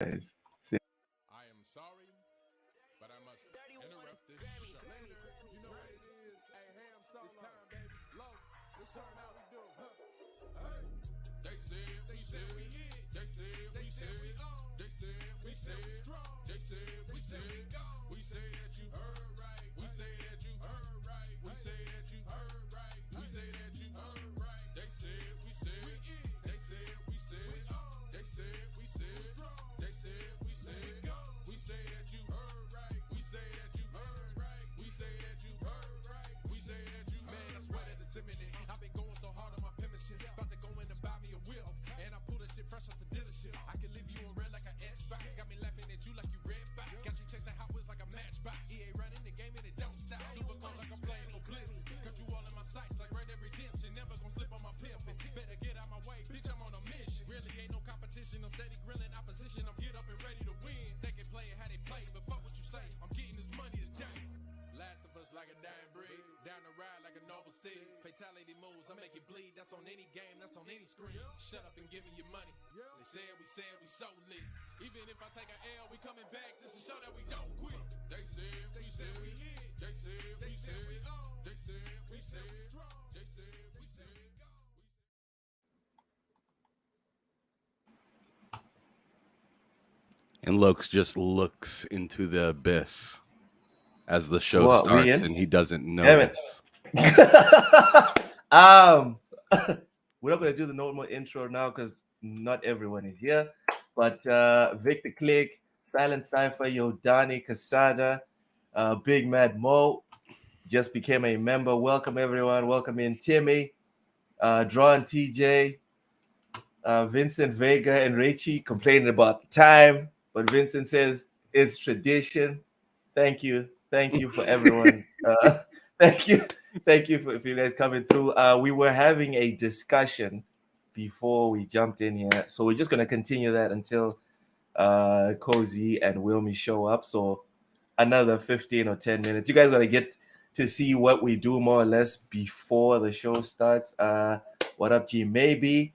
guys. I am sorry, but I must interrupt this show. Later, you know what it is. Hey, ham solo. It's time, baby. Low. It's time how we do. Huh. Hey. They said we said we hit. They said we said we on. They said we said we strong. They said we said go. We say that you heard right. We say that you heard right. We say that you heard right. We say that you heard right. They said we said we in. They said we said we on. They said we said strong. They said we said go. We say that you heard right. We say that you heard right. We say that you heard right. We say that you man, I swear that it's imminent. I've been going so hard on my pimpin' shit. About to go in and buy me a whip. And I pull that shit fresh off the dealership. I can leave you in red like an Xbox. Got me laughing at you like you red fox. Got you chasing Hot Wheels like a matchbox. EA running the game and it don't stop. Super cold like I'm playing for Blizzard. Got you all in my sights like Red Dead Redemption. Never gonna slip on my pimpin'. Better get out my way, bitch, I'm on a mission. Really ain't no competition. I'm steady grilling opposition. I'm get up and ready to win. They can play it how they play, but fuck what you say. I'm getting this money today. Last of us like a dying breed. Down the ride like a noble steed. Fatality moves, I make it bleed. That's on any game, that's on any screen. Shut up and give me your money. They said we so lit. Even if I take an L, we coming back just to show that we don't quit. They said we hit. They said we on. They said we strong. They said we go. And Lokes just looks into the abyss as the show What, we starts, in? and he doesn't Damn it. notice. We're not gonna do the normal intro now because not everyone is here. But Victor Click, Silent Cypher, Yodani, Casada, Big Mad Mo just became a member. Welcome everyone. Welcome in Timmy, Drawn TJ, Vincent Vega, and Rachie complaining about the time, but Vincent says it's tradition. Thank you for everyone. Thank you for you guys coming through. We were having a discussion before we jumped in here, so we're just gonna continue that until Cozy and Wilmy show up. So another 15 or 10 minutes. You guys gotta get to see what we do more or less before the show starts. What up, G? Maybe.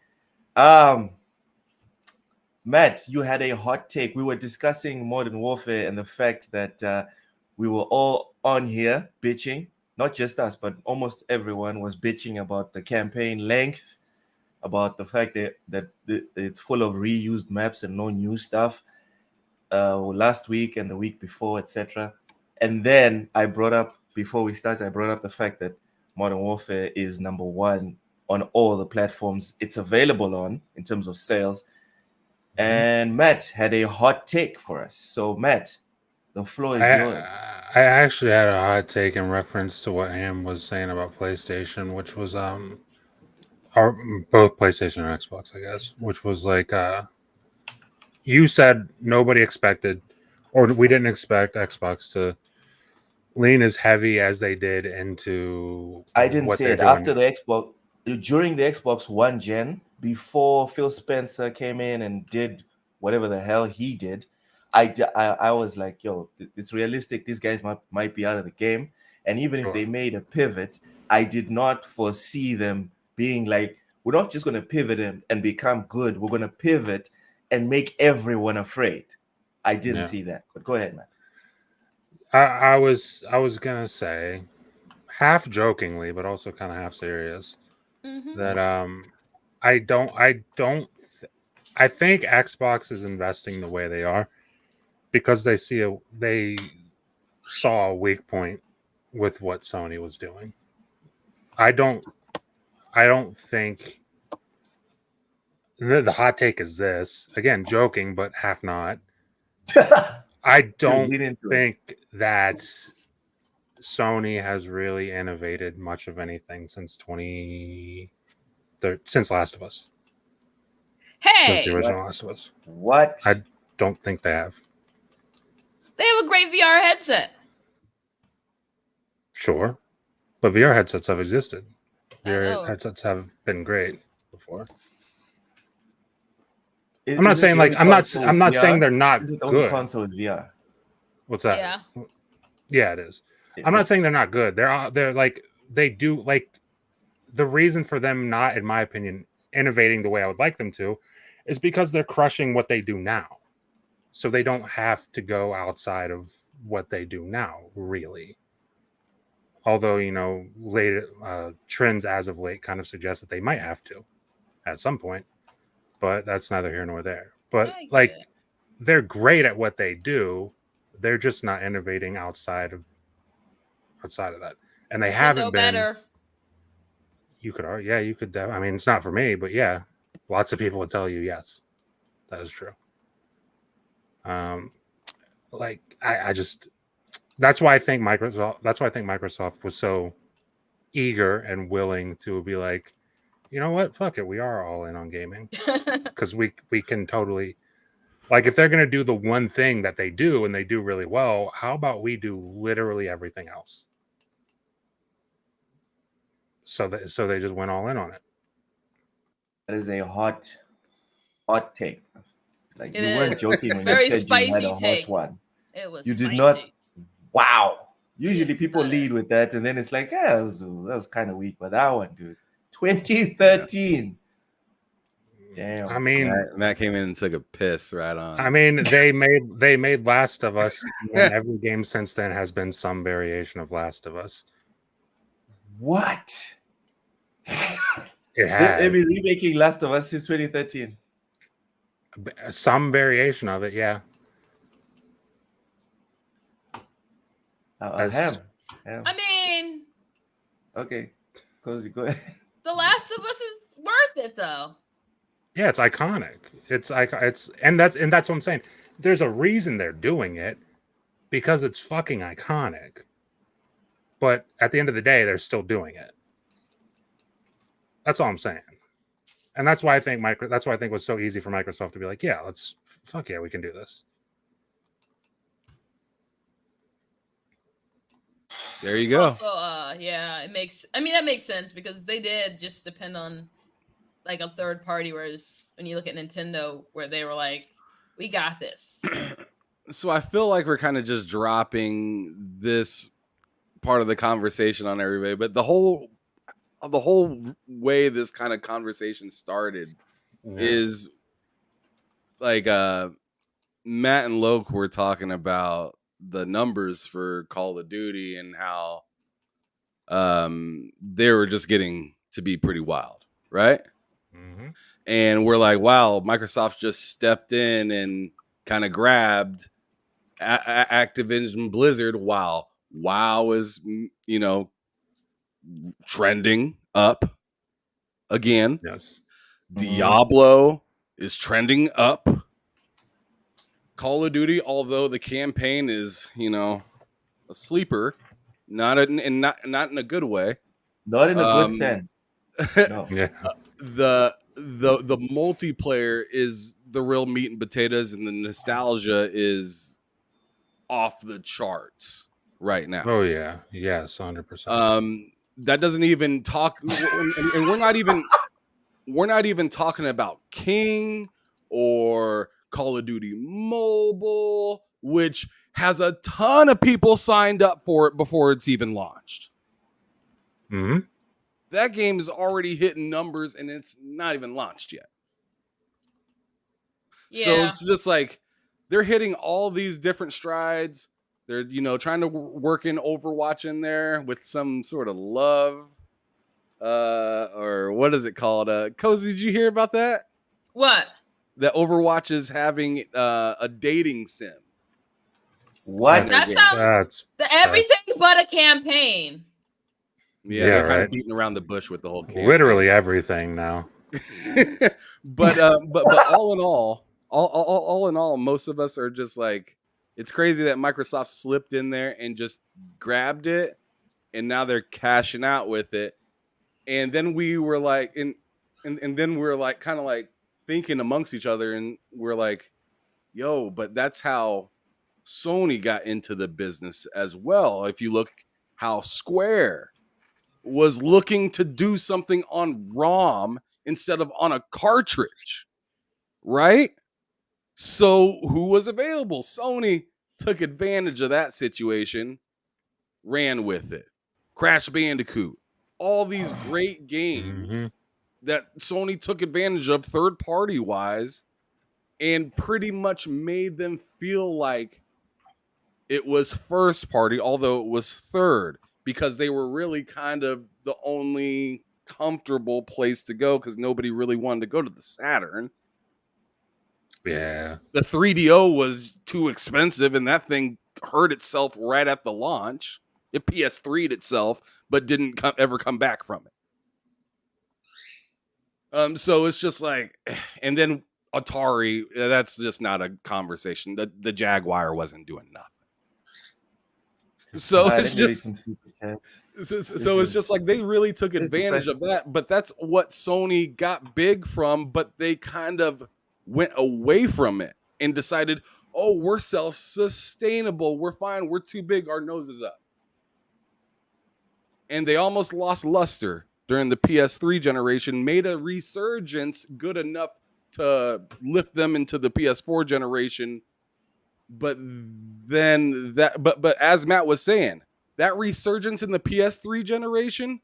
Matt, you had a hot take. We were discussing Modern Warfare and the fact that we were all on here bitching. Not just us, but almost everyone was bitching about the campaign length, about the fact that it's full of reused maps and no new stuff. Last week and the week before, etc. And then before we started, I brought up the fact that Modern Warfare is number one on all the platforms it's available on in terms of sales. And Matt had a hot take for us. So Matt, the floor is yours. I actually had a hot take in reference to what Ham was saying about PlayStation, which was or both PlayStation and Xbox, I guess, which was like you said nobody expected, or we didn't expect Xbox to lean as heavy as they did into I didn't what say they're it doing. after the Xbox, during the Xbox One gen, before Phil Spencer came in and did whatever the hell he did. I was like, yo, it's realistic. These guys might be out of the game. And even if Sure. they made a pivot, I did not foresee them being like, we're not just going to pivot and become good. We're going to pivot and make everyone afraid. I didn't see that. But go ahead, man. I was gonna say, half jokingly, but also kind of half serious, that I think Xbox is investing the way they are because they saw a weak point with what Sony was doing. I don't think the hot take is this, again, joking, but half not. I don't think that Sony has really innovated much of anything since since Last of Us. Since the original Last of Us. What? I don't think they have. They have a great VR headset. Sure. But VR headsets have existed. VR headsets have been great before. I'm not saying they're not Is it the good. only console with VR? What's that? Yeah. Yeah, it is. I'm not saying they're not good. They're like, they do, like, the reason for them not, in my opinion, innovating the way I would like them to is because they're crushing what they do now. so they don't have to go outside of what they do now, really. Although, late trends as of late kind of suggest that they might have to at some point, but that's neither here nor there. But I get like, it. they're great at what they do. They're just not innovating outside of that, and they They haven't know been. better. You could, yeah, you could. I mean, it's not for me, but yeah, lots of people would tell you yes, that is true. Like I just that's why I think Microsoft was so eager and willing to be like, you know what, fuck it, we are all in on gaming because we can totally, like, if they're gonna do the one thing that they do and they do really well, how about we do literally everything else? So they just went all in on it. That is a hot take. Like, It you weren't is. joking when you Very said you had spicy a hot take. one. It was You did spicy. not. Wow. Usually is people stutter. lead with that, and then it's like, yeah, that was kind of weak, but that one, dude, 2013. Damn. I mean, Matt came in and took a piss right on. I mean, they made Last of Us, and every game since then has been some variation of Last of Us. What? It has They've been remaking Last of Us since 2013. some variation of it, yeah. Ham. I mean, Okay, Cozy, go ahead. The Last of Us is worth it though. Yeah, it's iconic. It's that's what I'm saying. There's a reason they're doing it, because it's fucking iconic. But at the end of the day, they're still doing it. That's all I'm saying. And that's why I think it was so easy for Microsoft to be like, yeah, we can do this. There you go. Also, that makes sense because they did just depend on like a third party, whereas when you look at Nintendo, where they were like, we got this. So I feel like we're kind of just dropping this part of the conversation on everybody, but the whole way this kind of conversation started is like Matt and Loke were talking about the numbers for Call of Duty and how they were just getting to be pretty wild, right? Mm-hmm. And we're like, wow, Microsoft just stepped in and kind of grabbed Activision Blizzard. Wow is, trending up again. Yes. Diablo is trending up. Call of Duty, although the campaign is, a sleeper, not in a good way. Not in a good sense. No. Yeah. The multiplayer is the real meat and potatoes, and the nostalgia is off the charts right now. Oh yeah. Yes, 100%. That doesn't even talk, and we're not even talking about King or Call of Duty Mobile, which has a ton of people signed up for it before it's even launched. Mm-hmm. That game is already hitting numbers and it's not even launched yet. Yeah. So it's just like they're hitting all these different strides. They're, trying to work in Overwatch in there with some sort of love. Or what is it called? Cozy, did you hear about that? What? That Overwatch is having a dating sim. What? That sounds everything but a campaign. Yeah, they're kind of beating around the bush with the whole campaign. Literally everything now. but all in all, most of us are just like, it's crazy that Microsoft slipped in there and just grabbed it, and now they're cashing out with it. And then we were like, and then we're like, kind of like thinking amongst each other, and we're like, yo, but that's how Sony got into the business as well. If you look how Square was looking to do something on ROM instead of on a cartridge, right? So who was available? Sony took advantage of that situation, ran with it. Crash Bandicoot, all these great games that Sony took advantage of third-party wise and pretty much made them feel like it was first party, although it was third, because they were really kind of the only comfortable place to go because nobody really wanted to go to the Saturn. Yeah. The 3DO was too expensive, and that thing hurt itself right at the launch. It PS3'd itself, but didn't ever come back from it. So it's just like, and then Atari, that's just not a conversation. The Jaguar wasn't doing nothing. So it's Let me read just some super chats. so it's just like they really took This is advantage of that, but that's what Sony got big from, but they kind of went away from it and decided, oh, we're self-sustainable, we're fine, we're too big, our nose is up. And they almost lost luster during the PS3 generation, made a resurgence good enough to lift them into the PS4 generation. But then but as Matt was saying, that resurgence in the PS3 generation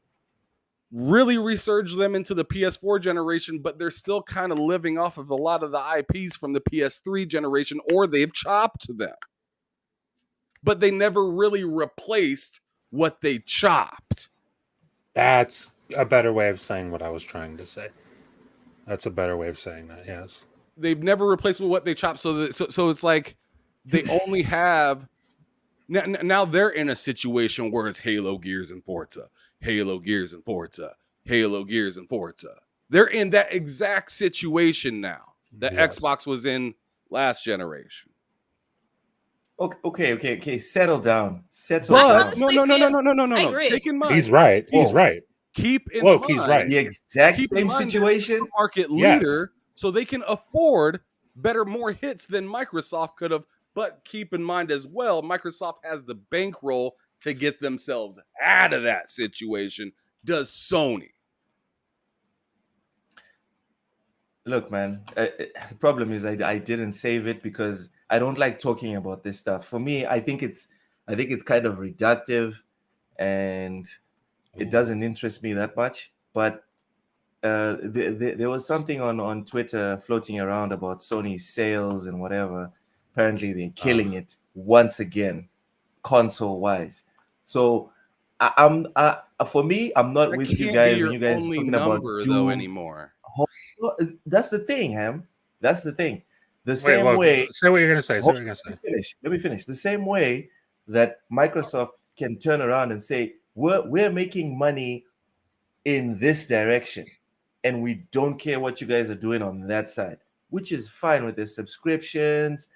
really resurged them into the PS4 generation, but they're still kind of living off of a lot of the IPs from the PS3 generation, or they've chopped them. But they never really replaced what they chopped. That's a better way of saying what I was trying to say. That's a better way of saying that, yes. They've never replaced what they chopped, so it's like they only have now they're in a situation where it's Halo, Gears, and Forza, Halo, Gears, and Forza, Halo, Gears, and Forza. They're in that exact situation now that Yes. Xbox was in last generation. Okay. Settle down. Settle But down. honestly no. I agree. Take in mind, He's right. He's Whoa. right. keep in Look, mind, he's right. The exact keep in same mind situation. they're the market Yes. leader, so they can afford more hits than Microsoft could have. But keep in mind as well, Microsoft has the bankroll to get themselves out of that situation. Does Sony? Look, man. The problem is I didn't save it because I don't like talking about this stuff. For me, I think it's kind of reductive, and it doesn't interest me that much. But there was something on Twitter floating around about Sony's sales and whatever. Apparently, they're killing it once again, console-wise. So, for me, I'm not That with you can't be guys your when you guys only talking about number though Doom. anymore. Well, that's the thing, Ham. That's the thing. The Wait, same look, way. say what you're going to say. Say Hold what you're on, going to say. Let me finish. The same way that Microsoft can turn around and say, we're making money in this direction, and we don't care what you guys are doing on that side, which is fine with their subscriptions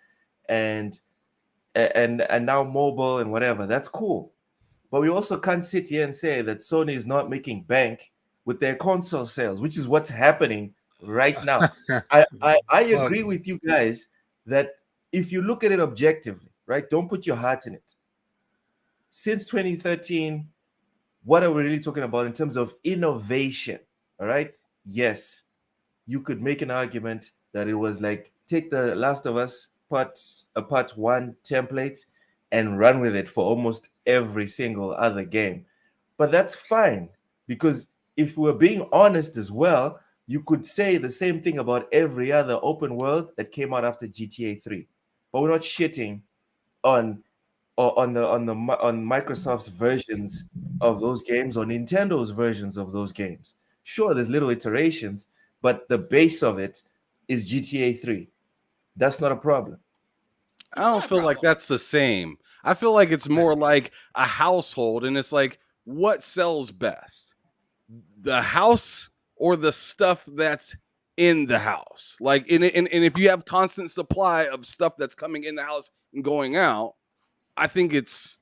and now mobile and whatever. That's cool. But we also can't sit here and say that Sony is not making bank with their console sales, which is what's happening right now. I Look, agree with you guys that if you look at it objectively, right, don't put your heart in it. Since 2013, what are we really talking about in terms of innovation? All right. Yes, you could make an argument that it was like take the Last of Us part one template and run with it for almost every single other game. But that's fine, because if we're being honest as well, you could say the same thing about every other open world that came out after GTA 3. But we're not shitting on on Microsoft's versions of those games or Nintendo's versions of those games. Sure, there's little iterations, but the base of it is GTA 3. That's not a problem. I don't feel like that's the same. I feel like it's more like a household, and it's like, what sells best? The house or the stuff that's in the house? Like, and if you have constant supply of stuff that's coming in the house and going out, I think it's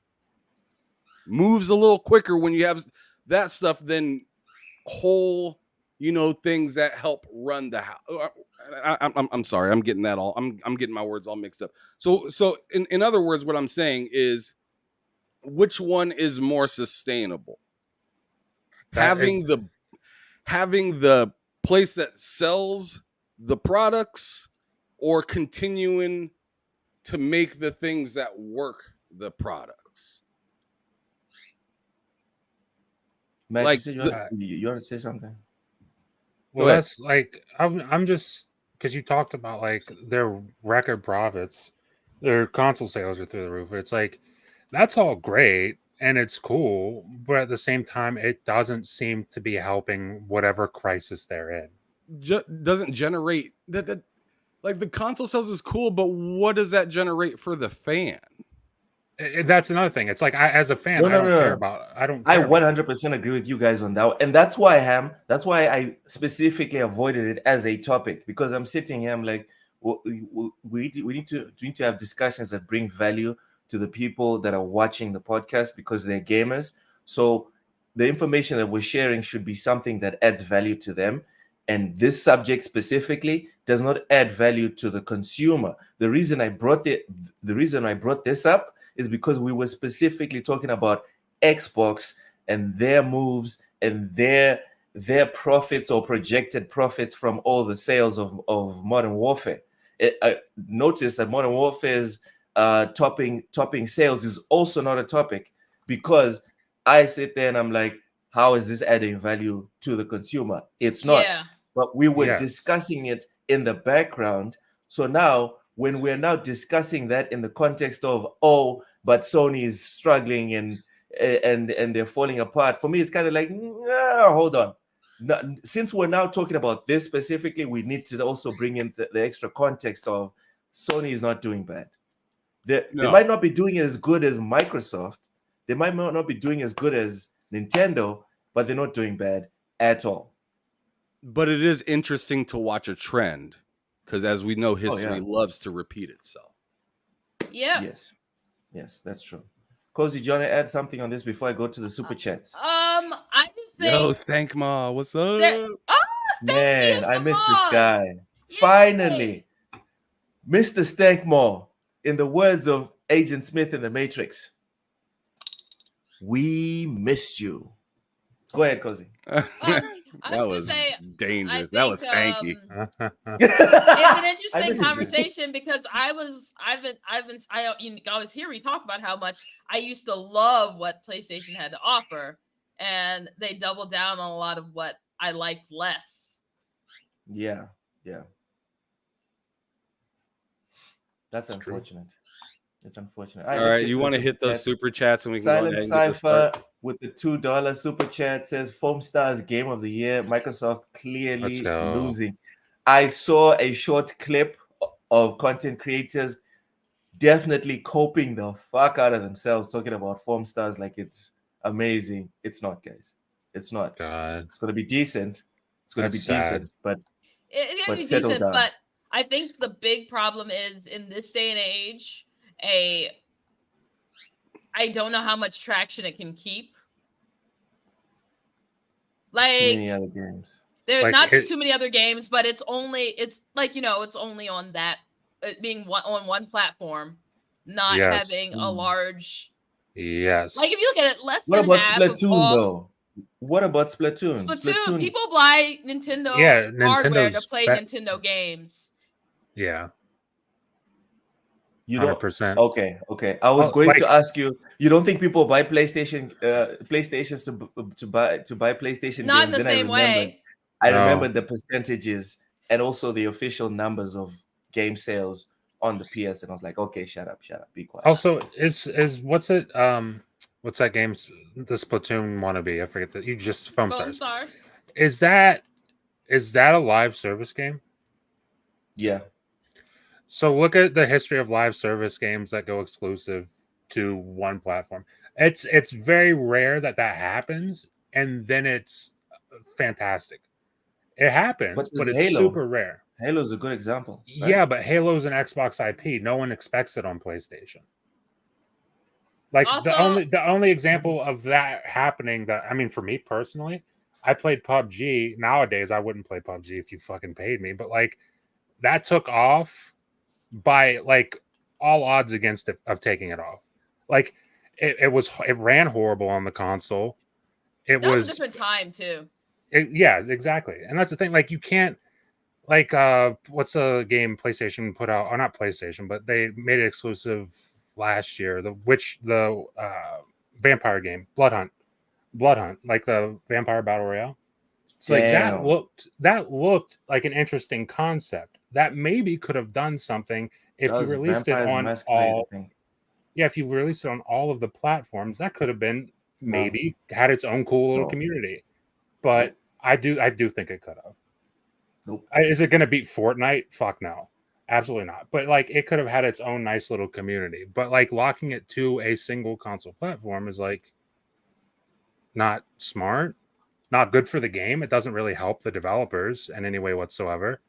moves a little quicker when you have that stuff than whole, things that help run the house. I'm sorry, I'm getting that all. I'm getting my words all mixed up. So in other words, what I'm saying is, which one is more sustainable? Having the place that sells the products, or continuing to make the things that work the products. Matt, Like you said you want to say something? well, that's like I'm just because you talked about like their record profits, their console sales are through the roof. It's like that's all great and it's cool, but at the same time, it doesn't seem to be helping whatever crisis they're in. Doesn't generate that. Like the console sales is cool, but what does that generate for the fan? That's another thing. It's like as a fan, No, I no, don't no, care no. about. I don't I care about 100% agree with you guys on that. And that's why, Ham, that's why I specifically avoided it as a topic, because I'm sitting here, I'm like, we need to have discussions that bring value to the people that are watching the podcast because they're gamers. So the information that we're sharing should be something that adds value to them. And this subject specifically does not add value to the consumer. The reason I brought this up is because we were specifically talking about Xbox and their moves and their profits or projected profits from all the sales of Modern Warfare. I noticed that Modern Warfare's topping sales is also not a topic, because I sit there and I'm like, how is this adding value to the consumer? It's not. Yeah. But we were Yes. discussing it in the background. So now, when we're now discussing that in the context of, oh, but Sony is struggling and they're falling apart, for me, it's kind of like, nah, hold on. Since we're now talking about this specifically, we need to also bring in the extra context of Sony is not doing bad. They might not be doing as good as Microsoft. They might not be doing as good as Nintendo, but they're not doing bad at all. But it is interesting to watch a trend, because as we know, history loves to repeat itself. Yeah. Yes, that's true. Cozy, do you want to add something on this before I go to the super chats? I just think Yo, Stankma, what's up? Man, I missed this guy. Finally, Mr. Stankmore. In the words of Agent Smith in The Matrix, we missed you. Go ahead, Cozy. That was dangerous. That was stanky. It's an interesting conversation because I you always hear me talk about how much I used to love what PlayStation had to offer, and they doubled down on a lot of what I liked less. Yeah. That's unfortunate. It's unfortunate. All right, you want to hit those super chats and we can Silent go ahead and get this Cypher started? with the $2 super chat says Foam Stars Game of the Year. Microsoft clearly losing. I saw a short clip of content creators definitely coping the fuck out of themselves, talking about Foam Stars like it's amazing. It's not, guys. It's not. God. It's going to be decent. It's going to be decent, but it's going to be decent. But I think the big problem is in this day and age, I don't know how much traction it can keep. Like too many other games. There's not just too many other games, but it's only on that being on one platform, not having a large. Yes. Like if you look at it, less what than about half Splatoon of though? What about Splatoon? Splatoon, people buy Nintendo hardware to play Nintendo games. Yeah. You don't 100%. Okay. I was going to ask you. You don't think people buy PlayStations to buy PlayStation not games? In the same way. I remember the percentages and also the official numbers of game sales on the PS, and I was like, okay, shut up, be quiet. Also, is what's that game? The Splatoon wannabe? I forget that. You just Foam Stars. Is that a live service game? Yeah. So look at the history of live service games that go exclusive to one platform. It's very rare that happens, and then it's fantastic. It happens, but it's super rare. Halo's a good example. Right? Yeah, but Halo's an Xbox IP. No one expects it on PlayStation. Like also, the only example of that happening for me personally, I played PUBG. Nowadays, I wouldn't play PUBG if you fucking paid me, but like that took off by like all odds against it of taking it off. Like it ran horrible on the console. That was a different time too. Yeah, exactly. And that's the thing. Like you can't what's a game PlayStation put out? Or not PlayStation, but they made it exclusive last year. The vampire game, Blood Hunt, like the vampire battle royale. So like that looked like an interesting concept. that maybe could have done something if That you was released it Vampires on Masquerade, I all. think. Yeah, if you released it on all of the platforms, that could have been No, maybe had its own cool little no, community. But nope, I do think it could have. nope. Is it going to beat Fortnite? Fuck no, absolutely not. But like, it could have had its own nice little community. But like, locking it to a single console platform is like not smart, not good for the game. It doesn't really help the developers in any way whatsoever.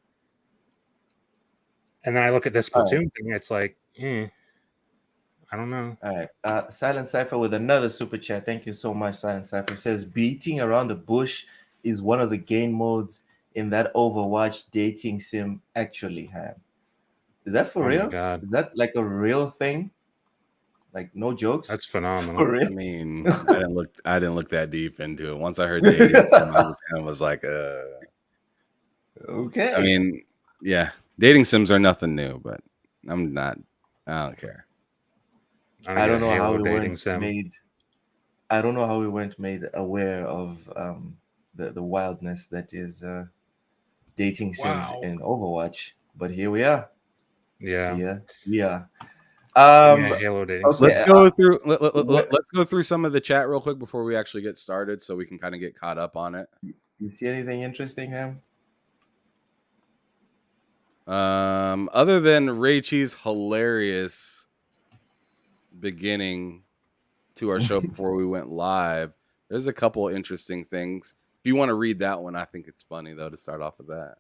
And then I look at this All right, Splatoon thing. It's like, I don't know. all right. Silent Cipher with another super chat. Thank you so much, Silent Cipher. Says beating around the bush is one of the game modes in that Overwatch dating sim. Actually, have is that for Oh my real? god, Is that like a real thing? Like no jokes? that's For phenomenal. real? I mean, I didn't look that deep into it. Once I heard dating, I just kind of was like, Okay. I mean, yeah, dating sims are nothing new, but I'm not. I don't care. I I get don't a know how Halo we dating weren't sim. made. I don't know how we weren't made aware of the wildness that is dating sims Wow. in Overwatch. But here we are. Yeah. Here we are. Give me Um. a Halo dating sim. Okay. Let's go through. What Let's go through some of the chat real quick before we actually get started, so we can kind of get caught up on it. you see anything interesting, Ham? Other than Raichi's hilarious beginning to our show before we went live, there's a couple interesting things. If you want to read that one, I think it's funny though to start off with that.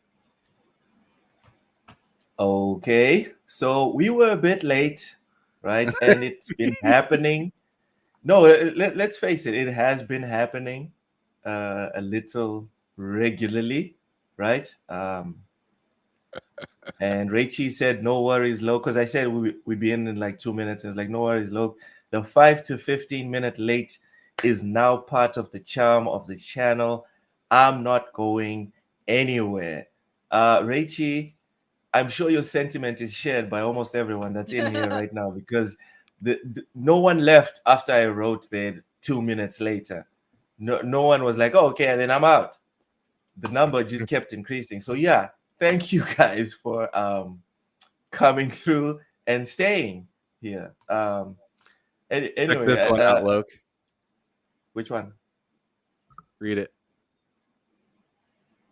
Okay. So we were a bit late, right? And it's been happening. No, let's face it. It has been happening a little regularly, right? And Raichi said, "No worries, Lo," because I said we'd be in like 2 minutes. And it's like, "No worries, Lo." The 5 to 15 minute late is now part of the charm of the channel. I'm not going anywhere. Raichi, I'm sure your sentiment is shared by almost everyone that's in here right now because no one left after I wrote there 2 minutes later. No one was like, "Oh, okay," and then I'm out. The number just kept increasing. So yeah, thank you guys for coming through and staying here. Check Anyway, this one out, Loke. which one Read it.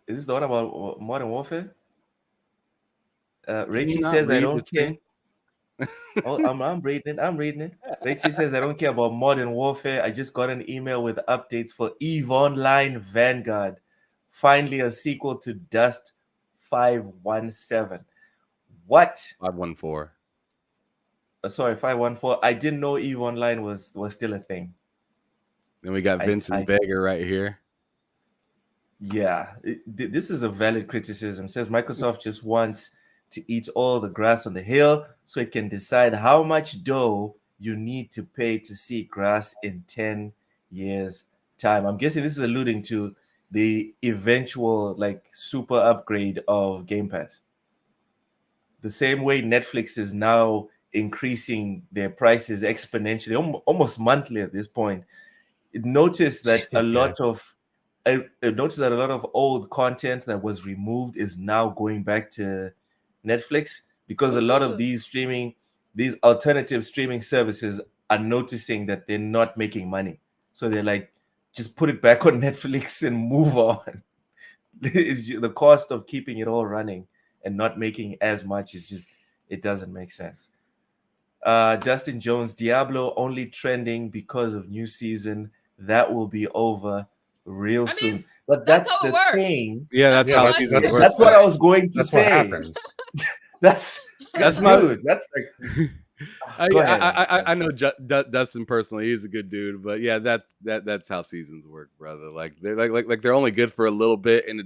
is this? The one about Modern Warfare? Can you Rachie not says, "I read don't this care." thing? Oh, I'm reading it. I'm reading it. Rachie says, "I don't care about Modern Warfare. I just got an email with updates for EVE Online Vanguard. Finally, a sequel to Dust 517. What? 514. Sorry, 514. I didn't know EVE Online was still a thing. Then we got Vincent Vega right here. Yeah, this is a valid criticism. Says Microsoft just wants to eat all the grass on the hill so it can decide how much dough you need to pay to see grass in 10 years' time. I'm guessing this is alluding to the eventual like super upgrade of Game Pass. The same way Netflix is now increasing their prices exponentially, almost monthly at this point. Notice that a lot of I noticed that a lot of old content that was removed is now going back to Netflix because a lot of these alternative streaming services are noticing that they're not making money. So they're like, just put it back on Netflix and move on. The cost of keeping it all running and not making as much is just, it doesn't make sense. Dustin Jones, Diablo only trending because of new season. That will be over real soon. But that's that's how it the works. thing. Yeah, that's Yeah, how that's- seasons that's- work. That's what I was going to That's what say. happens. That's my- dude. That's like. Go ahead. I know Dustin personally. He's a good dude, but yeah, that's how seasons work, brother. Like they're only good for a little bit, and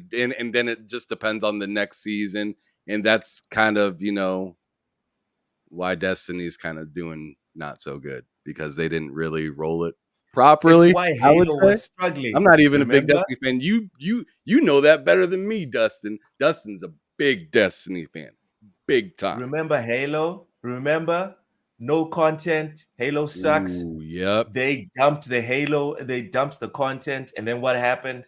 then it just depends on the next season, and that's kind of why Destiny's kind of doing not so good because they didn't really roll it properly. It's why I would Halo say. was struggling. I'm not even a big Remember? Destiny fan. You know that better than me, Dustin. Dustin's a big Destiny fan, big time. Remember Halo? Remember? No content. Halo sucks. Ooh, yep. They dumped the Halo. They dumped the content, and then what happened?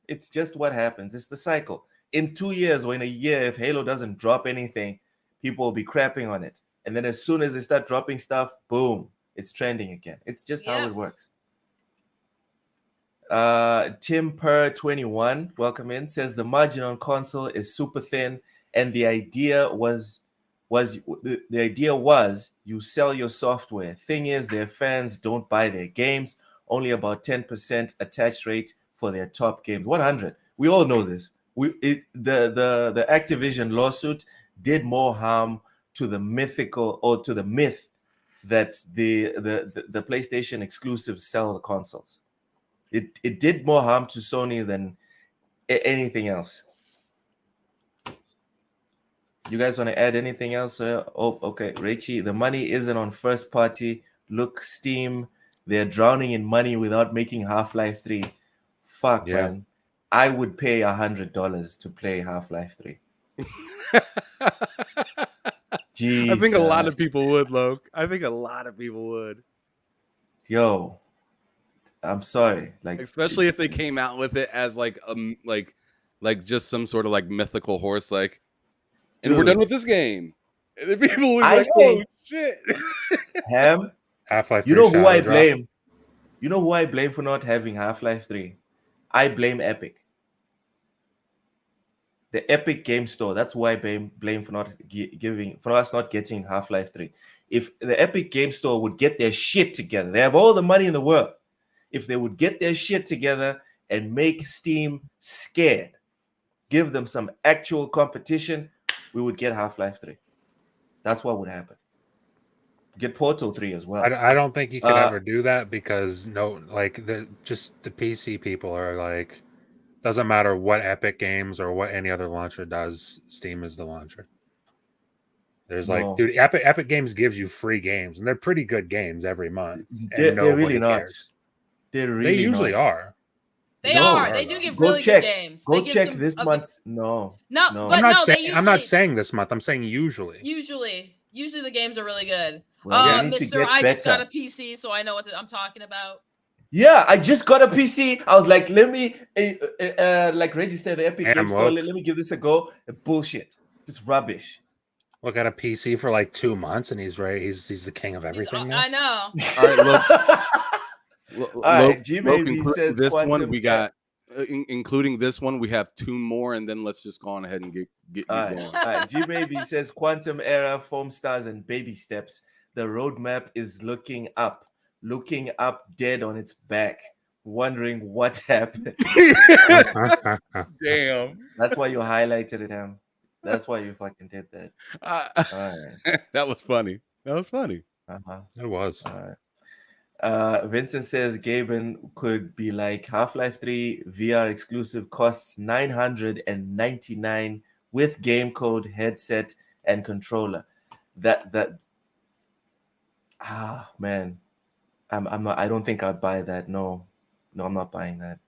It's just what happens. It's the cycle. in 2 years or in a year, if Halo doesn't drop anything, people will be crapping on it. And then as soon as they start dropping stuff, boom, it's trending again. It's just how Yep. it works. Tim Per 21, welcome in, says the margin on console is super thin, and the idea was you sell your software. Thing is, their fans don't buy their games. Only about 10% attach rate for their top games. 100. We all know this. The Activision lawsuit did more harm to the mythical or to the myth that the PlayStation exclusives sell the consoles. It did more harm to Sony than anything else. You guys want to add anything else? Oh, okay. Rachie, the money isn't on first party. Look, Steam, they're drowning in money without making Half-Life 3. Fuck, Yeah. man. I would pay $100 to play Half-Life 3. I think a lot of Jesus. people would, Loke. I think a lot of people would. Yo, I'm sorry. Like, Especially if they came out with it as like just some sort of like mythical horse, like, and we're Dude. done with this game. And then people would be I like, think- oh shit. Ham, Half-Life 3 you know who I Shadow Drop. blame? You know who I blame for not having Half-Life 3? I blame Epic. The Epic Game Store. That's who I blame for not for us not getting Half-Life 3. If the Epic Game Store would get their shit together, they have all the money in the world. If they would get their shit together and make Steam scared, give them some actual competition, we would get Half-Life 3. That's what would happen. Get Portal 3 as well. I don't think you could ever do that because the PC people are like, doesn't matter what Epic Games or what any other launcher does, Steam is the launcher. There's No. like, dude, Epic Games gives you free games, and they're pretty good games every month. And They're nobody really not. cares. They're really They usually not. are. They No. are. They do give Go really check. good games. Go They give check some this of the- month's. No. No, No. but I'm not no, saying they I'm not usually- saying this month. I'm saying usually. Usually the games are really good. Well, we need to Mister, get I just got better. a PC, so I know what I'm talking about. Yeah, I just got a PC. I was like, let me like register the Epic Ham, Game Store. look. Let me give this a go. Bullshit. Just rubbish. Look at a PC for like 2 months, and he's ready. He's the king of everything now. I know. All right, look. All right, G-Baby including says this one Quantum we got. Including this one, we have 2 more, and then let's just go on ahead and get All right, going. all right. G-Baby says Quantum Era, Foam Stars, and Baby Steps. The roadmap is looking up, dead on its back, wondering what happened. Damn. That's why you highlighted it, Ham. That's why you fucking did that. All right. That was funny. Uh-huh. It was. All right. Vincent says Gaben could be like Half-Life 3 VR exclusive costs $999 with game code, headset, and controller. Man, I'm not. I don't think I'd buy that. No, I'm not buying that.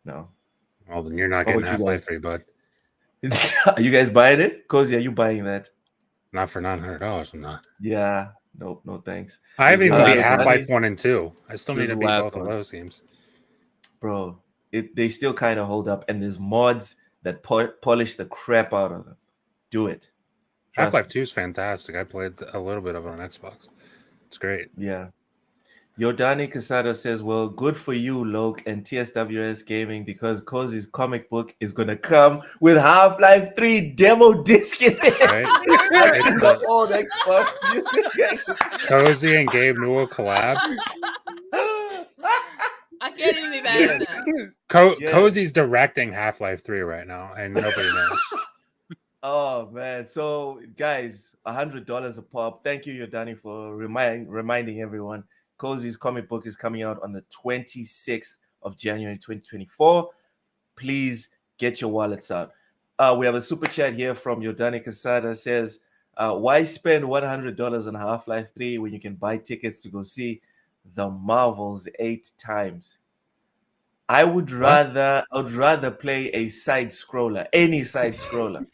No. Well, then you're not What getting would you Half-Life like? 3, bud. Are you guys buying it? Cozy, are you buying that? Not for $900. I'm not. Yeah. Nope. No thanks. I haven't even There's beat a lot of Half-Life money. 1 and 2. I still need There's to a beat lot both of fun. those games. Bro, they still kind of hold up, and there's mods that polish the crap out of them. Do it. Trust Half-Life me. 2 is fantastic. I played a little bit of it on Xbox. It's great. Yeah. Yodani Casado says, well, good for you, Loke, and TSWS Gaming, because Cozy's comic book is going to come with Half-Life 3 demo disc in it. Right? Like It's the the old Xbox music game. Cozy and Gabe Newell collab. I can't even be mad at Yes. that. Yes. Cozy's directing Half-Life 3 right now, and nobody knows. Oh, man. So, guys, $100 a pop. Thank you, Yodani, for reminding everyone. Cozy's comic book is coming out on the 26th of January 2024. Please get your wallets out. We have a super chat here from Yodani Casada. Says, why spend $100 on Half-Life 3 when you can buy tickets to go see the Marvels 8 times? I would rather play a side scroller, any side scroller,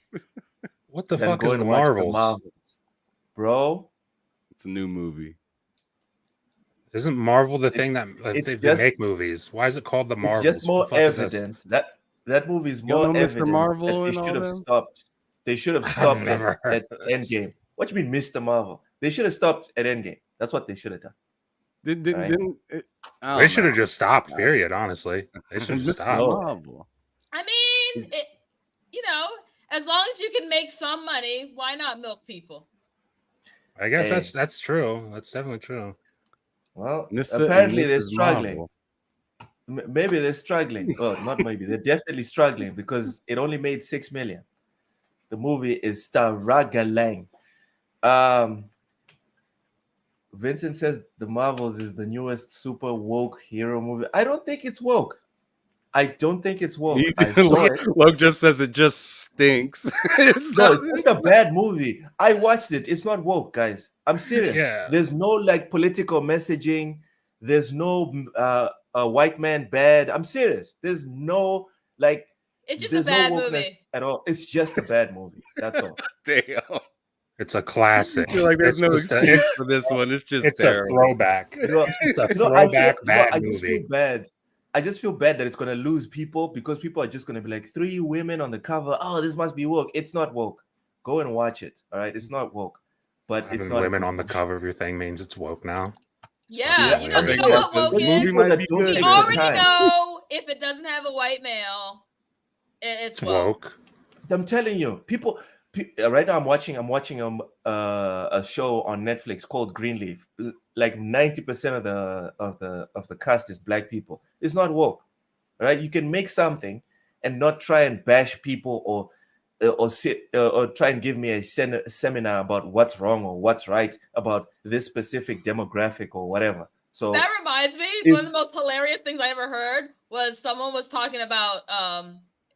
What the than fuck go is and the watch Marvels? Bro. It's a new movie. Isn't Marvel the thing that it's they just- make movies? Why is it called the Marvels? It's just more What the fuck is this? evidence that movie is You don't more know Mr. evidence that Marvel they and all should have them? stopped. They should have I've stopped never heard at of this. Endgame. What you mean, Mr. Marvel? They should have stopped at Endgame. That's what they should have done. Right? Didn't it, I They don't should know. have just stopped. Period. Honestly, they should have just Mr. stopped. No. Marvel. I mean, it, you know, as long as you can make some money, why not milk people? I guess Hey. that's true. That's definitely true. Well, Mr. and apparently they're Mrs. struggling. Marvel. Maybe they're struggling. Oh, not maybe. They're definitely struggling because it only made 6 million. The movie is struggling. Vincent says The Marvels is the newest super woke hero movie. I don't think it's woke. I don't think it's woke. I saw it. Luke just says it just stinks. It's No, not. it's just a bad movie. I watched it. It's not woke, guys. I'm serious. Yeah. There's no like political messaging. There's no a white man bad. I'm serious. There's no like. It's just there's a bad no wokeness movie. at all. It's just a bad movie. That's all. Damn. It's a classic. I feel like there's It's no just a- excuse for this one. It's just It's a terrible. throwback. You know, It's just a you know, I throwback feel, bad I just movie. feel bad. I just feel bad that it's gonna lose people because people are just gonna be like 3 women on the cover. Oh, this must be woke. It's not woke. Go and watch it. All right, it's not woke, but it's Having not a women good on the movie. cover of your thing means it's woke now. Yeah, you know Makes what sense. woke This is? movie might be Don't good. We take the already time. know if it doesn't have a white male, it's It's woke. woke. I'm telling you, people. Right now, I'm watching a show on Netflix called Greenleaf. Like 90% of the cast is black people. It's not woke, right? You can make something and not try and bash people or try and give me a seminar about what's wrong or what's right about this specific demographic or whatever. So That reminds me, If- one of the most hilarious things I ever heard was someone was talking about,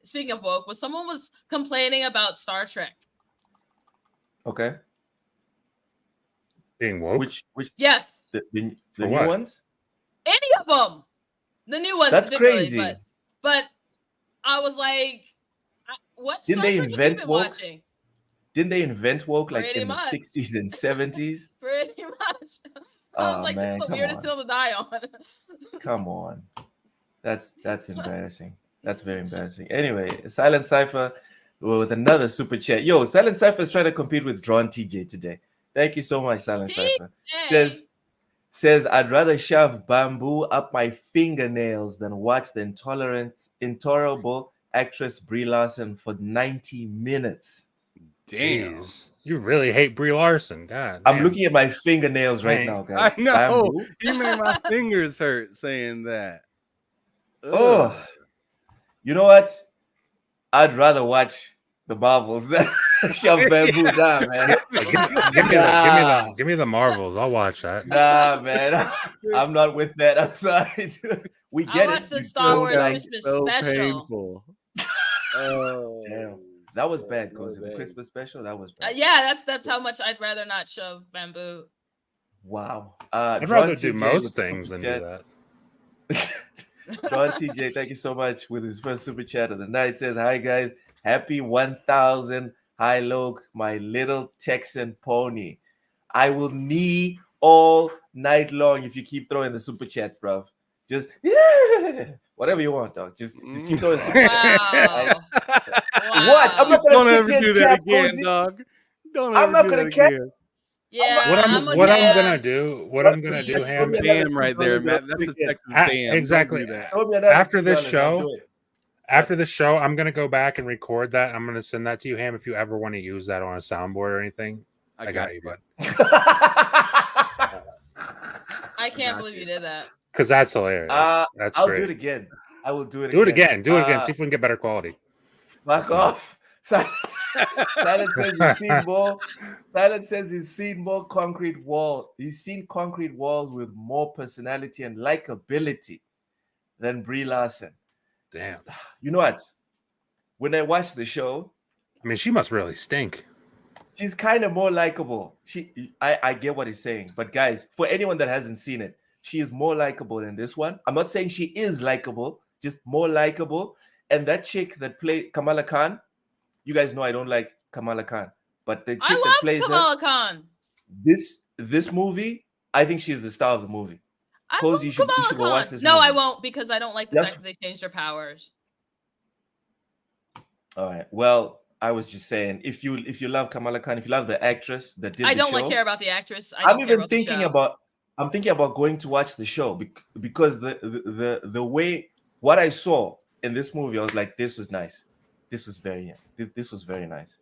speaking of woke, was someone was complaining about Star Trek. okay, Being woke. Yes, the For new what? ones? any of them. The new ones, That's particularly, crazy. But I was like, what Didn't Star they Trek have you invent been woke? watching? Didn't they invent woke like Pretty in the much. 60s and 70s? Pretty much. I Oh, was like, man, this is the come weirdest on. hill to die on. Come on. That's embarrassing. That's very embarrassing. Anyway, Silent Cypher with another super chat. Yo, Silent Cypher is trying to compete with Drawn TJ today. Thank you so much, Silent Cypher. Hey, Says I'd rather shove bamboo up my fingernails than watch the intolerable actress Brie Larson for 90 minutes. Damn. Jeez. You really hate Brie Larson. God. I'm damn. looking at my fingernails right Right. now, guys. I know. Bamboo. You made my fingers hurt saying that. Oh, Ugh. you know what? I'd rather watch the Marvels than shove bamboo down, man. Give me the Marvels. I'll watch that. Nah, man. I'm not with that. I'm sorry. We I get watched it. the You Star feel Wars like- Christmas So special. painful. Oh, Damn. That was bad, no Cozy. The thanks. Christmas special, that was bad. Yeah, that's how much I'd rather not shove bamboo. Wow. I'd Drawn rather do TJ most with things super than do chat. that. John TJ, thank you so much with his first super chat of the night. Says, hi guys, happy 1000. Hi Loke, my little Texan pony. I will knee all night long if you keep throwing the super chats, bro. Just whatever you want, dog. Just keep throwing super chats. Wow. What? I'm not Don't gonna ever sit do there that and cap again, Cozy. dog. Don't I'm ever not do gonna that cap- again. Yeah, What I'm I'm down. gonna do, what I'm gonna do, Just throw Ham, me another Damn right there, $2 Matt. That's a weekend. Texas damn. Don't exactly. do that. Throw me another After this $2, I'll show, do it. after the show, I'm gonna go back and record that. I'm gonna send that to you, Ham. If you ever want to use that on a soundboard or anything, I got you, bud. I can't believe you did that. Because that's hilarious. That's I'll great. do it again. I will do it Do it again. again. Do it again. See if we can get better quality. Fuck off. Silent says he's seen more. Silent says he's seen more concrete wall. He's seen concrete walls with more personality and likability than Brie Larson. Damn. You know what? When I watched the show, I mean, she must really stink. she's kind of more likable. I get what he's saying, but guys, for anyone that hasn't seen it, she is more likable than this one. I'm not saying she is likable, just more likable. And that chick that played Kamala Khan, you guys know I don't like Kamala Khan, but the chick I that love plays Kamala Khan. her, this movie, I think she's the star of the movie. I Cozy, love you should Kamala go watch Khan. this No, I movie. won't because I don't like the Yes. fact that they changed her powers. All right. Well, I was just saying, if you love Kamala Khan, if you love the actress that did I the don't show, care about the actress. I I'm don't care even about the thinking show. about I'm thinking about going to watch the show because the way what I saw in this movie, I was like, this was nice. This was this was very nice.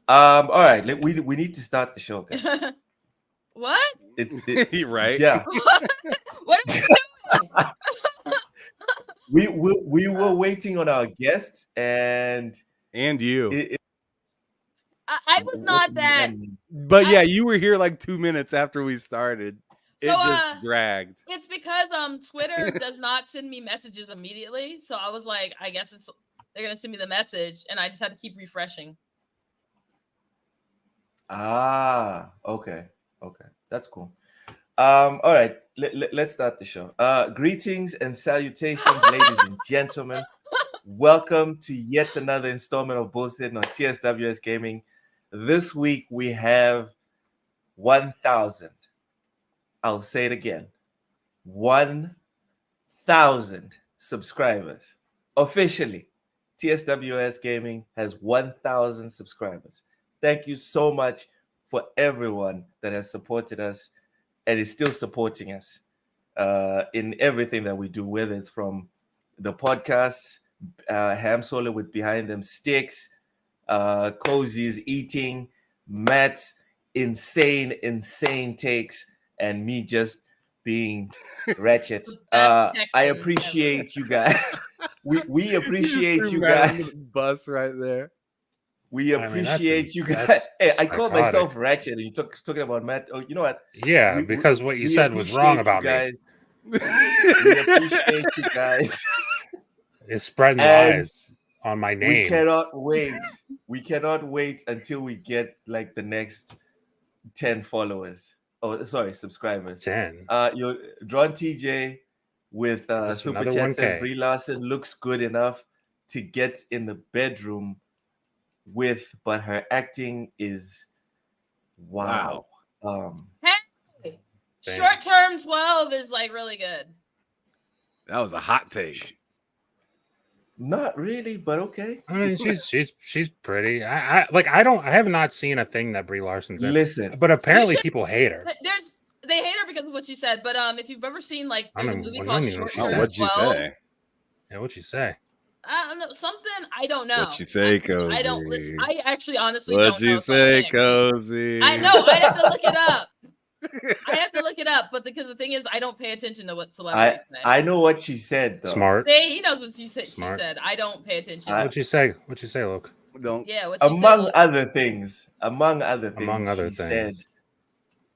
All right, we need to start the show, guys. What? Right? Yeah. What are we doing? We were waiting on our guests, and And you. I was not that. But yeah, you were here like 2 minutes after we started. It So, just dragged. It's because Twitter does not send me messages immediately. So I was like, I guess they're gonna send me the message, and I just had to keep refreshing. Okay, that's cool. All right, let's start the show. Greetings and salutations, ladies and gentlemen. Welcome to yet another installment of Bullshit on TSWS Gaming. This week we have 1,000. I'll say it again. 1,000 subscribers. Officially, TSWS Gaming has 1,000 subscribers. Thank you so much for everyone that has supported us and is still supporting us in everything that we do, whether it's from the podcast, Ham Solo with Behind Them Sticks, Cozy's Eating, Matt's insane takes, and me just being ratchet. Best I Texan appreciate you guys. We appreciate you Matt under guys. the bus right there. We I mean, appreciate you guys. that's Hey, I called psychotic. myself ratchet, and you talking about Matt. Oh, you know what? Yeah, because what you said was wrong about me. guys. We appreciate you guys. It's spreading And lies on my We name. cannot wait. We cannot wait until we get like the next 10 followers. Oh, sorry, subscribers. 10. Your Drawn TJ with That's Super another Chat says 1K. Brie Larson looks good enough to get in the bedroom with, but her acting is wow. Hey, Damn. short term 12 is like really good. That was a hot take. Not really, but okay. I mean, she's pretty. I have not seen a thing that Brie Larson's in. Listen, But apparently should- people hate her. They hate her because of what she said. But if you've ever seen like I there's mean, a movie I called don't even know Short what she Term said. What'd you 12. say? Yeah, what'd she say? I don't know something. I don't know. What'd she say, Cozy? I don't listen. I actually honestly What'd don't know. you so I say, can't- Cozy? I know. I have to look it up. I have to look it up, but because the thing is, I don't pay attention to what celebrities say. I know what she said though. Smart. He knows what she said. Smart. She said, I don't pay attention. What'd you say? What'd you say, Luke? Don't. Yeah, what she Among said. other things,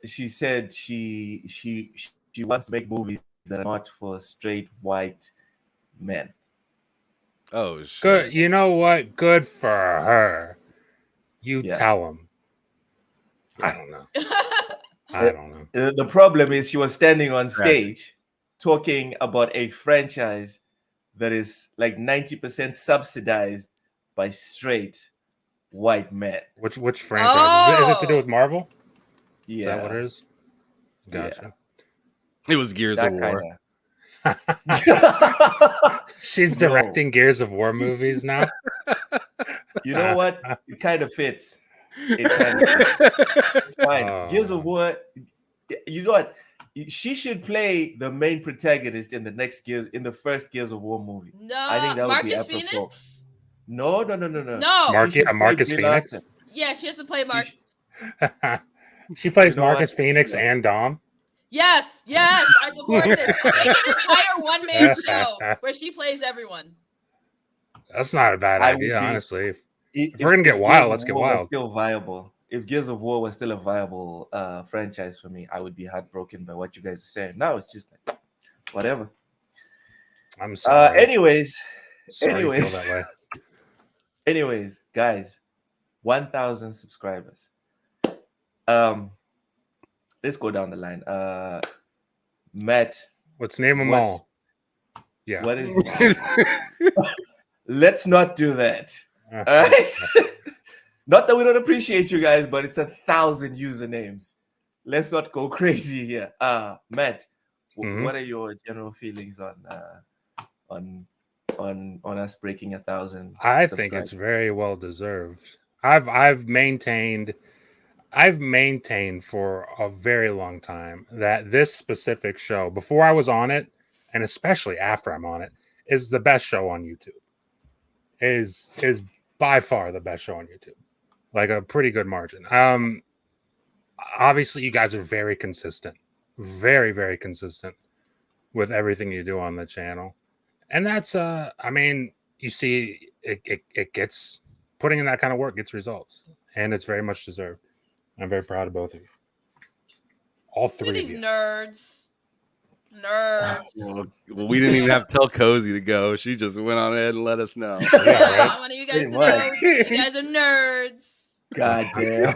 she said she wants to make movies that are not for straight white men. Oh shit. Good. You know what? Good for her. You Yeah. tell him. I don't know. I don't know. The problem is she was standing on stage talking about a franchise that is like 90% subsidized by straight white men. Which franchise? Is it to do Oh. with Marvel? Yeah. Is that what it is? Gotcha. It was Gears of War. She's No. directing Gears of War movies now. You know what? It kind of fits. It's fine. Gears of War. You know what? She should play the main protagonist in the first Gears of War movie. No, I think that would be Marcus apropos. Phoenix. No. No. She should play Marcus Brie Phoenix? Larson. Yeah, she has to play Mark. She plays You know Marcus what? Phoenix Yeah. and Dom. Yes, I support this. Make an entire one-man show where she plays everyone. That's not a bad I would idea, be- honestly. If we're gonna get Gears wild, of let's get War was wild. Still viable. If Gears of War was still a viable franchise for me, I would be heartbroken by what you guys are saying. Now it's just like, whatever. I'm sorry. Anyways, Sorry you feel that way. anyways, guys, 1,000 subscribers. Let's go down the line. Matt, Let's name them What's- all. Yeah. what is? Let's not do that. All right. Not that we don't appreciate you guys, but it's 1,000 usernames. Let's not go crazy here. Matt, Mhm. what are your general feelings on on us breaking 1,000. I think it's very well deserved. I've maintained for a very long time that this specific show, before I was on it, and especially after I'm on it, is the best show on YouTube. Is by far the best show on YouTube. Like a pretty good margin. Obviously you guys are very consistent. Very, very consistent with everything you do on the channel. And that's I mean, you see it gets putting in that kind of work gets results. And it's very much deserved. I'm very proud of both of you. All three Look at of these you. nerds. Well, we didn't even have to tell Cozy to go. She just went on ahead and let us know. Yeah, right? I want you guys to Pretty know much. you guys are nerds. God damn.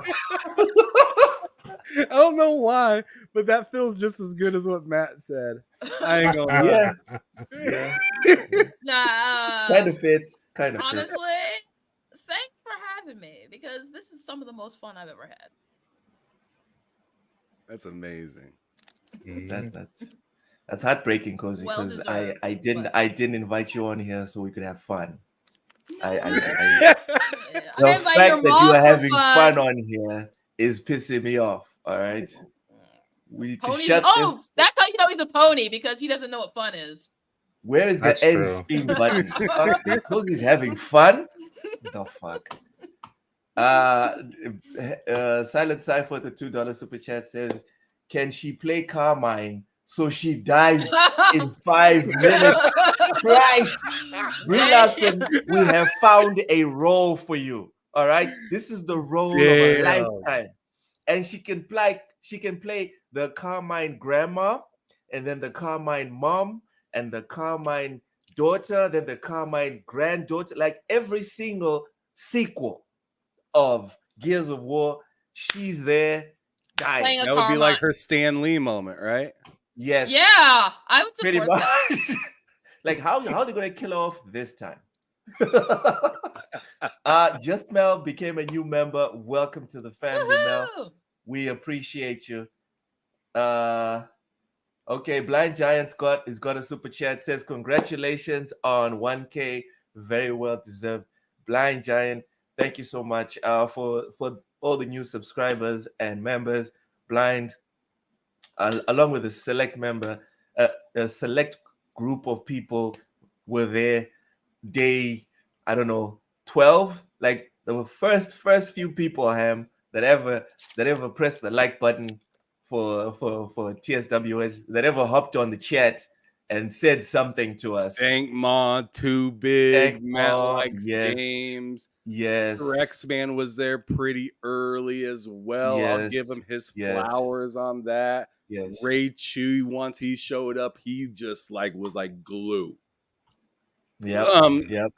I don't know why, but that feels just as good as what Matt said. I ain't gonna lie. Yeah. Nah, Kind of fits. Kind of fits. honestly, thanks for having me because this is some of the most fun I've ever had. That's amazing. That's heartbreaking, Cozy, Well because deserved, I didn't invite you on here so we could have fun. I The invite fact your that you mom are for having fun fun. on here is pissing me off. All right, we need to Ponies. shut Oh, this. that's how you know he's a pony because he doesn't know what fun is. Where is That's the end true. screen button? Fuck this. Cozy's having fun. The fuck. Silent Cypher with the $2 super chat says, "Can she play Carmine so she dies in 5 minutes?" Christ, Brie Larson, we have found a role for you. All right, this is the role of a lifetime, and she can play the Carmine grandma, and then the Carmine mom, and the Carmine daughter, then the Carmine granddaughter, like every single sequel of Gears of War, she's there dying. Playing a That would be like Carmine. her Stan Lee moment, right? Yes, Yeah, I would pretty support much. that. Like how are they gonna kill her off this time? Just Mel became a new member. Welcome to the family, Mel. Woohoo! We appreciate you. Okay, Blind Giant Scott has got a super chat. Says congratulations on 1K. Very well deserved. Blind Giant, thank you so much for all the new subscribers and members. Blind, along with a select member, a select group of people were there day, I don't know, 12. Like the first few people that ever pressed the like button for TSWS, that ever hopped on the chat and said something to us. Stank Ma, Too Big, Stank Matt Ma, likes yes. games. Yes. Rex Man was there pretty early as well. I'll Yes. give him his Yes. flowers on that. Yes. Ray Chew, once he showed up, he just was like glue. Yep.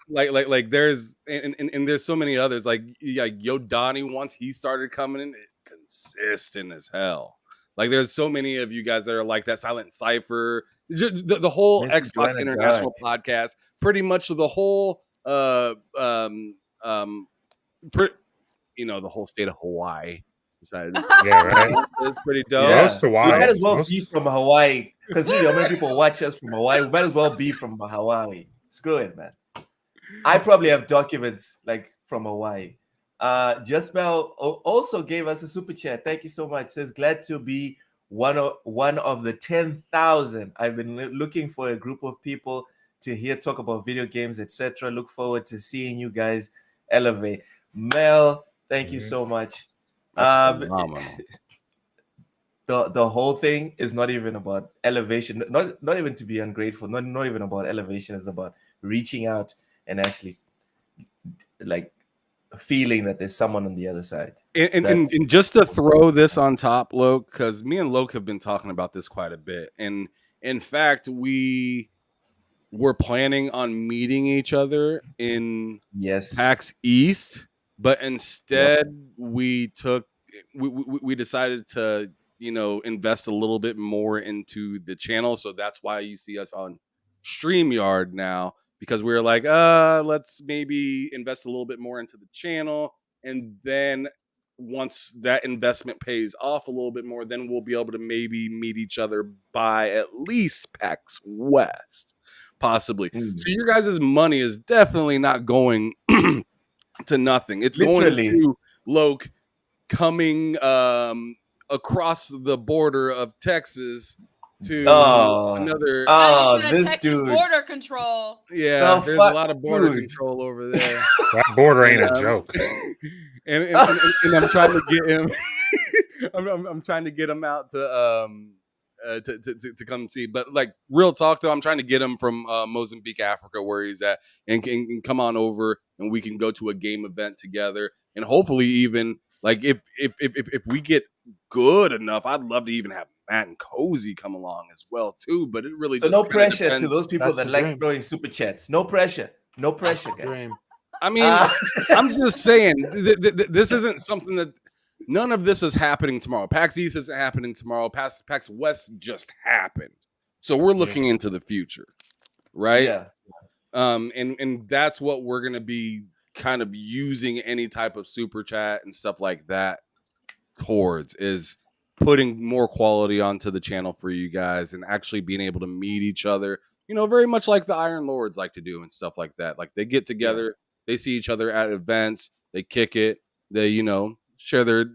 Like there's and there's so many others like Yo Donnie, once he started coming in, consistent as hell. Like there's so many of you guys that are like that. Silent Cypher, the whole Mr. Xbox Joanna International podcast, pretty much the whole the whole state of Hawaii decided. Yeah, right. It's pretty dope. Yeah. Most We Hawaii. might as well Most- be from Hawaii. Considering how many people watch us from Hawaii, we might as well be from Hawaii. Screw it, man. I probably have documents like from Hawaii. Just Mel also gave us a super chat. Thank you so much. Says glad to be one of the 10,000. I've been looking for a group of people to hear talk about video games, etc. Look forward to seeing you guys elevate. Mel, thank you so much. That's phenomenal. The whole thing is not even about elevation, not even to be ungrateful, not even about elevation. It's about reaching out and actually like feeling that there's someone on the other side. And just to throw this on top, Loke, because me and Loke have been talking about this quite a bit. And in fact, we were planning on meeting each other in PAX East, but instead we decided to invest a little bit more into the channel. So that's why you see us on StreamYard now, because we were like, let's maybe invest a little bit more into the channel. And then once that investment pays off a little bit more, then we'll be able to maybe meet each other by at least PAX West. possibly. So your guys' money is definitely not going to nothing. It's Literally. going to Loke coming across the border of Texas to another. Now you said this Texas dude. border control. Yeah, The there's a fuck, lot of border dude. control over there. That border ain't And, a joke. and I'm trying to get him. I'm trying to get him out to come see. But like real talk though, I'm trying to get him from Mozambique, Africa, where he's at, and can come on over, and we can go to a game event together, and hopefully even like if we get good enough, I'd love to even have Matt and Cozy come along as well too. But it really So just no kinda pressure depends. to those people That's that the like dream. throwing super chats. No pressure. No pressure, guys. Dream. I mean, I'm just saying this isn't something that none of this is happening tomorrow. PAX East isn't happening tomorrow. PAX West just happened, so we're looking into the future, right? Yeah. And that's what we're gonna be kind of using any type of super chat and stuff like that towards is putting more quality onto the channel for you guys and actually being able to meet each other. You know, very much like the Iron Lords like to do and stuff like that. Like they get together, they see each other at events, they kick it, they share their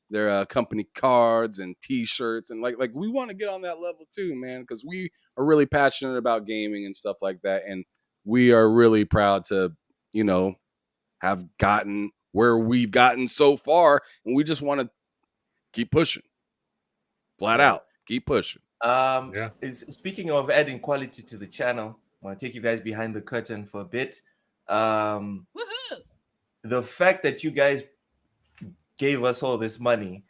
their company cards and T-shirts, and like we want to get on that level too, man, because we are really passionate about gaming and stuff like that, and we are really proud to have gotten where we've gotten so far, and we just want to keep pushing, flat out, keep pushing. Speaking of adding quality to the channel, I want to take you guys behind the curtain for a bit. Woohoo! The fact that you guys gave us all this money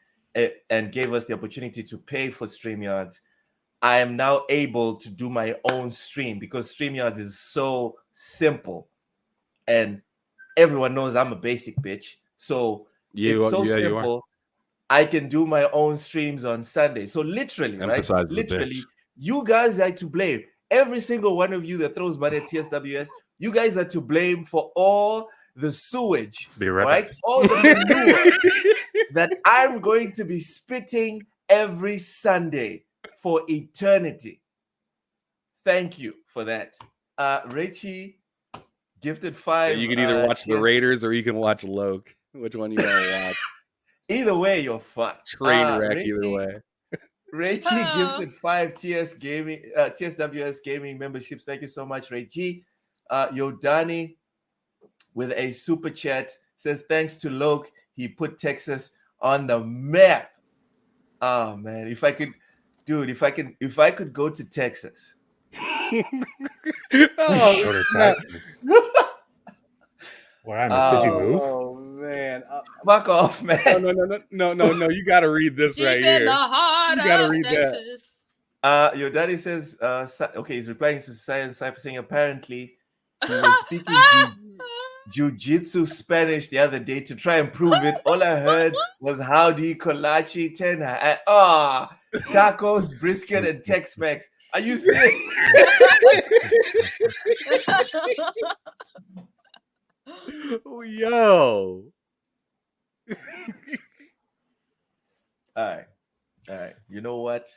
and gave us the opportunity to pay for StreamYards, I am now able to do my own stream because StreamYards is so simple, and everyone knows I'm a basic bitch. So it's so simple. I can do my own streams on Sunday. So literally, Emphasize right? Literally, you guys are to blame. Every single one of you that throws money at TSWS, you guys are to blame for all the sewage, right? All the manure that I'm going to be spitting every Sunday for eternity. Thank you for that. Richie gifted 5. You can either watch the Raiders or you can watch Loke. Which one you want to watch? Either way, you're fucked. Train wreck either way. Reggie gifted 5 TSWS gaming memberships. Thank you so much, Reggie. Yodani with a super chat says thanks to Loke, he put Texas on the map. Oh man, if I could go to Texas. Go to Texas. What I missed? Did you move? Oh man, fuck off, man. No. You got to read this right here. In the heart You gotta of read Texas. Your daddy says, okay, he's replying to Science Cypher saying apparently he was speaking jiu-jitsu Spanish the other day to try and prove it. All I heard was howdy, kolache, tena, tacos, brisket, and Tex-Mex. Are you serious? Oh, yo. All right. You know what?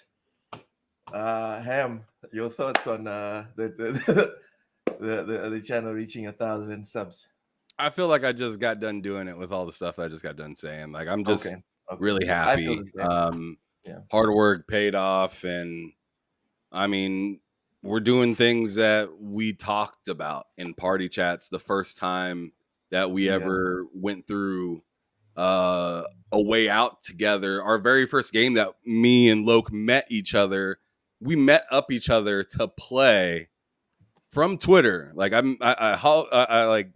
Ham, your thoughts on the channel reaching 1,000 subs? I feel like I just got done doing it with all the stuff I just got done saying. Like I'm just really happy. Hard work paid off, and I mean, we're doing things that we talked about in party chats the first time that we ever went through a way out together. Our very first game that me and Loke met each other, we met up each other to play from Twitter. Like I like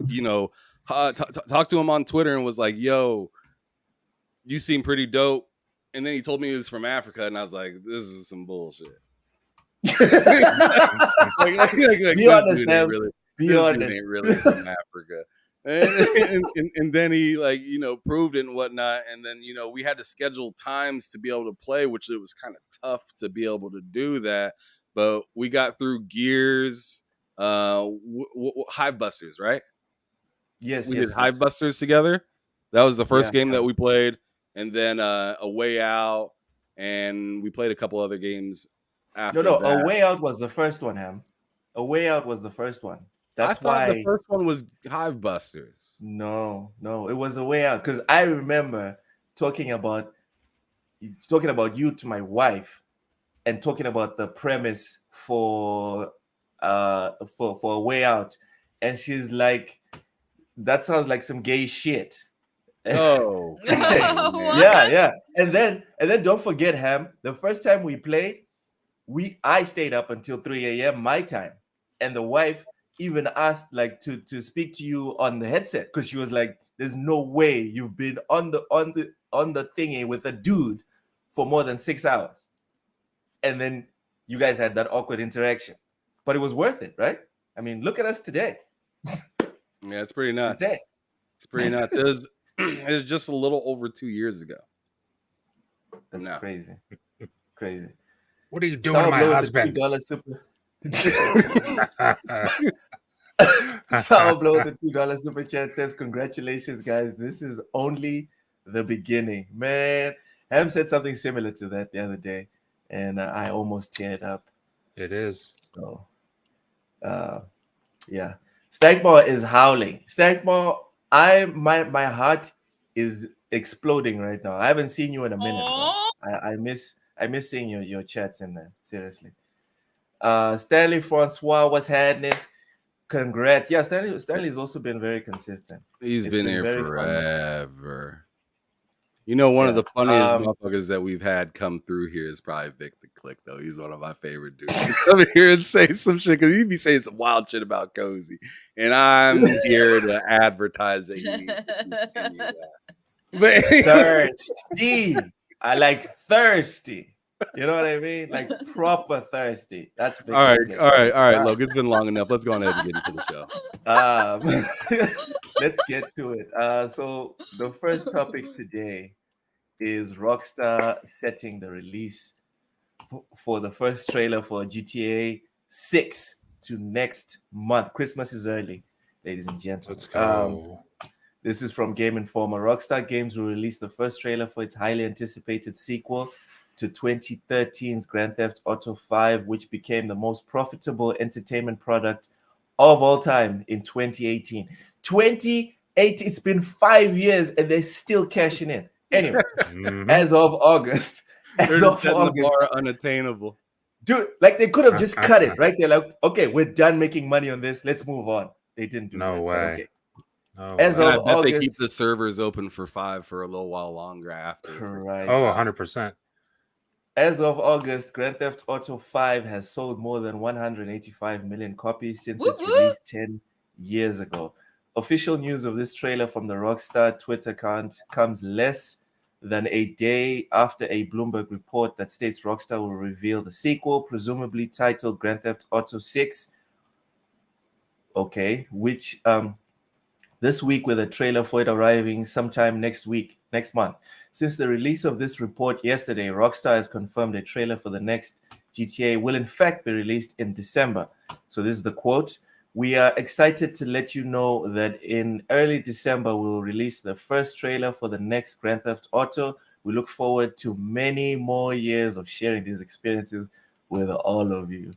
talked to him on Twitter and was like, "Yo, you seem pretty dope." And then he told me he was from Africa, and I was like, "This is some bullshit." like, be honest, Sam. Be honest. Ain't really from Africa. And then he proved it and whatnot, and then we had to schedule times to be able to play, which it was kind of tough to be able to do that, but we got through Gears, Hive Busters, right? Yes, we did Hive Busters together. That was the first game that we played, and then A Way Out, and we played a couple other games after no. that. A Way Out was the first one, Ham. A Way Out was the first one. I That's thought the why. first one was Hive Busters. No, it was A Way Out because I remember talking about you to my wife and talking about the premise for A Way Out, and she's like, "That sounds like some gay shit." Oh, What? Yeah. And then don't forget, Ham. The first time we played, I stayed up until 3 a.m. my time, and the wife even asked like to speak to you on the headset because she was like, "There's no way you've been on the thingy with a dude for more than 6 hours," and then you guys had that awkward interaction, but it was worth it, right? I mean, look at us today. yeah, it's pretty Just nuts. say. It's pretty nuts. It was just a little over 2 years ago. That's No. crazy. What are you doing to my husband? Sour Blow with the $2 super chat says, "Congratulations, guys. This is only the beginning." Man, Ham said something similar to that the other day, and I almost teared up. It is. So, yeah. Stagmore is howling. Stagmore, my heart is exploding right now. I haven't seen you in a minute, bro. Aw. I miss seeing your chats in there. Seriously. Stanley Francois, what's happening? Congrats. Yeah, Stanley's also been very consistent. He's It's been been here very fun. forever. You know, one of Yeah. the funniest motherfuckers that we've had come through here is probably Vic the Click, though. He's one of my favorite dudes. He'd come in here and say some shit because he'd be saying some wild shit about Cozy. And I'm here to advertise that he needs to continue that. But Thirsty. I like thirsty. You know what I mean? Like proper thirsty. That's Vic all the Click. right, look, it's been long enough. Let's go ahead and get into the show. Let's get to it. So the first topic today is Rockstar setting the release for the first trailer for GTA 6 to next month. Christmas is early, ladies and gentlemen. Let's go. This is from Game Informer. Rockstar Games will release the first trailer for its highly anticipated sequel to 2013's Grand Theft Auto 5, which became the most profitable entertainment product of all time in 2018. 2018, it's been 5 years and they're still cashing in. Anyway, as of August, They're just setting the bar unattainable. dude, like they could have just cut it, right? They're like, okay, we're done making money on this. Let's move on. They didn't do that. No way. Okay. No As way. And I of bet they August- keep the servers open for 5 for a little while longer after. Christ. Oh, 100%. As of August, Grand Theft Auto 5 has sold more than 185 million copies since its Whoop, whoop. release 10 years ago. Official news of this trailer from the Rockstar Twitter account comes less than a day after a Bloomberg report that states Rockstar will reveal the sequel, presumably titled Grand Theft Auto 6. Okay, which this week with a trailer for it arriving sometime next month. Since the release of this report yesterday, Rockstar has confirmed a trailer for the next GTA will in fact be released in December. So this is the quote. "We are excited to let you know that in early December, we will release the first trailer for the next Grand Theft Auto. We look forward to many more years of sharing these experiences with all of you."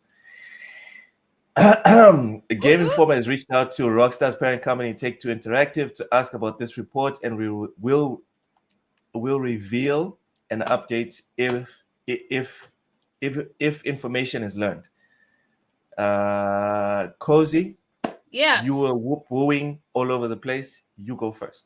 The Game Informer has reached out to Rockstar's parent company, Take-Two Interactive, to ask about this report, and we will reveal an update if information is learned. Cozy, Yes. you were wooing all over the place. You go first.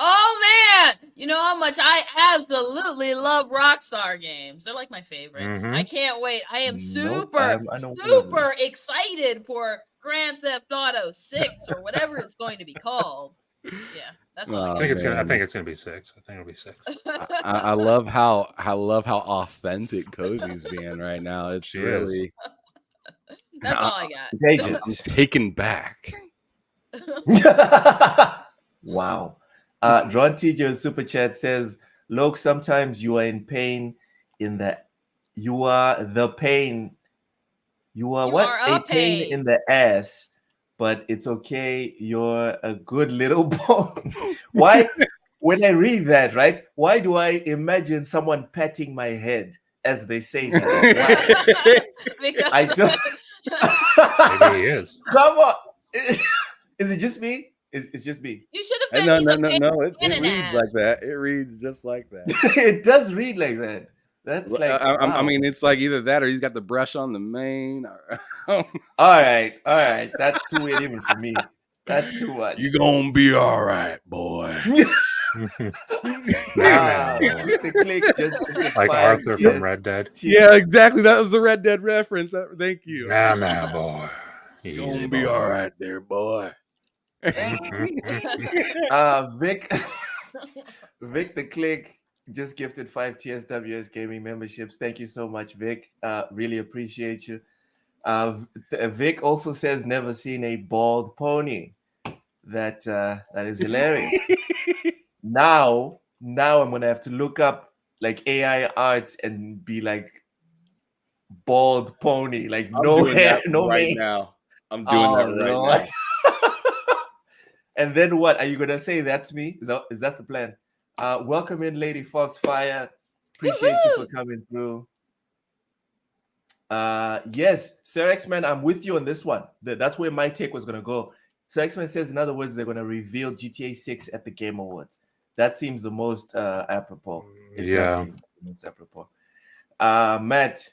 Oh man, you know how much I absolutely love Rockstar games. They're like my favorite. Mhm. I can't wait. I am Nope, super, I know one of super those. excited for Grand Theft Auto 6 or whatever it's going to be called. Yeah, that's all. I think it's man. gonna be 6. I think it'll be 6. I love how authentic Cozy's being right now. It's She really That's all I got. I'm Contagious. taken back. Wow. Drawn TJ in Super Chat says, "Look, sometimes you are in pain in the you are the pain. You are You what? are A a pain pain. in the ass, but it's okay. You're a good little bone." Why? When I read that, right? Why do I imagine someone patting my head as they say here. Why? Because I don't. Maybe he is. Come on. Is it just me? It's just me. you should have been. No, He's no, a no, big no. It cannon reads like ass. that. It reads just like that. It does read like that. That's like I wow. mean, it's like either that or he's got the brush on the mane. All right. That's too weird even for me. That's too much. You gonna be all right, boy. The click just Like Arthur from Red Dead. Yeah, exactly. That was the Red Dead reference. Thank you. Nah, boy. You Easy, gonna be boy. all right there, boy. Vic Vic the Click just gifted 5 TSWS gaming memberships. Thank you so much, Vic. Really appreciate you. Vic also says never seen a bald pony. That is hilarious. Now I'm gonna have to look up like AI art and be like bald pony, like I'm no doing hair, that no right mane. now. I'm doing that right Lord. now. And then what? Are you gonna say that's me? Is that the plan? Welcome in, Lady Foxfire. Appreciate you for coming through. Yes, Sir X-Man, I'm with you on this one. That's where my take was gonna go. Sir X-Man says, in other words, they're gonna reveal GTA 6 at the Game Awards. That seems the most apropos. It does seem the most apropos. Matt,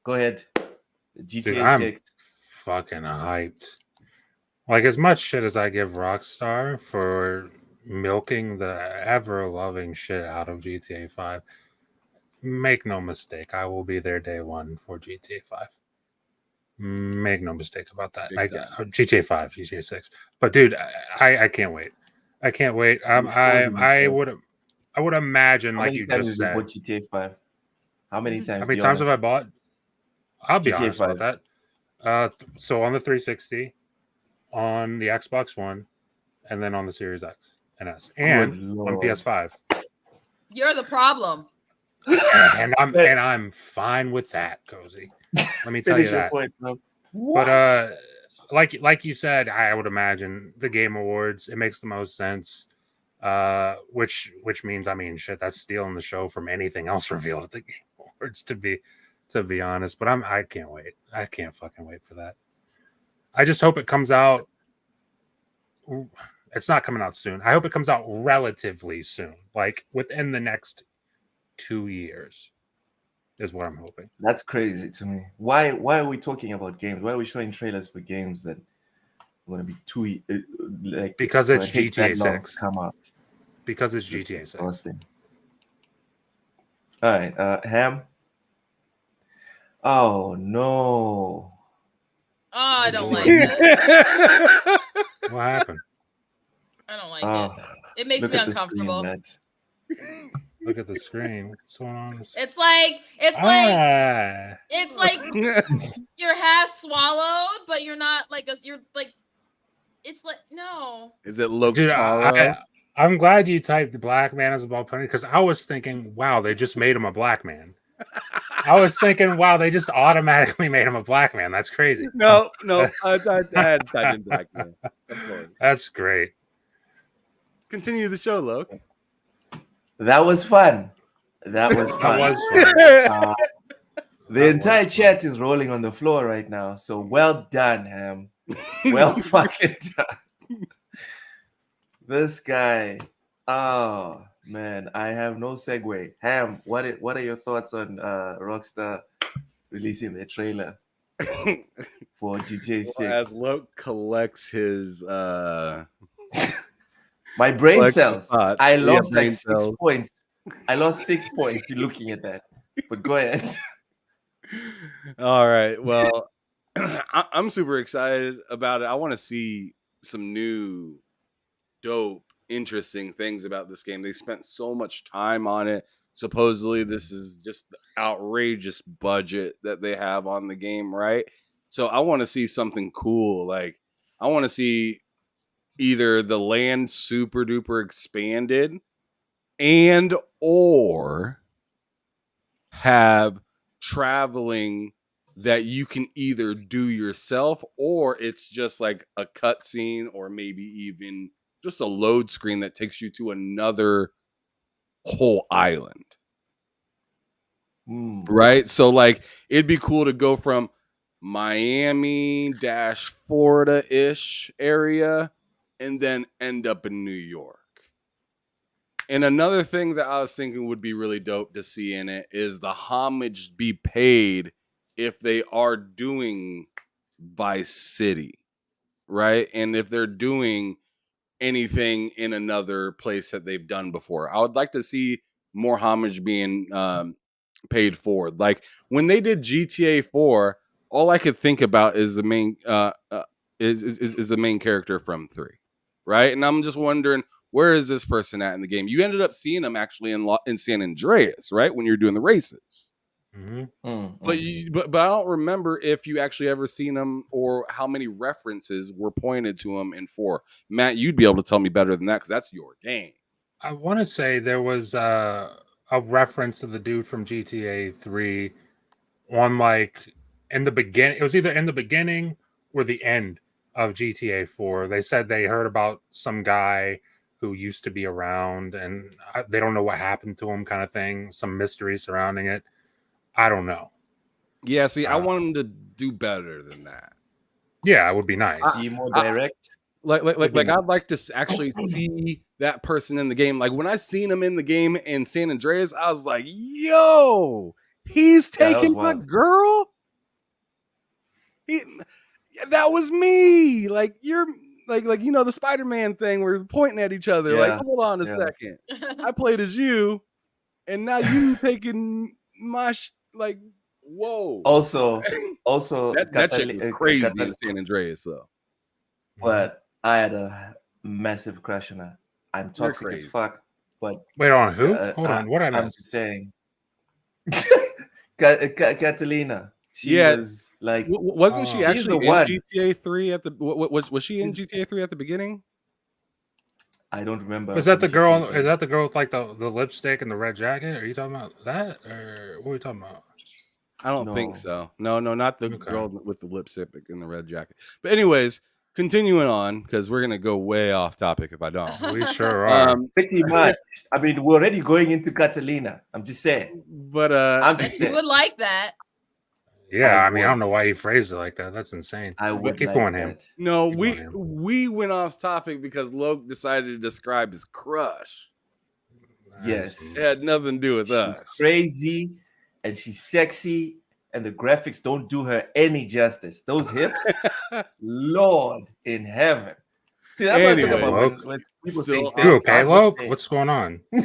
go ahead. GTA Dude, I'm 6. fucking hyped. Like, as much shit as I give Rockstar for milking the ever-loving shit out of GTA 5, make no mistake, I will be there day one for GTA 5. Make no mistake about that. GTA 5, GTA 6. But dude, I can't wait. I can't wait. I would imagine, like you just said. Bought GTA 5? How many times? How many times have I bought? I'll be honest 5. about that. So on the 360, on the Xbox One, and then on the Series X and S, and on PS5. You're the problem. And I'm fine with that, Cozy. Let me tell you that. Point, bro. But like you said, I would imagine the Game Awards. It makes the most sense. Which means, I mean, shit, that's stealing the show from anything else revealed at the Game Awards. To be honest, but I can't wait. I can't fucking wait for that. I just hope it comes out. It's not coming out soon. I hope it comes out relatively soon, like within the next 2 years. Is what I'm hoping. That's crazy to me. Why are we talking about games? Why are we showing trailers for games that are going to be too like because it's GTA 6 come out? Because it's GTA 6. Awesome. All right, Ham. Oh no! Oh, I don't like it. What happened? I don't like it. It makes me uncomfortable. Look at the screen. What's going on? It's like you're half swallowed, but you're not like you're like. It's like no. Is it Loctaro? I'm glad you typed black man as a bald pony because I was thinking, wow, they just made him a black man. I was thinking, wow, they just automatically made him a black man. That's crazy. No, I had typed in black man. That's great. Continue the show, Loke. That was fun. That was fun. The entire chat is rolling on the floor right now. So well done, Ham. Well fucking done. This guy. Oh man, I have no segue. Ham, what are your thoughts on Rockstar releasing their trailer for GTA 6? As Loke collects his my brain cells. I lost 6 cells. points. I lost 6 points looking at that. But go ahead. All right. Well, I'm super excited about it. I want to see some new, dope, interesting things about this game. They spent so much time on it. Supposedly, this is just the outrageous budget that they have on the game, right? So I want to see something cool. Like, I want to see either the land super duper expanded and or have traveling that you can either do yourself or it's just like a cutscene or maybe even just a load screen that takes you to another whole island. right? So like it'd be cool to go from Miami - Florida-ish area and then end up in New York. And another thing that I was thinking would be really dope to see in it is the homage be paid if they are doing Vice City, right? And if they're doing anything in another place that they've done before. I would like to see more homage being paid forward. Like when they did GTA 4, all I could think about is the main is the main character from 3, right? And I'm just wondering, where is this person at in the game? You ended up seeing him actually in San Andreas, right? When you're doing the races. But but I don't remember if you actually ever seen him or how many references were pointed to him in 4. Matt, you'd be able to tell me better than that because that's your game. I want to say there was a reference to the dude from GTA 3 on like in the beginning. It was either in the beginning or the end of GTA 4. They said they heard about some guy who used to be around and they don't know what happened to him, kind of thing. Some mystery surrounding it. I don't know. Yeah, see, I want him to do better than that. Yeah, it would be nice. Be more direct. Like I'd like to actually see that person in the game. Like when I seen him in the game in San Andreas, I was like, "Yo, he's taking my girl." That was me. Like you're like the Spider-Man thing. We're pointing at each other. Like, hold on a second. I played as you, and now you taking my like. Whoa. Also, that shit was crazy in San Andreas, though. But I had a massive crush on her. I'm toxic as fuck. But wait, on who? Hold on, what I missed? I'm saying, Catalina. She was like, wasn't she actually the one. GTA 3 at the? Was she in GTA 3 at the beginning? I don't remember. Was that the girl? Is that the girl with like the lipstick and the red jacket? Are you talking about that, or what are we talking about? I don't think so. No, not the girl with the lipstick and the red jacket. But anyways, continuing on, because we're gonna go way off topic if I don't. We sure are. Pretty much. I mean, we're already going into Catalina. I'm just saying. But I'm just saying. You would like that. Yeah, I mean, I don't know why you phrased it like that. That's insane. I would keep like going, that. him. No, we went off topic because Loke decided to describe his crush. Yes, it had nothing to do with us. Crazy, and she's sexy, and the graphics don't do her any justice. Those hips, Lord in heaven. See, that's what I talk about when people say, "You okay, Loke? What's going on?" Did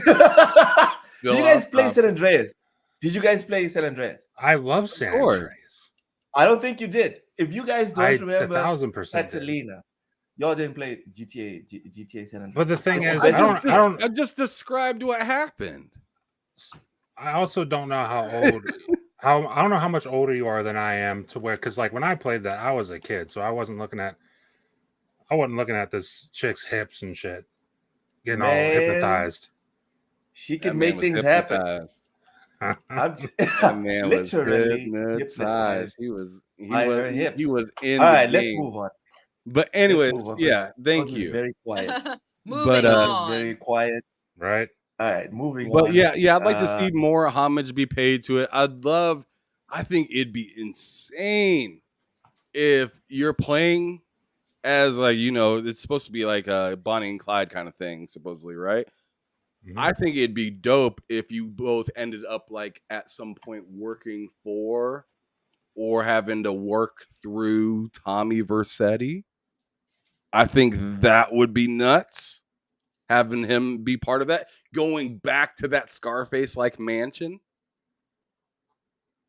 you guys play San Andreas? Did you guys play San Andreas? I love San Andreas. I don't think you did. If you guys don't remember 1,000% Catalina, y'all didn't play GTA San Andreas. But the thing is, I just described what happened. I also don't know how old. I don't know how much older you are than I am to where, because like when I played that, I was a kid, so I wasn't looking at this chick's hips and shit, getting all hypnotized. She can make things happen. That man literally was hypnotized. He was in. All right, let's move on. But anyways, yeah, thank you. Very quiet. Moving on. Very quiet. Right. All right, moving on. But yeah, I'd like to see more homage be paid to it. I think it'd be insane if you're playing as like, it's supposed to be like a Bonnie and Clyde kind of thing, supposedly, right? Mm-hmm. I think it'd be dope if you both ended up like at some point working for or having to work through Tommy Vercetti. I think that would be nuts. Having him be part of that, going back to that Scarface-like mansion.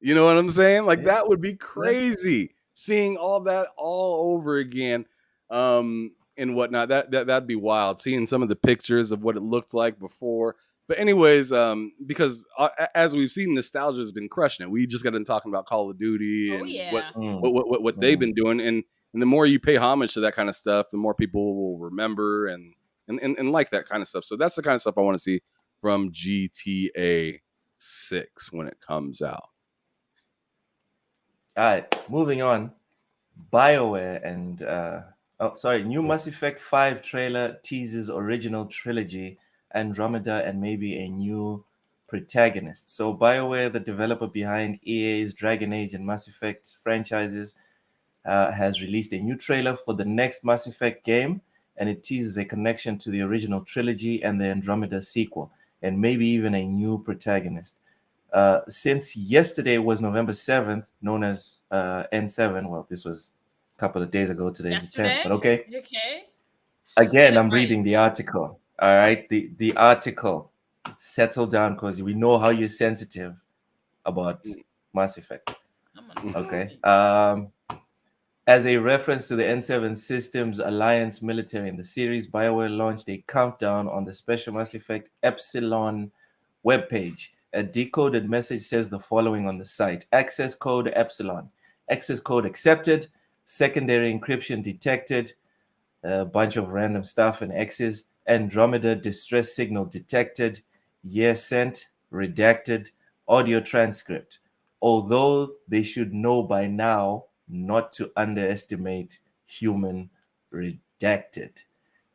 You know what I'm saying? Like that would be crazy. Seeing all that all over again, and whatnot. That'd be wild. Seeing some of the pictures of what it looked like before. But anyways, because as we've seen, nostalgia has been crushing it. We just got into talking about Call of Duty and what they've been doing, and the more you pay homage to that kind of stuff, the more people will remember and like that kind of stuff. So that's the kind of stuff I want to see from GTA 6 when it comes out. All right, moving on. BioWare and new Mass Effect 5 trailer teases original trilogy, Andromeda, and maybe a new protagonist. So BioWare, the developer behind EA's Dragon Age and Mass Effect franchises, has released a new trailer for the next Mass Effect game, and it teases a connection to the original trilogy and the Andromeda sequel, and maybe even a new protagonist. Since yesterday was November 7th, known as N7, well, this was a couple of days ago, today's the 10th, Yesterday? but okay. Okay. Again, Get it I'm right. reading the article. All right, the article. Settle down, Cozy. We know how you're sensitive about Mass Effect. I'm gonna Okay. As a reference to the N7 Systems Alliance military in the series, BioWare launched a countdown on the Special Mass Effect Epsilon webpage. A decoded message says the following on the site: access code Epsilon, access code accepted, secondary encryption detected, a bunch of random stuff and X's, Andromeda distress signal detected, year sent, redacted, audio transcript. Although they should know by now not to underestimate human redacted.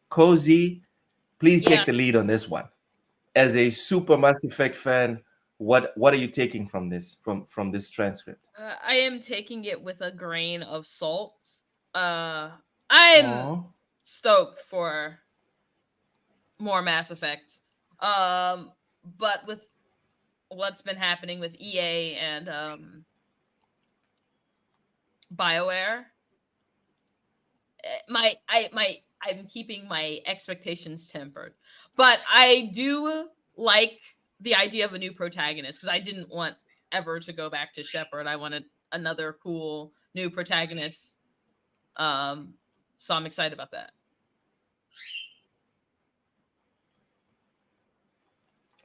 Cozy, please Yeah. take the lead on this one. As a super Mass Effect fan, what are you taking from this this transcript? I am taking it with a grain of salt. I'm Oh, stoked for more Mass Effect. But with what's been happening with EA and BioWare, I'm keeping my expectations tempered. But I do like the idea of a new protagonist because I didn't want ever to go back to Shepard. I wanted another cool new protagonist. So I'm excited about that.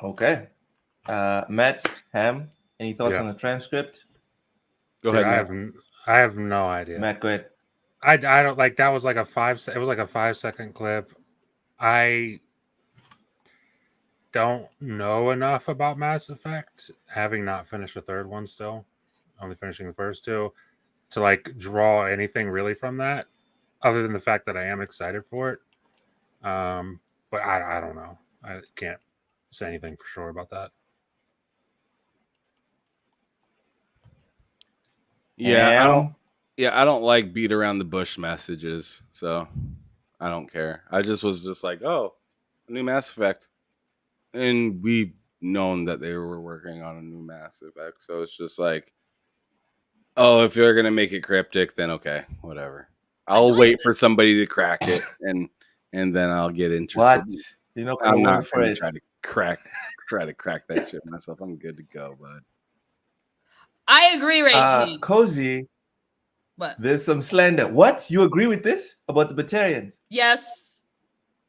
okay. Matt, Ham, any thoughts Yeah. on the transcript? Go Dude, ahead, Matt. I have no idea. Matt, go ahead. I don't like that was like a it was like a 5-second clip. I don't know enough about Mass Effect, having not finished the third one still, only finishing the first two, to like draw anything really from that, other than the fact that I am excited for it. But I don't know. I can't say anything for sure about that. Yeah, Ham? I don't like beat around the bush messages, so I don't care. I just was just like, oh, a new Mass Effect. And we've known that they were working on a new Mass Effect, so it's just like, oh, if you're gonna make it cryptic, then okay, whatever. I'll liked wait it. for somebody to crack it, and then I'll get interested. What? You're not gonna I'm wait not for gonna it. try to crack that shit myself. I'm good to go, bud. I agree, Rachel. Cozy, But there's some slander. What? You agree with this about the Batarians? yes,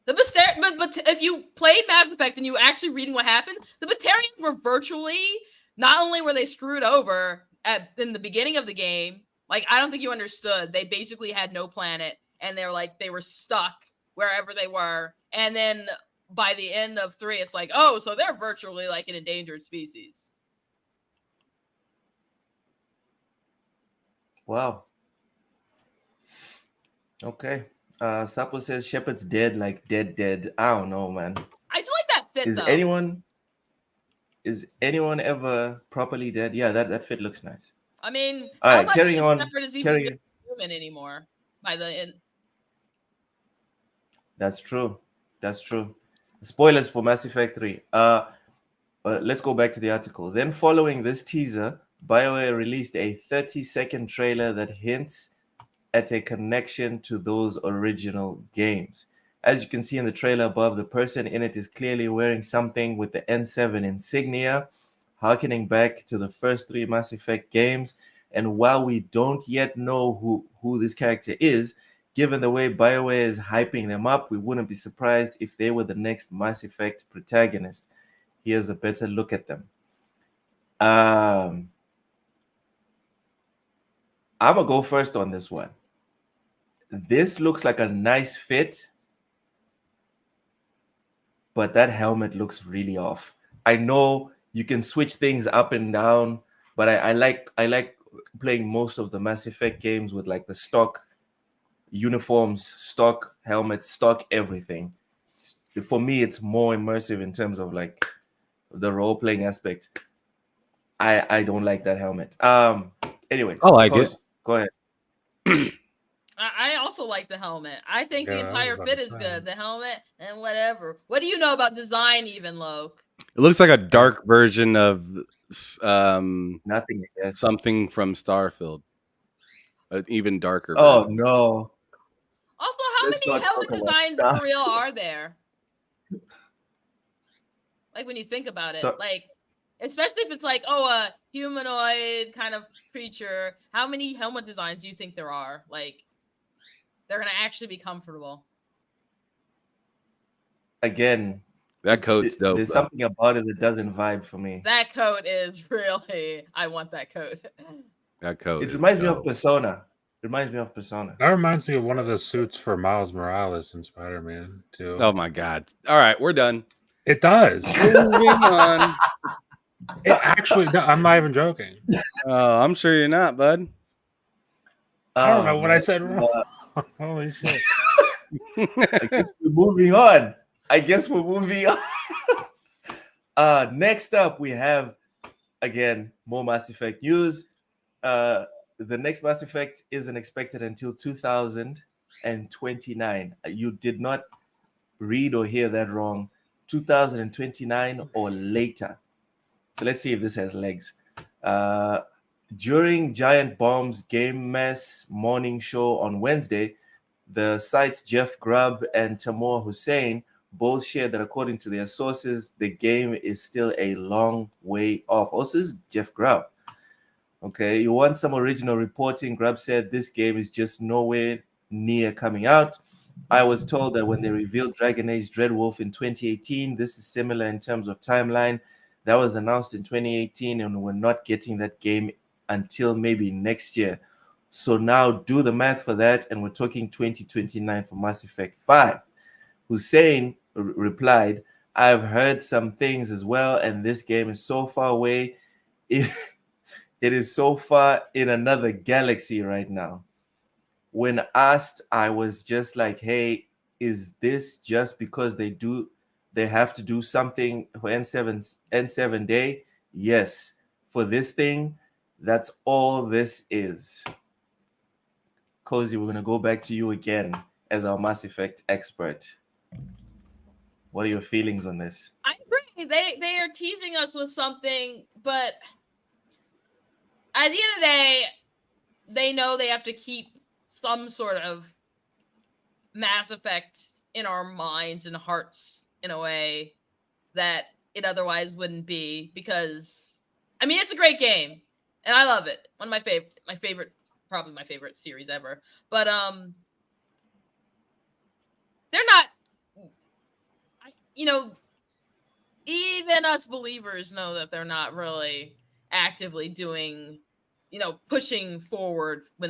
but if you played Mass Effect and you were actually reading what happened, the Batarians were virtually, not only were they screwed over in the beginning of the game, like I don't think you understood. They basically had no planet and they were stuck wherever they were. And then by the end of 3, it's like, oh, so they're virtually like an endangered species. Wow. Okay. Sapo says Shepard's dead, like dead. I don't know, man. I do like that fit Is though. anyone ever properly dead? Yeah, that fit looks nice. I mean, All how right, much carrying on. Shepard is even good human anymore by the end? That's true. That's true. Spoilers for Mass Effect 3. Let's go back to the article. Then, following this teaser, BioWare released a 30-second trailer that hints at a connection to those original games. As you can see in the trailer above, the person in it is clearly wearing something with the N7 insignia, harkening back to the first 3 Mass Effect games. And while we don't yet know who this character is, given the way BioWare is hyping them up, we wouldn't be surprised if they were the next Mass Effect protagonist. Here's a better look at them. I'm gonna go first on this one. This looks like a nice fit, but that helmet looks really off. I know you can switch things up and down, but I like playing most of the Mass Effect games with like the stock uniforms, stock helmets, stock everything. For me, it's more immersive in terms of like the role playing aspect. I don't like that helmet. Anyway, I like it. Go ahead. I also like the helmet. I think the Yeah, I was entire about fit to is say. good. The helmet and whatever. What do you know about design, even, Loke? It looks like a dark version of Nothing, I guess. something from Starfield. An even darker Oh version. no. Also, how Let's many not helmet talk about designs stuff. for real are there? Like when you think about it, So- like especially if it's like, oh, a humanoid kind of creature. How many helmet designs do you think there are? Like they're gonna actually be comfortable. Again, That coat's dope. there's Though. something about it that doesn't vibe for me. That coat is really. I want that coat. That coat. It is reminds me dope. of Persona. Reminds me of Persona. That reminds me of one of the suits for Miles Morales in Spider-Man too. Oh my god! All right, we're done. It does. Moving on. It actually. No, I'm not even joking. Oh, I'm sure you're not, bud. I don't know Oh, what I man. said wrong. Holy shit! I guess we're moving on. Next up, we have again more Mass Effect news. The next Mass Effect isn't expected until 2029. You did not read or hear that wrong. 2029 or later. So let's see if this has legs. During Giant Bomb's Game Mess morning show on Wednesday, the site's Jeff Grubb and Tamor Hussein both shared that according to their sources, the game is still a long way off. Also, this is Jeff Grubb. Okay, you want some original reporting? Grubb said this game is just nowhere near coming out. I was told that when they revealed Dragon Age Dreadwolf in 2018, this is similar in terms of timeline. That was announced in 2018, and we're not getting that game until maybe next year. So now do the math for that, and we're talking 2029 for Mass Effect 5. Hussein replied, I've heard some things as well, and this game is so far away. It is so far in another galaxy right now. When asked, I was just like, hey, is this just because they have to do something for N7 day? Yes. For this thing, that's all this is. Cozy, we're gonna go back to you again as our Mass Effect expert. What are your feelings on this? I agree. They are teasing us with something, but at the end of the day, they know they have to keep some sort of Mass Effect in our minds and hearts in a way that it otherwise wouldn't be, because I mean it's a great game and I love it. One of my favorite, probably my favorite series ever. But they're not, even us believers know that they're not really actively doing, pushing forward to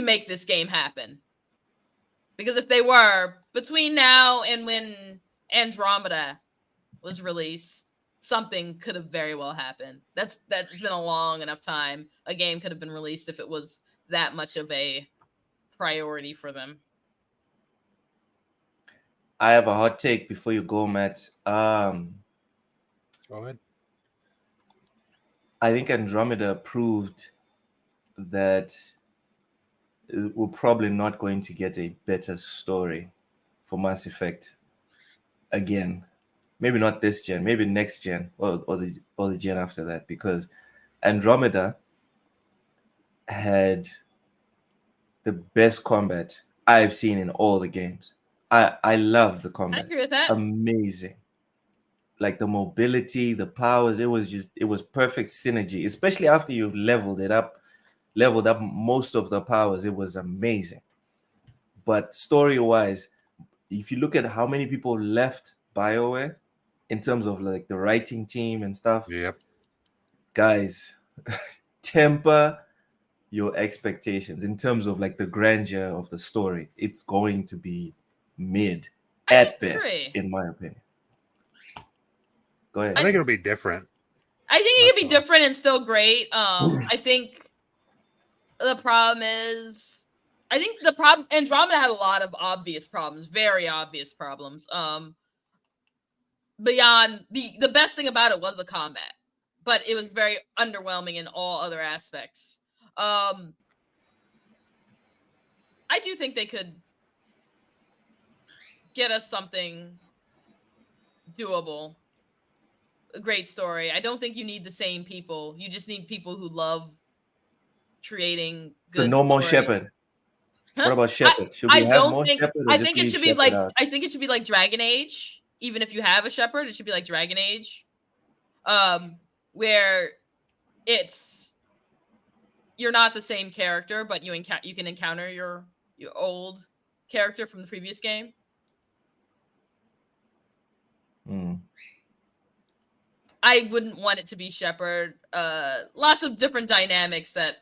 make this game happen. Because if they were, between now and when Andromeda was released, something could have very well happened. That's been a long enough time. A game could have been released if it was that much of a priority for them. I have a hot take before you go, Matt. Go ahead. I think Andromeda proved that we're probably not going to get a better story for Mass Effect again. Maybe not this gen, maybe next gen or the gen after that, because Andromeda had the best combat I've seen in all the games. I love the combat. I agree with that. Amazing. Like the mobility, the powers, it was perfect synergy, especially after you've leveled up most of the powers. It was amazing. But story-wise, if you look at how many people left BioWare in terms of like the writing team and stuff, Yep. guys, temper your expectations in terms of like the grandeur of the story. It's going to be mid at best, in my opinion. Go ahead. I think it'll be different. I think it could be different and still great. I think the problem is, Andromeda had a lot of obvious problems, very obvious problems. beyond the best thing about it was the combat, but it was very underwhelming in all other aspects. I do think they could get us something doable. A great story. I don't think you need the same people. You just need people who love creating So good no more story. Shepherd. Huh? What about Shepherd? Should we I have don't more think. Shepherd or I just think it leave should be Shepherd like. out? I think it should be like Dragon Age. Even if you have a Shepherd, it should be like Dragon Age, where you're not the same character, but you can encounter your old character from the previous game. I wouldn't want it to be Shepherd. Lots of different dynamics that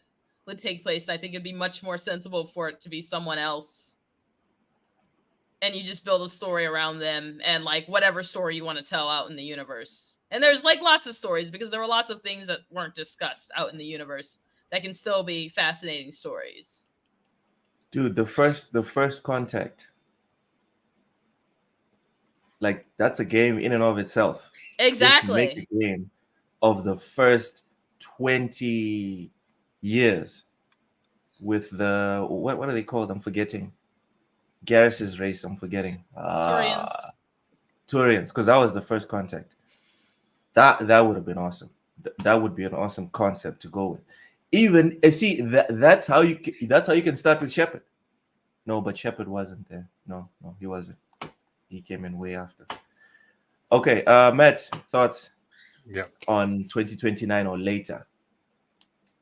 would take place. I think it'd be much more sensible for it to be someone else. And you just build a story around them and like whatever story you want to tell out in the universe. And there's like lots of stories because there were lots of things that weren't discussed out in the universe that can still be fascinating stories. Dude, the first Contact. Like that's a game in and of itself. Exactly. Just make a game of the first 20 years with the what are they called? I'm forgetting. Garrus's race, I'm forgetting. Turians. Turians, because that was the first Contact. That would have been awesome. That would be an awesome concept to go with. Even see that's how you can start with Shepherd. No, but Shepherd wasn't there. No, he wasn't. He came in way after. Okay, Matt, thoughts? Yep. On 2029 or later.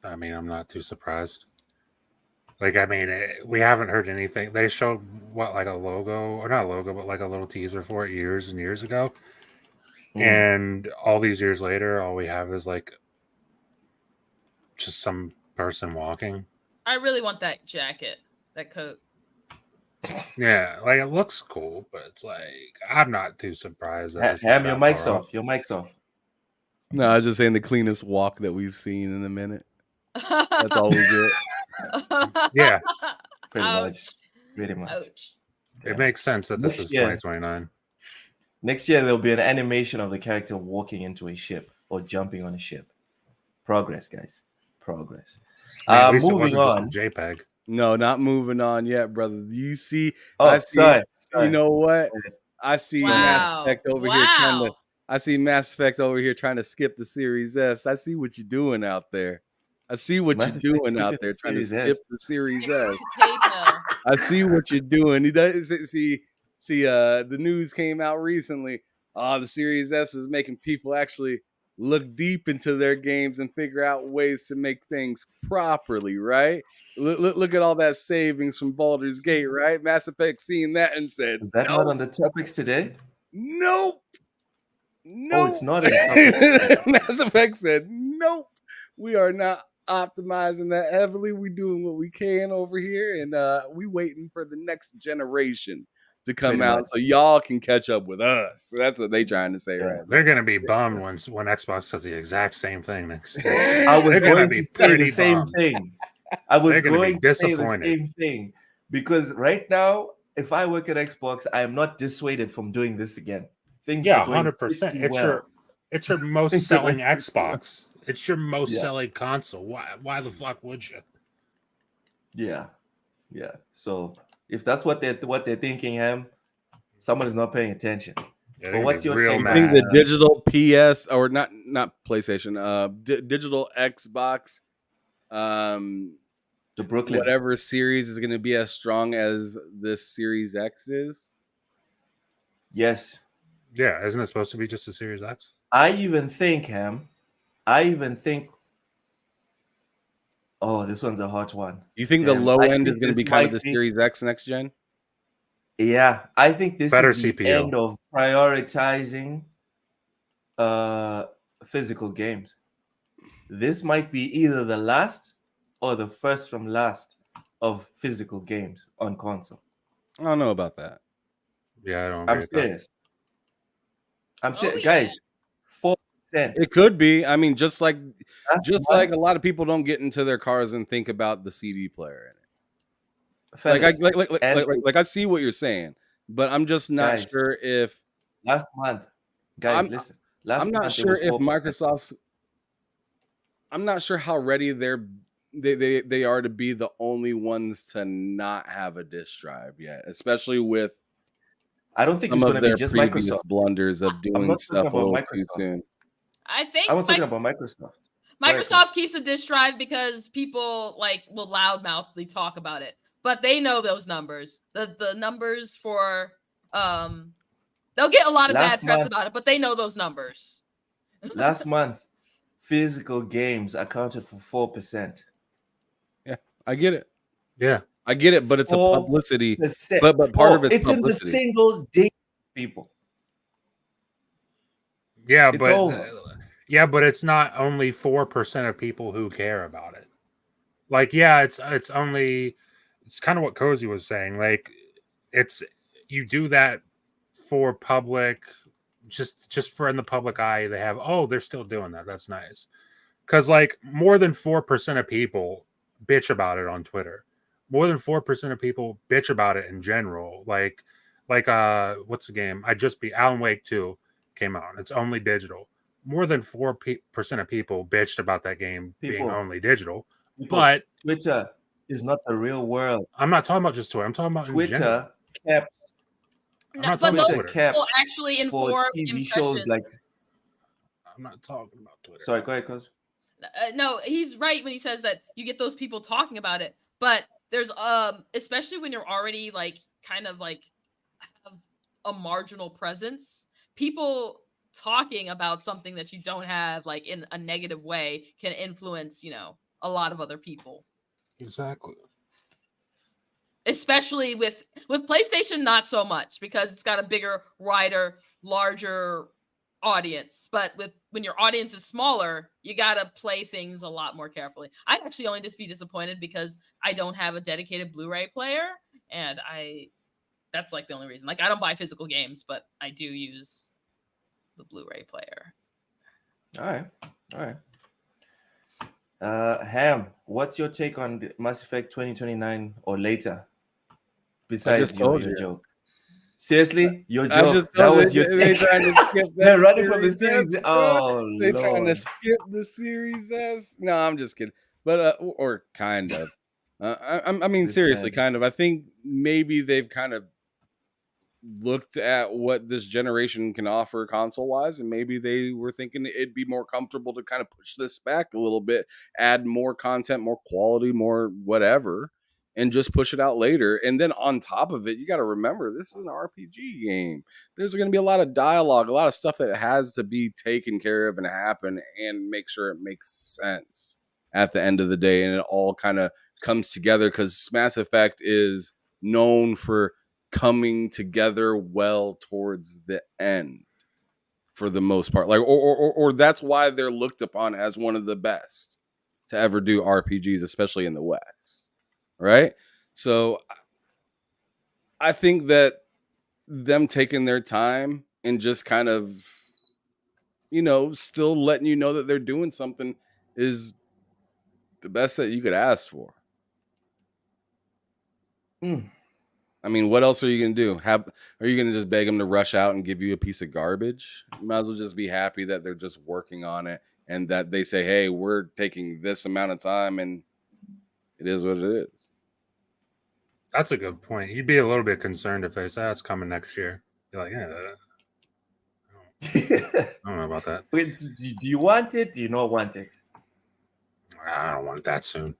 I mean, I'm not too surprised. Like, I mean, we haven't heard anything. They showed like a logo, or not a logo, but like a little teaser for it years and years ago. And all these years later, all we have is like just some person walking. I really want that jacket, that coat. Yeah, like it looks cool, but it's like I'm not too surprised. Ham, your mic's off. Your mic's off. No, I was just saying the cleanest walk that we've seen in a minute. That's all we get. Yeah, pretty much. Ouch. It makes sense that this is 2029. Next year there'll be an animation of the character walking into a ship or jumping on a ship. Progress, guys. Progress. Moving on. JPEG. No, not moving on yet, brother. You see? Sorry. You know what? I see Mass Effect over here trying to. I see Mass Effect over here trying to skip the Series S. I see what you're doing out there. I see what you're doing out there trying to skip the Series S. I see what you're doing. He does see. The news came out recently. The Series S is making people actually look deep into their games and figure out ways to make things properly, right? Look at all that savings from Baldur's Gate, right? Mass Effect seen that and said, is that not on the topics today? Nope. Oh, it's not in the topics. Mass Effect said, nope. We are not optimizing that heavily. We doing what we can over here, and we waiting for the next generation to come out so y'all can catch up with us. So that's what they trying to say, right? They're gonna be bummed when Xbox does the exact same thing next year. I was going to say the same thing. I was going to say the same thing because right now, if I work at Xbox, I am not dissuaded from doing this again. 100%. It's your most selling Xbox. It's your most selling console. Why the fuck would you? Yeah. So if that's what they're thinking, someone is not paying attention. Yeah, but what's your take? I think the digital PS or not PlayStation, digital Xbox, the Brooklyn whatever series is going to be as strong as this Series X is. Yes. Yeah, isn't it supposed to be just a Series X? I even think, oh, this one's a hot one. You think the low end is going to be kind of the Series X next gen? Yeah, I think this better is the CPU. End of prioritizing physical games. This might be either the last or the first from last of physical games on console. I don't know about that. Yeah, I don't. I'm serious. Guys. 4%. It could be. I mean, just like a lot of people don't get into their cars and think about the CD player in it. Like I see what you're saying, but I'm just not sure if last month Guys, listen. Last I'm not month it sure was if 4%. Microsoft. I'm not sure how ready they are to be the only ones to not have a disk drive yet, especially with I don't think some it's going of to be their just previous Microsoft. blunders of I'm doing not talking stuff a about little too Microsoft. soon. I think I was talking about Microsoft. Go ahead, Coach. Microsoft keeps a disk drive because people like will loudmouthly talk about it, but they know those numbers. The numbers for they'll get a lot of Last bad press month- about it, but they know those numbers. Last month, physical games accounted for 4%. Yeah, I get it. Yeah. I get it, but it's a 4%. publicity. But part of it's in the publicity. single day, people. Yeah, It's but over. but it's not only 4% of people who care about it. Like, yeah, it's only, it's kind of what Cozy was saying. Like, it's, you do that for public, just for in the public eye. They have, oh, they're still doing that. That's nice. Because like more than 4% of people bitch about it on Twitter. More than 4% of people bitch about it in general. Like what's the game? I just beat Alan Wake 2 came out. It's only digital. More than 4% of people bitched about that game being only digital. But Twitter is not the real world. I'm not talking about just Twitter. I'm talking about in general. Twitter kept I'm not but talking those about Twitter. people actually for inform TV shows impressions. like. I'm not talking about Twitter. Sorry, go ahead, Coach. No, he's right when he says that you get those people talking about it, but there's especially when you're already like kind of like have a marginal presence, people talking about something that you don't have like in a negative way can influence, a lot of other people. Exactly. Especially with PlayStation, not so much because it's got a bigger, wider, larger audience. But when your audience is smaller, you gotta play things a lot more carefully. I'd actually only just be disappointed because I don't have a dedicated Blu-ray player, and that's like the only reason. Like, I don't buy physical games, but I do use the Blu-ray player. All right. Ham, what's your take on Mass Effect 2029 or later? Besides your joke. Seriously, your joke. That was your they take. trying to skip that. They're running from the series. S, Oh, they Lord. trying to skip the Series S. No, I'm just kidding. But or kind of. I mean, This seriously, man. kind of. I think maybe they've kind of looked at what this generation can offer console wise, and maybe they were thinking it'd be more comfortable to kind of push this back a little bit, add more content, more quality, more whatever, and just push it out later. And then on top of it, you got to remember this is an RPG game. There's going to be a lot of dialogue, a lot of stuff that has to be taken care of and happen, and make sure it makes sense at the end of the day, and it all kind of comes together, because Mass Effect is known for coming together well towards the end for the most part. Like, or that's why they're looked upon as one of the best to ever do RPGs, especially in the West. Right? So I think that them taking their time and just kind of, still letting you know that they're doing something is the best that you could ask for. I mean, what else are you going to do? Are you going to just beg them to rush out and give you a piece of garbage? You might as well just be happy that they're just working on it, and that they say, hey, we're taking this amount of time, and it is what it is. That's a good point. You'd be a little bit concerned if they say it's coming next year. You're like, I don't know about that. Wait, do you want it? Do you not want it? I don't want it that soon.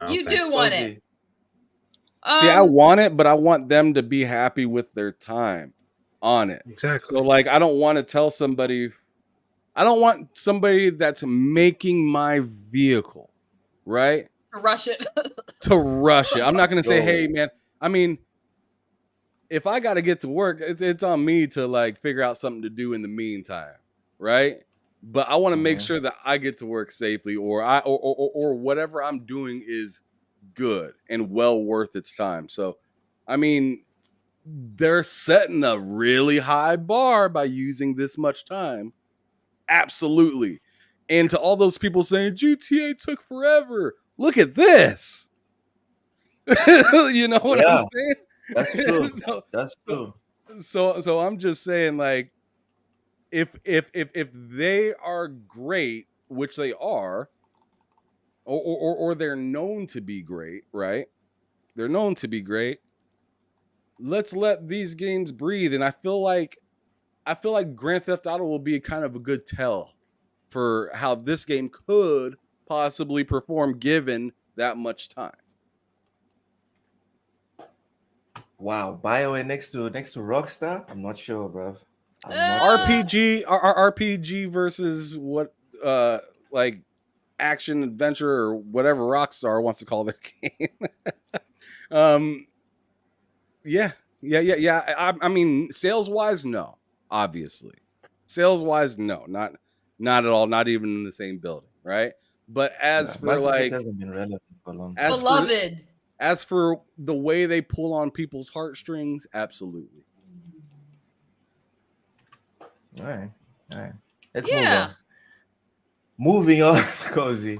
You do want it. See, I want it, but I want them to be happy with their time on it. Exactly. So, like, I don't want to tell somebody. I don't want somebody that's making my vehicle, right? To rush it. I'm not going to say, hey, man. I mean, if I got to get to work, it's on me to like figure out something to do in the meantime, right? But I want to make sure that I get to work safely, or or whatever I'm doing is good and well worth its time. So, I mean, they're setting a really high bar by using this much time. Absolutely. And to all those people saying GTA took forever, look at this. You know what I'm saying? That's true. That's true. So I'm just saying, like, if they are great, which they are, or they're known to be great, right? They're known to be great. Let's let these games breathe. And I feel like Grand Theft Auto will be kind of a good tell for how this game could possibly perform given that much time. Wow, BioWare next to Rockstar? I'm not sure, bro. I'm not sure. RPG versus what like action adventure or whatever Rockstar wants to call their game. Yeah. I mean, sales wise, no. Obviously, sales wise, no, not at all. Not even in the same building, right? But as for Mass Effect like, hasn't been relevant for a long time. Beloved. As for the way they pull on people's heartstrings, absolutely. All right. Let's Yeah. Moving on, Cozy.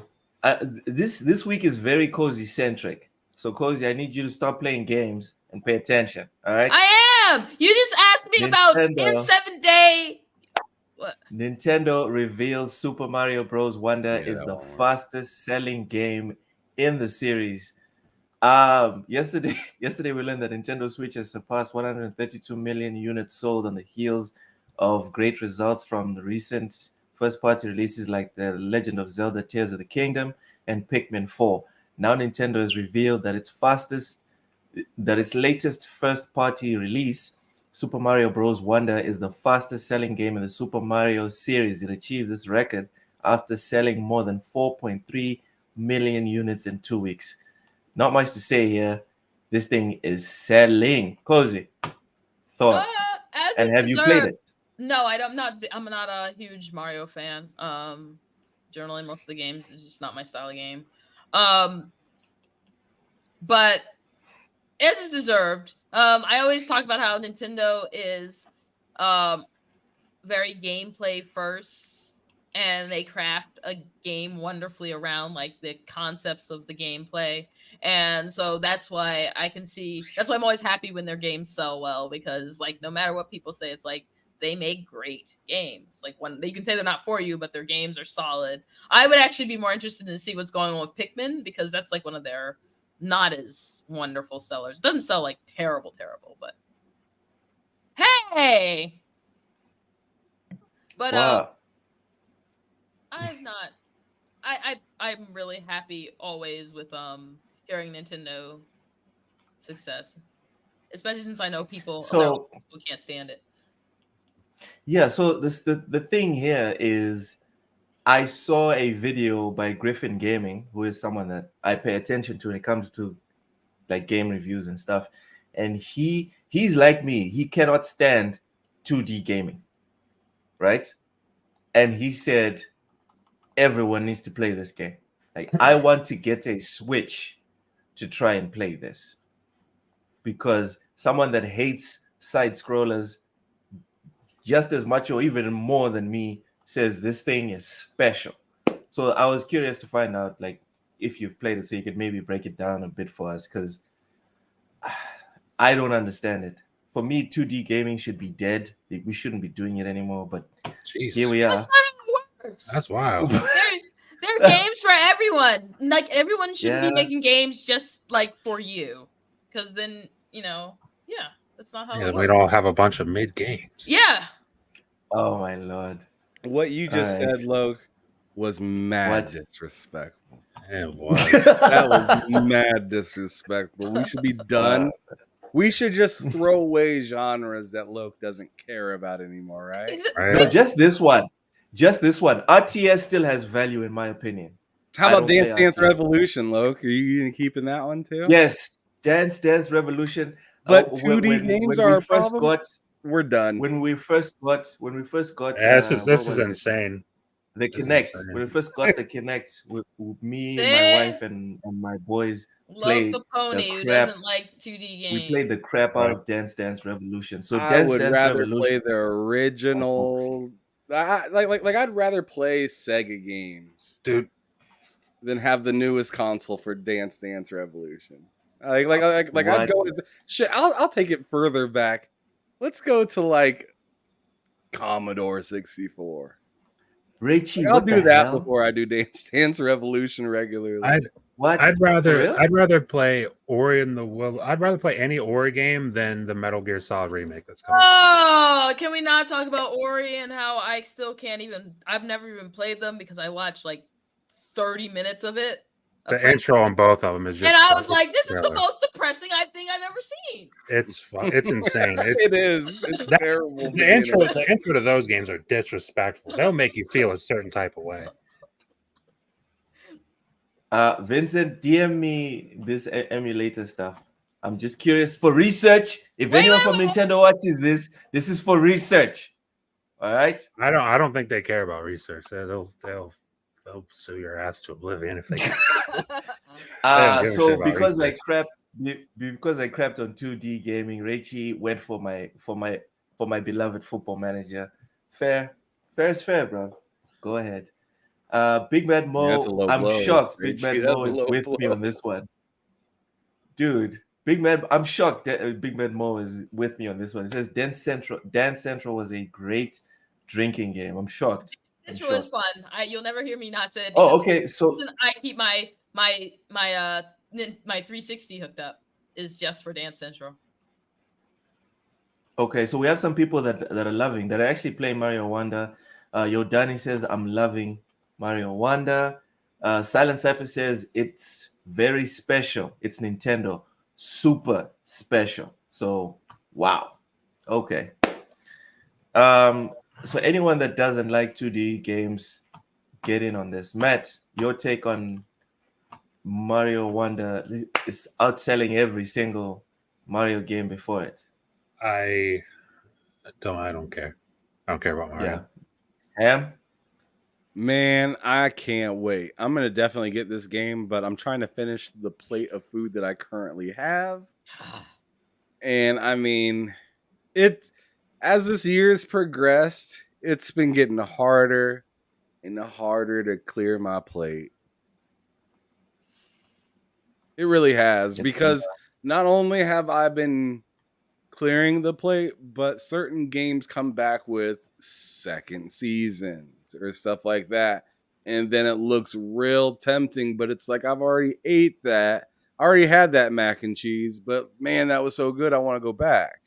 This week is very Cozy centric. So Cozy, I need you to stop playing games and pay attention. All right. I am. You just asked me about in 7 day. What? Nintendo reveals Super Mario Bros. Wonder is the fastest selling game in the series. Yesterday we learned that Nintendo Switch has surpassed 132 million units sold on the heels of great results from the recent first-party releases like The Legend of Zelda: Tears of the Kingdom and Pikmin 4. Now Nintendo has revealed that its latest first-party release, Super Mario Bros. Wonder, is the fastest-selling game in the Super Mario series. It achieved this record after selling more than 4.3 million units in 2 weeks. Not much to say here. This thing is selling. Cozy, thoughts? And have you played it? No, I'm not a huge Mario fan. Generally, most of the games is just not my style of game. But as is deserved. I always talk about how Nintendo is very gameplay first, and they craft a game wonderfully around like the concepts of the gameplay. And so that's why I'm always happy when their games sell well, because like no matter what people say, it's like they make great games. Like when you can say they're not for you, but their games are solid. I would actually be more interested in see what's going on with Pikmin, because that's like one of their not as wonderful sellers. It doesn't sell like terrible, but hey. But wow. I'm really happy always with hearing Nintendo success, especially since I know people who can't stand it. Yeah, so the thing here is I saw a video by Griffin Gaming, who is someone that I pay attention to when it comes to like game reviews and stuff. And he's like me. He cannot stand 2D gaming, right? And he said everyone needs to play this game. Like I want to get a Switch to try and play this, because someone that hates side scrollers just as much or even more than me says this thing is special. So I was curious to find out like if you've played it, so you could maybe break it down a bit for us, because I don't understand it. For me, 2D gaming should be dead. We shouldn't be doing it anymore. But Jeez. here we are. That's not how it works. That's wild. There are games for everyone. Like everyone shouldn't be making games just like for you, because then that's not how it works. We'd all have a bunch of mid games. Yeah. Oh my lord. What you just said, Loke, was mad disrespectful. It was. That was mad disrespectful. We should be done. We should just throw away genres that Loke doesn't care about anymore, right? No, just this one. RTS still has value in my opinion. How about Dance Dance Revolution, Loke? Are you keeping that one too? Yes, Dance Dance Revolution. But 2D games are a problem. We're done. When we first got this is insane. The Kinect. When we first got the Kinect, with me, my wife, and my boys played the pony who doesn't like 2D games. We played the crap out of Dance Dance Revolution. So I would rather play the original. I'd rather play Sega games, dude, than have the newest console for Dance Dance Revolution. I'd go. Shit, I'll take it further back. Let's go to like Commodore 64. Richie, I'll what do the that hell? before I do Dance Revolution regularly. What? I'd For real? rather play Ori and the Will. I'd rather play any Ori game than the Metal Gear Solid remake that's coming. Oh, can we not talk about Ori and how I still can't even? I've never even played them because I watched like 30 minutes of it. The intro on both of them is just. And I was like, it's "This is the killer. most depressing thing I've ever seen." It's insane. It is. It's that- terrible. The intro to those games are disrespectful. They'll make you feel a certain type of way. Vincent, DM me this emulator stuff. I'm just curious for research. If anyone from Nintendo watches this is for research. All right. I don't think they care about research. They'll sue your ass to oblivion if they can. So because I crapped on 2D gaming, Richie went for my beloved Football Manager. Fair is fair, bro. Go ahead. Big Mad Mo, I'm shocked. Big Mad Mo is with me on this one, dude. I'm shocked that Big Mad Mo is with me on this one. It says Dance Central was a great drinking game. I'm shocked. Central is fun. You'll never hear me not say it. Oh, okay. So I keep my 360 hooked up is just for Dance Central. Okay, so we have some people that are loving that are actually playing Mario Wonder. Yodani says I'm loving Mario Wonder. Silent Cypher says it's very special. It's Nintendo, super special. So wow. Okay. So anyone that doesn't like 2D games, get in on this. Matt, your take on Mario Wonder is outselling every single Mario game before it. I don't care. I don't care about Mario. Yeah. Ham? Man, I can't wait. I'm going to definitely get this game, but I'm trying to finish the plate of food that I currently have. And I mean, as this year's progressed, it's been getting harder and harder to clear my plate. It really has, because not only have I been clearing the plate, but certain games come back with second seasons or stuff like that. And then it looks real tempting, but it's like, I've already ate that. I already had that mac and cheese, but man, that was so good. I want to go back.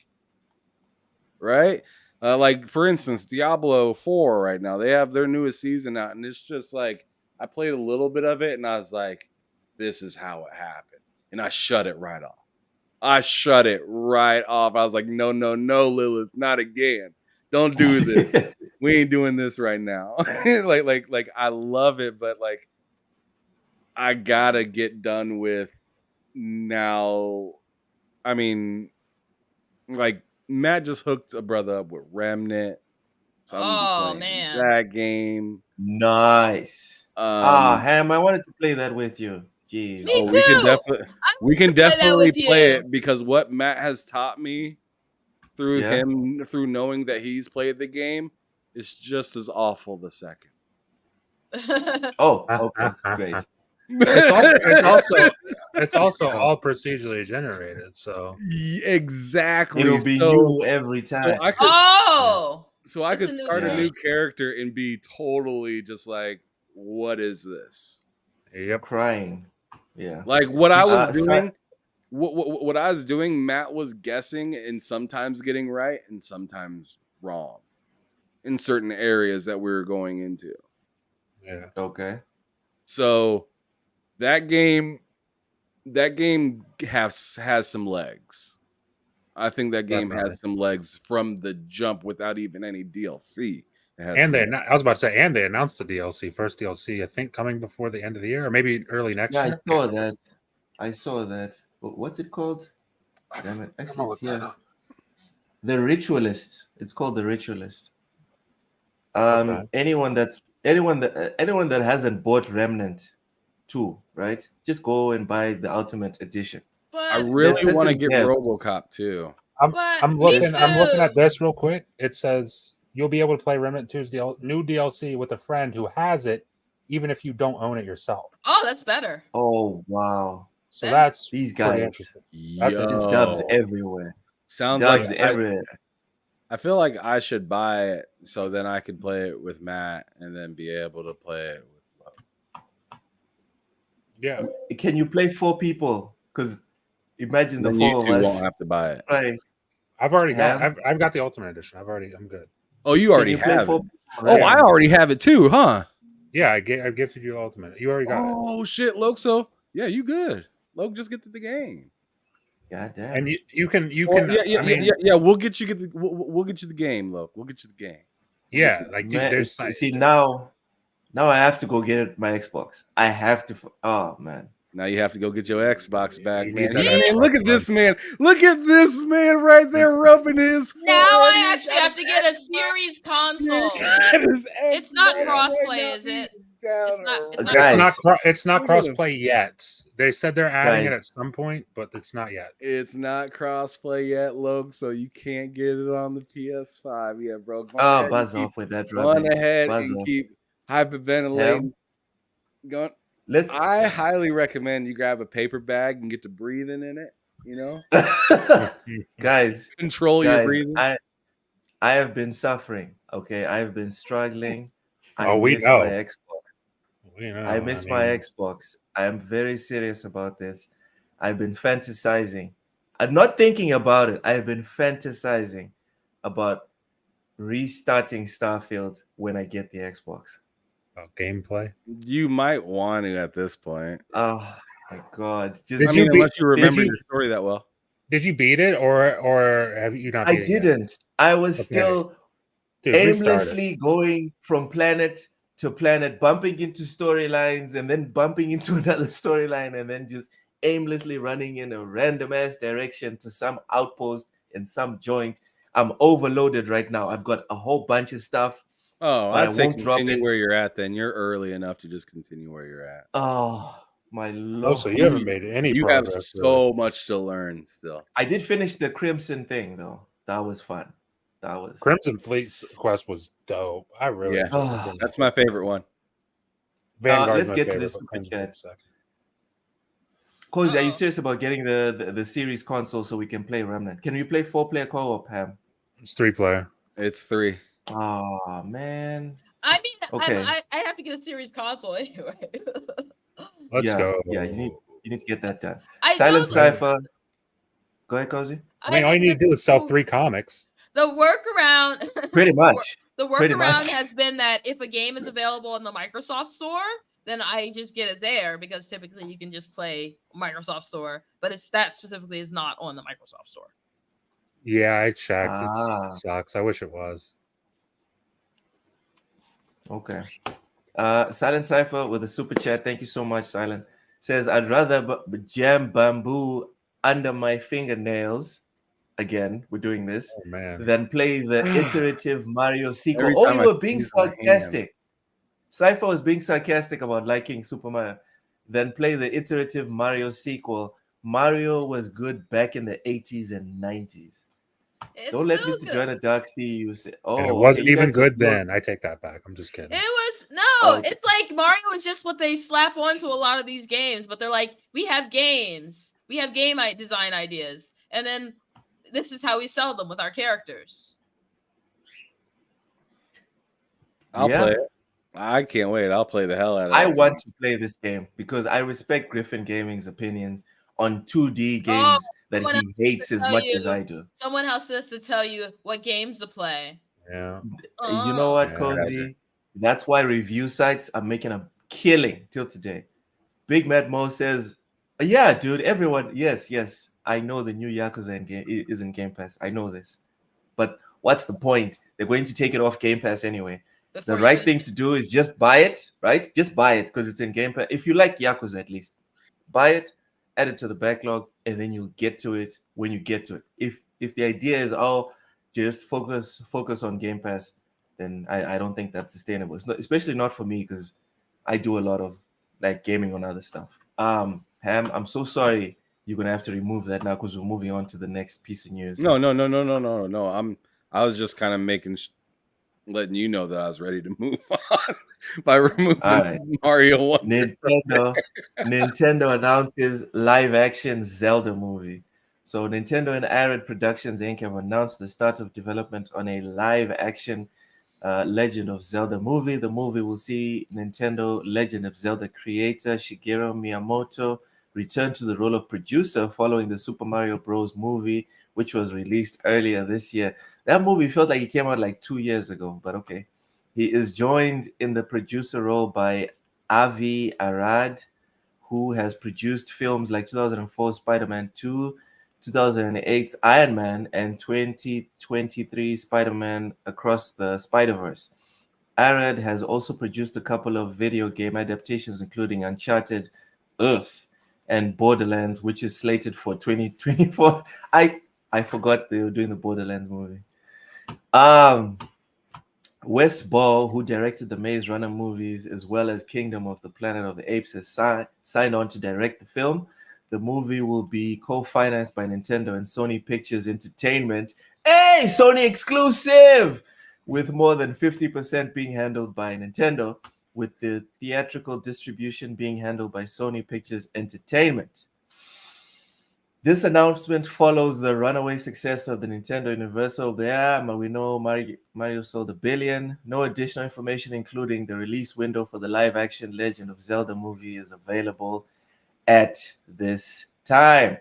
Right? Like, for instance, Diablo 4 right now, they have their newest season out, and it's just like, I played a little bit of it, and I was like, this is how it happened. And I shut it right off. I was like, no, Lilith, not again. Don't do this. We ain't doing this right now. like I love it, but like I gotta get done with now. I mean, like Matt just hooked a brother up with Remnant. So oh man, that game. Nice. Ham, I wanted to play that with you. Jeez. Me too. We can definitely play it, because what Matt has taught me through him, through knowing that he's played the game, is just as awful the second. Oh, okay, great. It's also all procedurally generated, so exactly. It'll be new every time. So I could start a new character and be totally just like, what is this? Yep, crying. Yeah. Like what I was doing, what I was doing, Matt was guessing and sometimes getting right and sometimes wrong in certain areas that we were going into. Yeah. Okay. So that game has some legs. I think that game has some legs from the jump without even any DLC. I was about to say, and they announced the DLC, first DLC, I think, coming before the end of the year, or maybe early next year. I saw that. What's it called? Damn it! Actually, it's here. The Ritualist. It's called The Ritualist. Anyone that hasn't bought Remnant 2, right? Just go and buy the Ultimate Edition. But I really want to get RoboCop too. I'm looking at this real quick. It says you'll be able to play Remnant 2's new DLC with a friend who has it, even if you don't own it yourself. Oh, that's better. Oh, wow. So that's these guys. That's just dubs everywhere. Sounds dubs like everywhere. I feel like I should buy it so then I can play it with Matt and then be able to play it with Lo. Yeah. Can you play 4 people? Because imagine the Then you 4 of two us. won't have to buy it. Right. I've already got. Ham? I've got the Ultimate Edition. I'm good. Oh, you Can already you play have 4 it. people? Oh, Right? I already have it too, huh? Yeah, I gifted you Ultimate. You already got it. Oh shit, Loxo. Yeah, you good. Log, just get to the game. God damn. And you can. Well, I mean, yeah. We'll get you we'll get you the game, Log. We'll get you the game. yeah, like dude, Man, there's see now I have to go get my Xbox. I have to. Oh man. Now you have to go get your Xbox back, You man. need that Man, Xbox, look at bud. this man. Look at this man right there rubbing his. Now I forehead. actually have to get a series console. It's not crossplay, is it? It's not. It's not. Guys. It's not Look at him. crossplay yet. They said they're adding Guys. it at some point, but it's not yet. It's not crossplay yet, Log, so you can't get it on the PS5 yet, bro. Go Oh, ahead buzz and off with that keep going rubbish. ahead Buzz and off. keep hyperventilating. Going. Let's. I highly recommend you grab a paper bag and get to breathing in it. You know, guys, control your guys, breathing. I have been suffering. Okay, I've been struggling. Oh, we miss know. my Xbox. You know, I miss my Xbox. I am very serious about this. I've been fantasizing. I'm not thinking about it. I've been fantasizing about restarting Starfield when I get the Xbox. gameplay. You might want to at this point. Oh my god! Did I Just mean, you unless you remember you- your story that well. Did you beat it or have you not? I Beat it yet? didn't. I was Okay. still Dude, restart it. aimlessly going from planet to planet, bumping into storylines and then bumping into another storyline and then just aimlessly running in a random ass direction to some outpost in some joint. I'm overloaded right now. I've got a whole bunch of stuff. Oh, But I I'd say won't drop continue it. where you're at. Then you're early enough to just continue where you're at. Oh my lord! Also, you haven't made any You have progress. so much to learn still. I did finish the Crimson thing though. That was fun. That was Crimson Fleet's quest was dope. I really Yeah. enjoyed Oh, the Crimson That's my favorite one. Vanguard's let's my get to favorite, this but super Crimson chat. Fleet's second. Cozy, are you Uh-oh. serious about getting the series console so we can play Remnant? Can we play 4-player co-op, Pam? It's 3-player. It's 3. Oh man. I mean, Okay. I have to get a series console anyway. Let's Yeah, go. yeah, you need to get that done. I Silent know Cipher. Go ahead, Cozy. I mean, all you need to do is sell 3 comics. The workaround. Pretty much. The Pretty workaround much. has been that if a game is available in the Microsoft Store, then I just get it there because typically you can just play Microsoft Store, but it's that specifically is not on the Microsoft Store. Yeah, I checked. Ah. It sucks. I wish it was. Okay. Silent Cipher with a super chat. Thank you so much, Silent. Says, I'd rather jam bamboo under my fingernails. Again, we're doing this. Oh man. Than play the iterative Mario sequel. Every Oh, time you I were being squeeze my hand. sarcastic. Cypher was being sarcastic about liking Super Mario. Then play the iterative Mario sequel. Mario was good back in the 80s and 90s. It's Don't let still Mr. good. Joanna Dark see you say, oh, And it wasn't okay, you even guys good don't- then. I take that back. I'm just kidding. It was no, Oh, okay. it's like Mario is just what they slap onto a lot of these games, but they're like, we have games, we have game design ideas, and then this is how we sell them with our characters. I'll Yeah. play it. I can't wait. I'll play the hell out of it. I want to play this game because I respect Griffin Gaming's opinions on 2D games Oh, that someone he hates as tell much you. as I do. Someone else has to tell you what games to play. Yeah. You know what, Yeah, Cozy? That's why review sites are making a killing till today. Big Mad Mo says, yeah, dude, everyone, yes, I know the new Yakuza is in Game Pass. I know this. But what's the point? They're going to take it off Game Pass anyway. Before The you right finish thing it. to do is just buy it, right? Just buy it because it's in Game Pass. If you like Yakuza at least, buy it, add it to the backlog, and then you'll get to it when you get to it. If the idea is, just focus on Game Pass, then I don't think that's sustainable. It's not, especially not for me because I do a lot of like gaming on other stuff. Ham, I'm so sorry you're gonna have to remove that now because we're moving on to the next piece of news. No. I was just kind of letting you know that I was ready to move on by removing All right. Mario Wonder. Nintendo announces live action Zelda movie. So Nintendo and Arad Productions Inc. have announced the start of development on a live-action Legend of Zelda movie. The movie will see Nintendo Legend of Zelda creator Shigeru Miyamoto return to the role of producer following the Super Mario Bros. Movie, which was released earlier this year. That movie felt like it came out like 2 years ago, but okay. He is joined in the producer role by Avi Arad, who has produced films like 2004 Spider-Man 2, 2008's Iron Man, and 2023 Spider-Man Across the Spider-Verse. Arad has also produced a couple of video game adaptations, including Uncharted, Earth, and Borderlands, which is slated for 2024. I forgot they were doing the Borderlands movie. Wes Ball, who directed the Maze Runner movies as well as Kingdom of the Planet of the Apes, has signed on to direct the film. The movie will be co-financed by Nintendo and Sony Pictures Entertainment. Hey, Sony exclusive! With more than 50% being handled by Nintendo, with the theatrical distribution being handled by Sony Pictures Entertainment. This announcement follows the runaway success of the Nintendo Universal. We know Mario sold $1 billion. No additional information, including the release window for the live-action Legend of Zelda movie, is available at this time.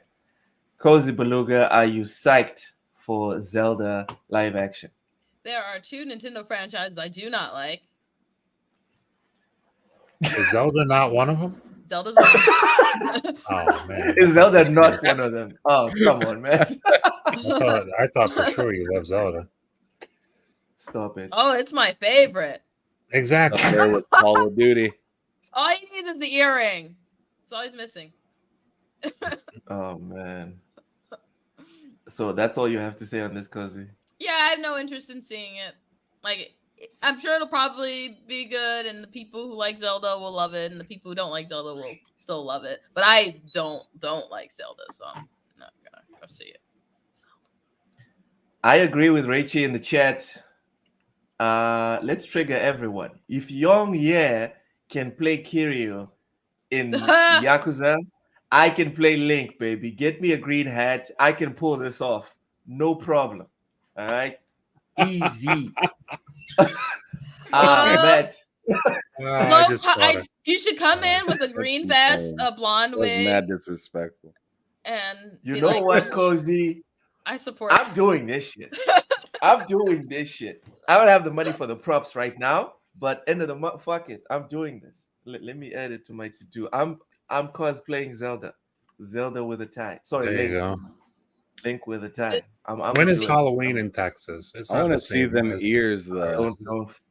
Cozy Beluga, are you psyched for Zelda live action? There are 2 Nintendo franchises I do not like. Is Zelda not one of them? Zelda's one. Oh man, Is Zelda not one of them? Oh, come on, man. I thought for sure you love Zelda. Stop it. Oh, it's my favorite. Exactly. Up there with Call of Duty. All you need is the earring. It's always missing. Oh man. So that's all you have to say on this, Cozy? Yeah, I have no interest in seeing it. Like, I'm sure it'll probably be good, and the people who like Zelda will love it, and the people who don't like Zelda will still love it. But I don't like Zelda, so I'm not gonna go see it. I agree with Rachie in the chat. Let's trigger everyone. If Young Ye can play Kiryu in Yakuza, I can play Link, baby. Get me a green hat. I can pull this off. No problem. All right? Easy. Matt. You should come in with a green vest, a blonde wig. Mad disrespectful. And you know like, what, Cozy? I support I'm doing this shit. I'm doing this shit. I don't have the money for the props right now, but end of the month, fuck it. I'm doing this. Let me add it to my to-do. I'm cosplaying Zelda. Zelda with a tie. Sorry, there you go. Link with a tie. When is Halloween in Texas? I want to see them ears though.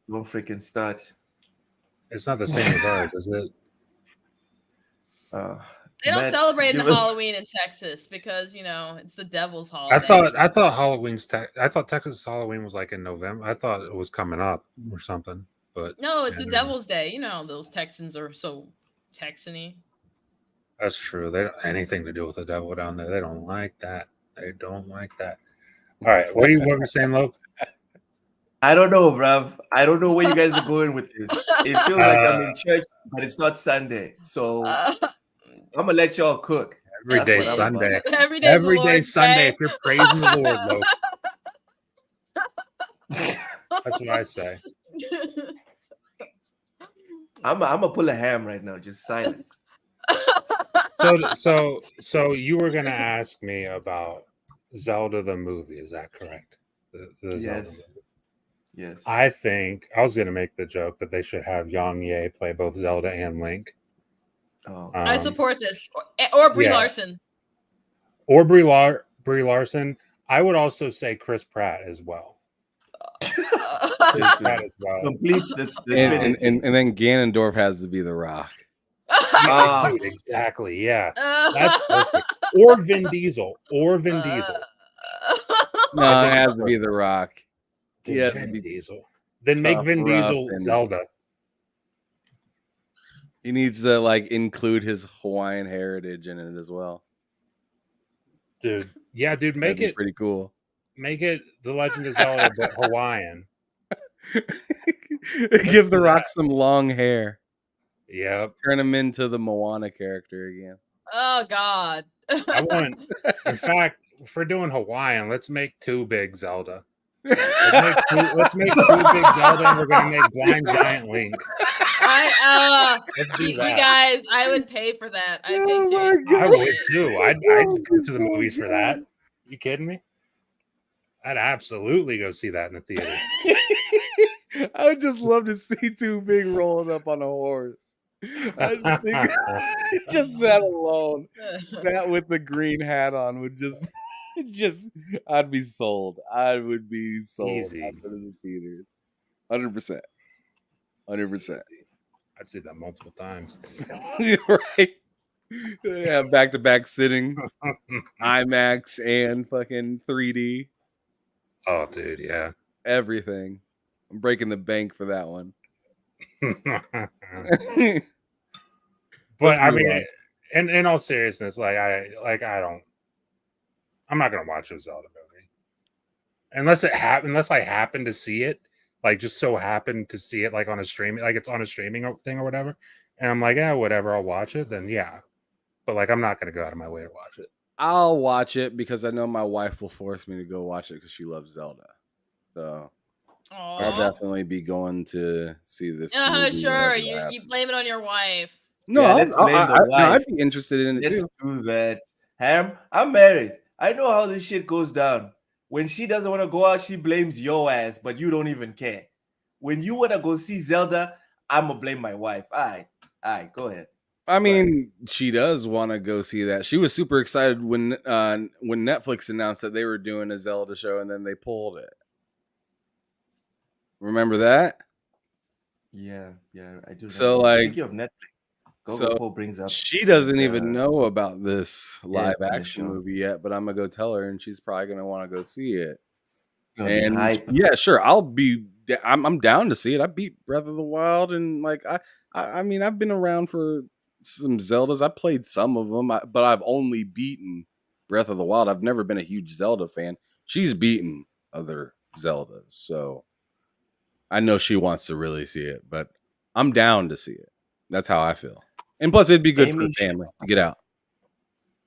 Don't freaking start. It's not the same as ours, is it? They don't celebrate Halloween in Texas because it's the devil's holiday. I thought I thought Texas Halloween was like in November. I thought it was coming up or something. But no, it's the Devil's Day. Those Texans are so Texan-y. That's true. They don't anything to do with the devil down there. They don't like that. They don't like that. All right, what were you saying, Loke? I don't know, bruv. I don't know where you guys are going with this. It feels like I'm in church, but it's not Sunday. So I'm gonna let y'all cook. Every day Sunday. Every day Sunday if you're praising the Lord, Loke. That's what I say. I'm gonna pull a ham right now. Just silence. So you were gonna ask me about Zelda the movie? Is that correct? The yes. Zelda movie. Yes. I think I was gonna make the joke that they should have Yang Ye play both Zelda and Link. Oh. I support this, or Brie Larson. Or Brie Larson. I would also say Chris Pratt as well. Completes the and then Ganondorf has to be The Rock. Dude, exactly. Yeah, that's perfect. Or Vin Diesel. No, it has to be The Rock. Yeah, Vin Diesel. Then make Vin Diesel Zelda. He needs to include his Hawaiian heritage in it as well. Dude, yeah, dude, make it pretty cool. Make it The Legend of Zelda, but Hawaiian. Give The Rock some long hair. Yep. Turn him into the Moana character again. Oh God. I want, in fact, for doing Hawaiian, let's make 2 big Zelda. Let's make two big Zelda, and we're gonna make Blind Giant Link. Let's do you that. guys, I would pay for that. I'd pay Oh my seriously. God. I for would it. too. I'd go to the movies for that. You kidding me? I'd absolutely go see that in the theater. I would just love to see 2 big rolling up on a horse. I just think just that alone, that with the green hat on would just I'd be sold. I would be sold. Easy. I'd go to the theaters. 100%. 100%. I'd see that multiple times. Right. Yeah, back-to-back sittings, IMAX and fucking 3D, Oh, dude, yeah. everything. I'm breaking the bank for that one. But I move mean, in all seriousness, I'm not gonna watch a Zelda movie unless I happen to see it, like just so happen to see it like on a streaming, like it's on a streaming thing or whatever, and I'm like, yeah, whatever, I'll watch it. Then yeah, but like I'm not gonna go out of my way to watch it. I'll watch it because I know my wife will force me to go watch it because she loves Zelda. So I'll definitely be going to see this. movie Sure. whenever You that you blame it on your wife. No, Yeah, let's blame the no, wife. I'd be interested in it Let's too. do that. Ham, I'm married. I know how this shit goes down. When she doesn't want to go out, she blames your ass, but you don't even care. When you want to go see Zelda, I'm going to blame my wife. All right, go ahead. I mean, she does want to go see that. She was super excited when Netflix announced that they were doing a Zelda show, and then they pulled it. Remember that? Yeah, I do. So, know. like, Speaking of Netflix, Gogo brings up. She doesn't even know about this live yeah, action sure. movie yet, but I'm gonna go tell her, and she's probably gonna want to go see it. Gonna be And hype. yeah, sure, I'm down to see it. I beat Breath of the Wild, and like I mean, I've been around for some Zeldas. I played some of them, but I've only beaten Breath of the Wild. I've never been a huge Zelda fan. She's beaten other Zeldas, so I know she wants to really see it. But I'm down to see it. That's how I feel. And plus, it'd be good for the family to get out.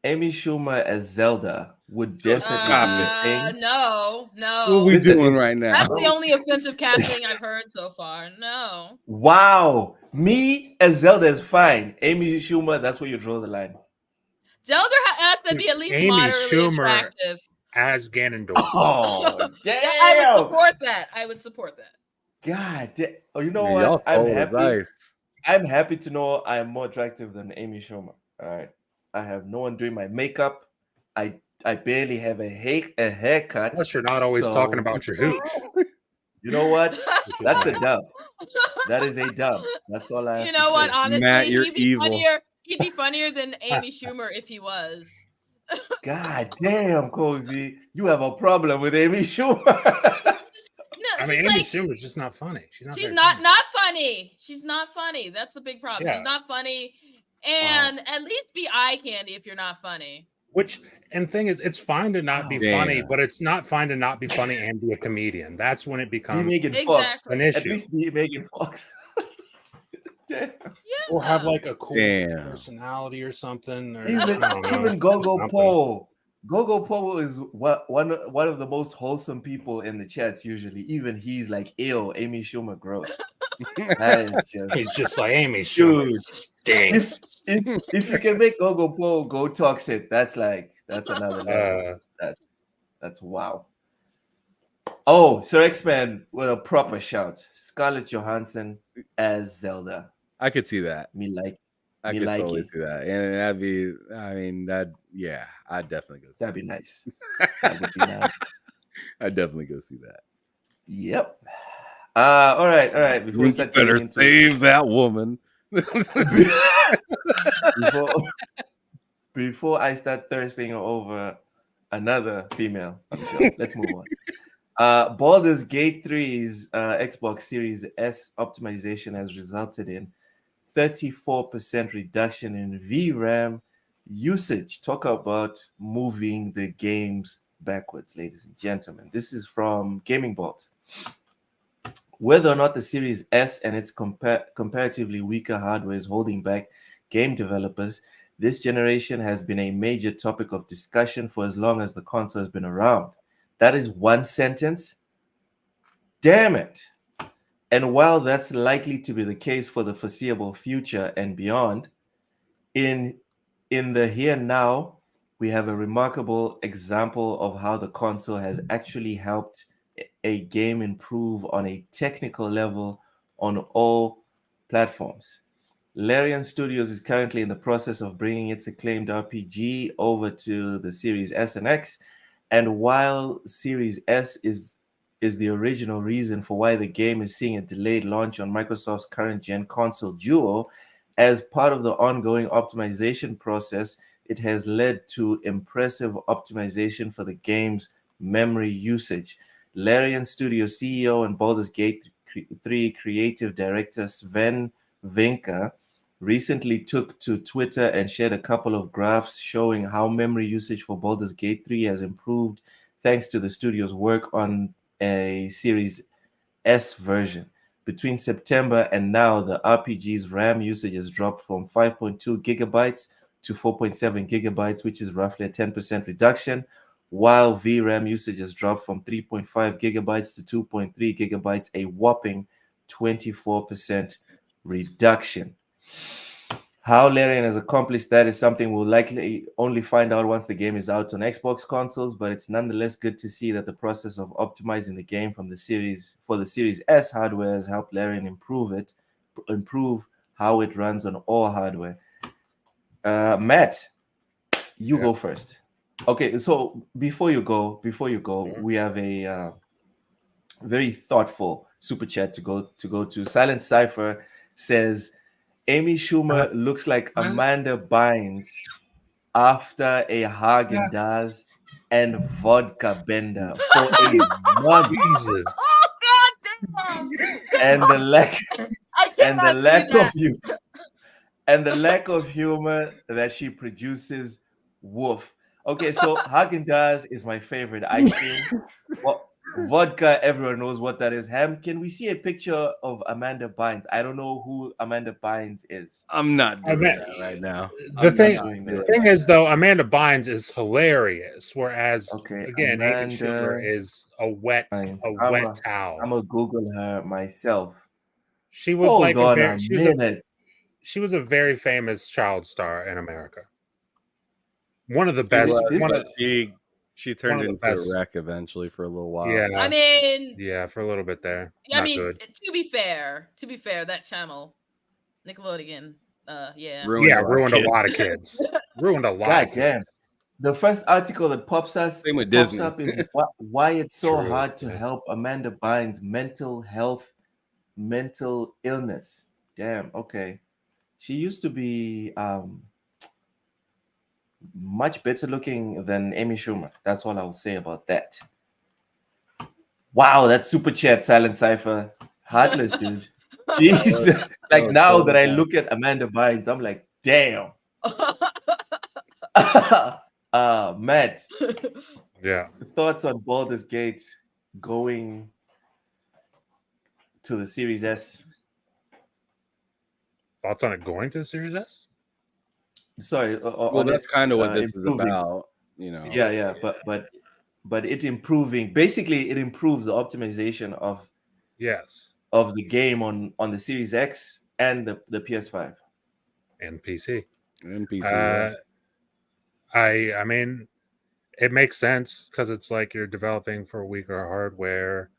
Amy Schumer as Zelda would definitely be a thing. No. What are we doing right now? That's the only offensive casting I've heard so far. No. Wow. Me as Zelda is fine. Amy Schumer, that's where you draw the line. Zelda has to be at least Amy moderately Schumer attractive. as Ganondorf. Oh, damn. I would support that. God damn. Oh, you know Yeah, what? I'm happy. Nice. I'm happy to know I am more attractive than Amy Schumer. All right. I have no one doing my makeup. I barely have a haircut. Plus, you're not always talking about your hooch. You know what? That's a dub. That is a dub. That's all I have You know to what? say. Honestly, Matt, you're he'd be evil. funnier. He'd be funnier than Amy Schumer if he was. God damn, Cozy. You have a problem with Amy Schumer. I mean, Amy Schumer's just not funny. She's not funny. She's not funny. That's the big problem. Yeah. She's not funny. And at least be eye candy if you're not funny. And thing is, it's fine to not be funny, but it's not fine to not be funny and be a comedian. That's when it becomes an issue. At least be Megan Fox. Yeah. Or have like a cool personality or something. Or, even Gogo Poe. Gogo Poe is one of the most wholesome people in the chats usually. Even he's like, ew, Amy Schumer gross. He's just like Amy Schumer stinks. If you can make Gogo Poe go toxic, that's another level. That's wow. Oh, Sir X-Men with a proper shout. Scarlett Johansson as Zelda. I could see that. I could totally see that. And that'd be, I mean, I'd definitely go see that'd be nice. That would be nice. I'd definitely go see that. Yep. All right. Before we start better save that woman. Before I start thirsting over another female, let's move on. Baldur's Gate 3's Xbox Series S optimization has resulted in 34% reduction in VRAM usage. Talk about moving the games backwards, ladies and gentlemen. This is from Gaming Bolt. Whether or not the Series S and its comparatively weaker hardware is holding back game developers, This generation has been a major topic of discussion for as long as the console has been around. That is one sentence. Damn it. And while that's likely to be the case for the foreseeable future and beyond, in in the here now, we have a remarkable example of how the console has actually helped a game improve on a technical level on all platforms. Larian Studios is currently in the process of bringing its acclaimed RPG over to the Series S and X, and while Series S is the original reason for why the game is seeing a delayed launch on Microsoft's current gen console Duo, as part of the ongoing optimization process, it has led to impressive optimization for the game's memory usage. Larian Studio CEO and Baldur's Gate 3 creative director Sven Vinka recently took to Twitter and shared a couple of graphs showing how memory usage for Baldur's Gate 3 has improved thanks to the studio's work on a Series S version. Between September and now, the RPG's RAM usage has dropped from 5.2 gigabytes to 4.7 gigabytes, which is roughly a 10% reduction, while VRAM usage has dropped from 3.5 gigabytes to 2.3 gigabytes, a whopping 24% reduction. How Larian has accomplished that is something we'll likely only find out once the game is out on Xbox consoles, but it's nonetheless good to see that the process of optimizing the game from the series for the Series S hardware has helped Larian improve how it runs on all hardware. Matt, you go first. Okay, so before you go, we have a very thoughtful super chat to go to. Silent Cipher says Amy Schumer looks like Amanda Bynes after a Hagen Dazs and vodka bender for a month, Jesus. God damn! and the lack I and the cannot see lack that. of you and the lack of humor that she produces. Woof. Okay, so Hagen Dazs is my favorite ice cream. Well, vodka, everyone knows what that is. Ham, can we see a picture of Amanda Bynes? I don't know who Amanda Bynes is. I'm not I doing bet- that right now. The I'm thing, not doing doing that. the thing is, though, Amanda Bynes is hilarious, whereas Okay, again, Amy Amanda Schumer is a wet Bynes. towel. I'm gonna Google her myself. She was Hold like a on very, a minute. she was a very famous child star in America. One of the She best. was, This- but she turned one of the into best. a wreck eventually for a little while. Yeah, I mean, yeah, for a little bit there. I Not mean, good. to be fair, that channel, Nickelodeon, yeah. Ruined a lot of kids. Ruined a lot God of damn. kids. The first article that pops Same with Disney. up is why it's so True, hard to yeah. help Amanda Bynes' mental illness. Damn. Okay. She used to be much better looking than Amy Schumer. That's all I will say about that. Wow, that's super chat, Silent Cipher. Heartless, dude. Jeez. Like now that I look at Amanda Bynes, I'm like, damn. Matt, Yeah. thoughts on Baldur's Gate going to the Series S? Thoughts on it going to the Series S? Sorry, Well, on that's it kind of what this improving. is about, you know. Yeah, but it improving. Basically, it improves the optimization Yes. of the game on the Series X and the PS5. And PC. And PC. Yeah. I mean, it makes sense because it's like you're developing for weaker hardware.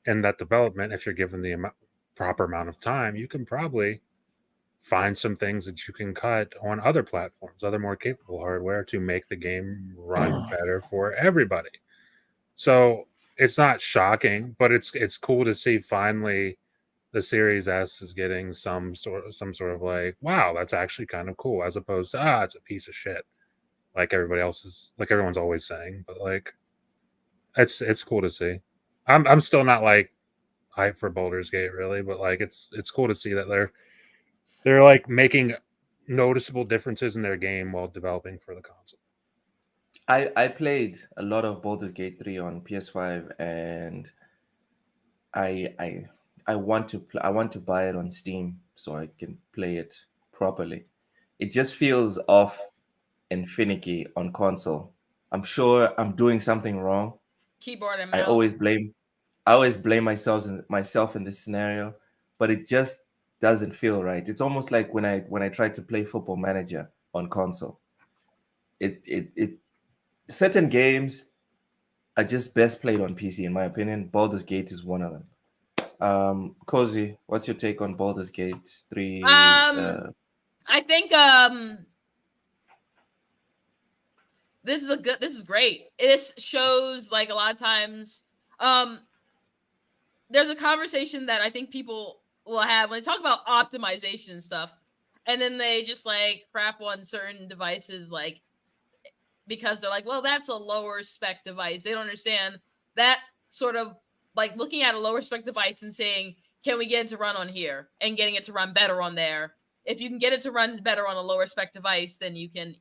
In that development, if you're given the proper amount of time, you can probably find some things that you can cut on other platforms, other more capable hardware to make the game run better for everybody. So it's not shocking, but it's cool to see finally the Series S is getting some sort of like, wow, that's actually kind of cool, as opposed to it's a piece of shit, like everyone's always saying. But like, it's cool to see. I'm still not like hype for Baldur's Gate really, but like it's cool to see that they're like making noticeable differences in their game while developing for the console. I played a lot of Baldur's Gate 3 on PS5, and I want to buy it on Steam so I can play it properly. it just feels off and finicky on console. I'm sure I'm doing something wrong. Keyboard and I mouse. always blame I always blame myself in this scenario, but it just doesn't feel right. It's almost like when I tried to play Football Manager on console. It certain games are just best played on PC in my opinion. Baldur's Gate is one of them. Cozy, what's your take on Baldur's Gate 3? I think this is great. This shows like a lot of times there's a conversation that I think people will have when they talk about optimization stuff, and then they just like crap on certain devices like because they're like, well, that's a lower spec device. They don't understand that sort of like looking at a lower spec device and saying, can we get it to run on here and getting it to run better on there? If you can get it to run better on a lower spec device, then you can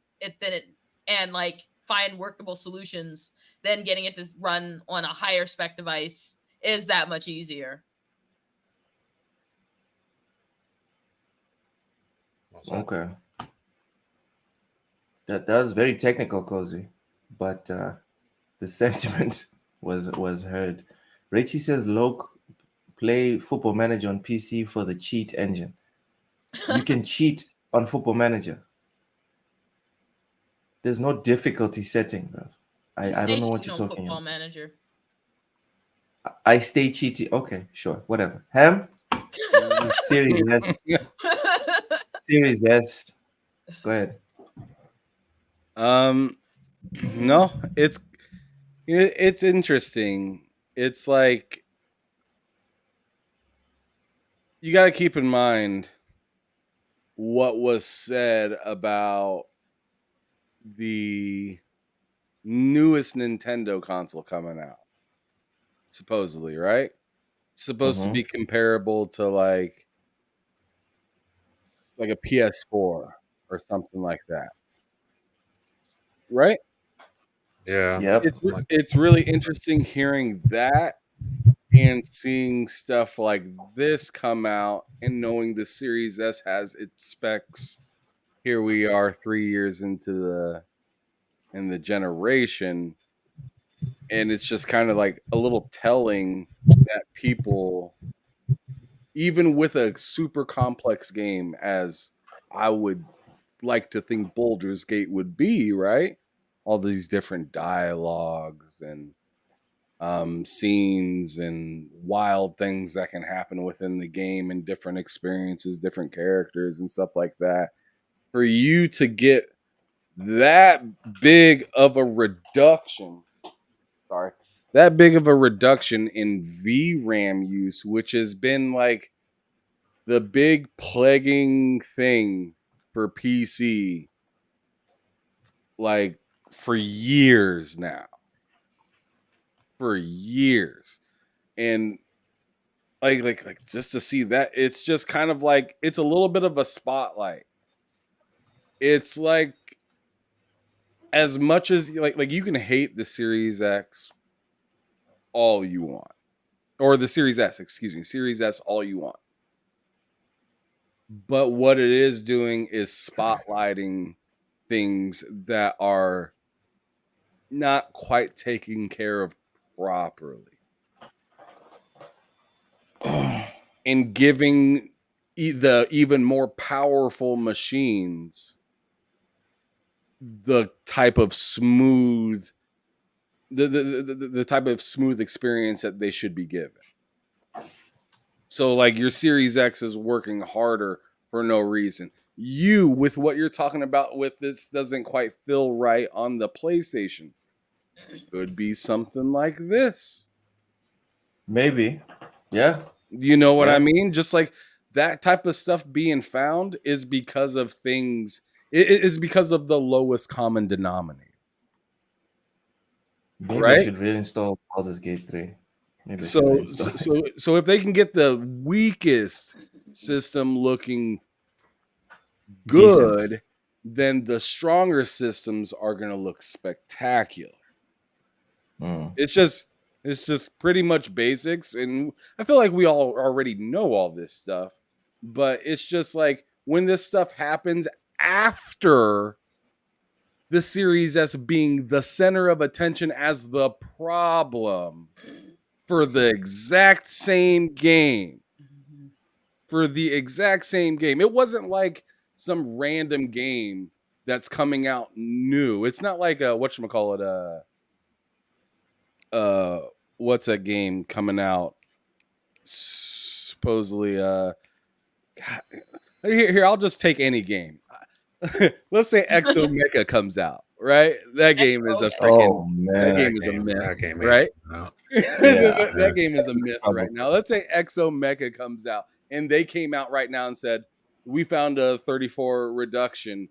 and like find workable solutions. Then getting it to run on a higher spec device is that much easier. Okay. That was very technical, Cozy, but the sentiment was heard. Richie says, "Loke, play Football Manager on PC for the cheat engine. You can cheat on Football Manager. There's no difficulty setting, bro. I don't know what you're talking Football about. Manager. I stay cheating. Okay, sure, whatever. Ham, Series S, Series S. Go ahead. No, it's interesting. It's like you got to keep in mind what was said about the newest Nintendo console coming out. Supposedly, right? Supposed to be comparable to like a PS4 or something like that. Right? Yeah. Yep. It's really interesting hearing that and seeing stuff like this come out and knowing the Series S has its specs. Here we are 3 years into the generation, and it's just kind of like a little telling that people, even with a super complex game as I would like to think Baldur's Gate would be, right? All these different dialogues and scenes and wild things that can happen within the game and different experiences, different characters and stuff like that. For you to get that big of a reduction, that big of a reduction in VRAM use, which has been like the big plaguing thing for PC like for years now. For years. And like just to see that, it's just kind of like it's a little bit of a spotlight. It's like as much as like you can hate the Series X all you want. Or the Series S, Series S all you want. But what it is doing is spotlighting things that are not quite taken care of properly. And giving the even more powerful machines the type of smooth the type of smooth experience that they should be given. So like your Series X is working harder for no reason. You, with what you're talking about with this, doesn't quite feel right on the PlayStation. Could be something like this. Maybe. Yeah. You know what I mean? Just like that type of stuff being found is because of things. It is because of the lowest common denominator. Maybe right? I should reinstall Baldur's Gate 3. Maybe I should So reinstall it. so if they can get the weakest system looking good, then the stronger systems are going to look spectacular. It's just pretty much basics, and I feel like we all already know all this stuff, but it's just like when this stuff happens after the Series S being the center of attention as the problem for the exact same game. For the exact same game. It wasn't like some random game that's coming out new. It's not like whatchamacallit, what's a game coming out supposedly here I'll just take any game. Let's say Exo Mecha comes out, right? That game is a freaking that game is a myth, right? That game is a myth right now. Let's say Exo Mecha comes out and they came out right now and said we found a 34 reduction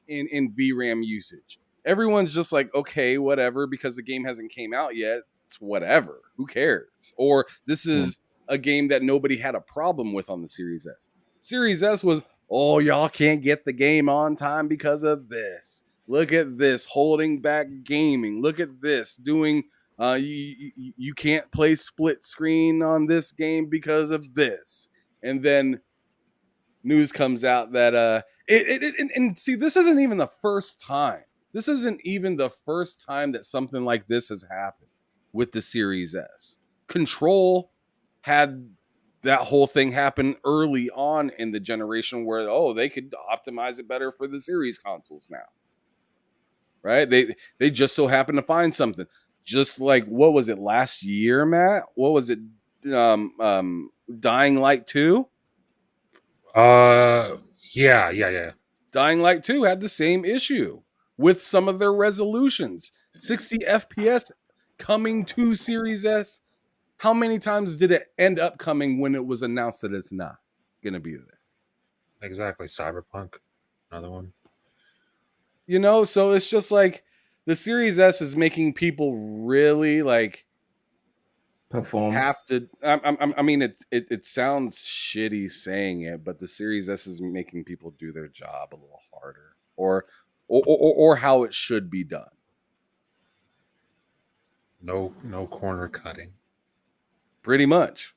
in VRAM usage. Everyone's just like, okay, whatever, because the game hasn't came out yet. It's whatever. Who cares? Or this is a game that nobody had a problem with on the Series S. Series S was, oh, y'all can't get the game on time because of this. Look at this, holding back gaming. Look at this, doing you can't play split screen on this game because of this. And then news comes out that and see, this isn't even the first time. This isn't even the first time that something like this has happened with the Series S. Control had that whole thing happen early on in the generation where, oh, they could optimize it better for the Series consoles now. Right? They just so happened to find something. Just like, what was it last year, Matt? What was it? Dying Light 2? Yeah. Dying Light 2 had the same issue with some of their resolutions. 60 FPS coming to Series S. How many times did it end up coming when it was announced that it's not going to be there? Exactly. Cyberpunk, another one. You know, so it's just like the Series S is making people really like perform. Have to. I mean, it sounds shitty saying it, but the Series S is making people do their job a little harder, or how it should be done. No corner cutting. Pretty much,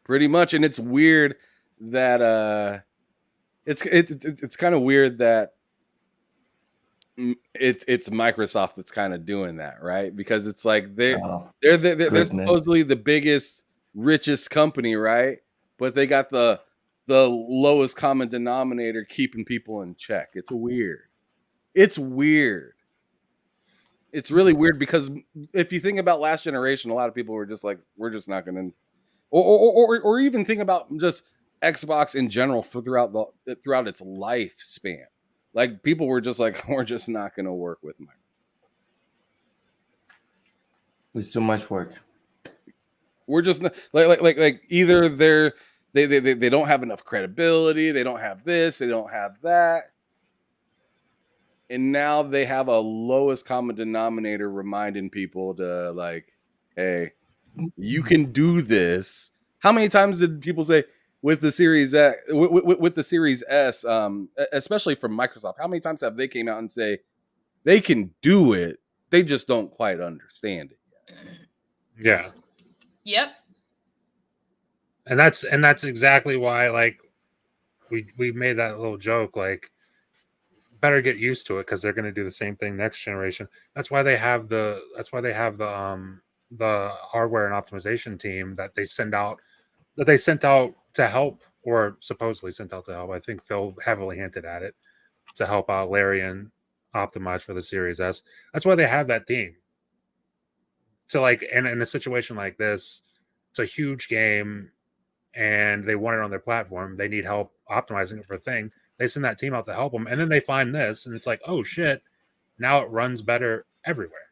and it's weird that it's kind of weird that it's Microsoft that's kind of doing that, right? Because it's like they're supposedly the biggest, richest company, right? But they got the lowest common denominator keeping people in check. It's weird. It's really weird because if you think about last generation, a lot of people were just like, we're just not going to, or even think about just Xbox in general throughout its lifespan. Like people were just like, we're just not going to work with Microsoft. It's too much work. We're just like either they don't have enough credibility, they don't have this, they don't have that. And now they have a lowest common denominator reminding people to like, hey, you can do this. How many times did people say with the Series X, with the Series S, especially from Microsoft, how many times have they came out and say they can do it? They just don't quite understand it yet. Yeah. Yep. And that's exactly why, like, we made that little joke, like, better get used to it because they're going to do the same thing next generation. That's why they have the hardware and optimization team that they sent out to help, or supposedly sent out to help. I think Phil heavily hinted at it, to help out Larian optimize for the Series S. That's why they have that team. So like, in a situation like this, it's a huge game and they want it on their platform. They need help optimizing it for a thing. They send that team out to help them, and then they find this, and it's like, oh shit, now it runs better everywhere.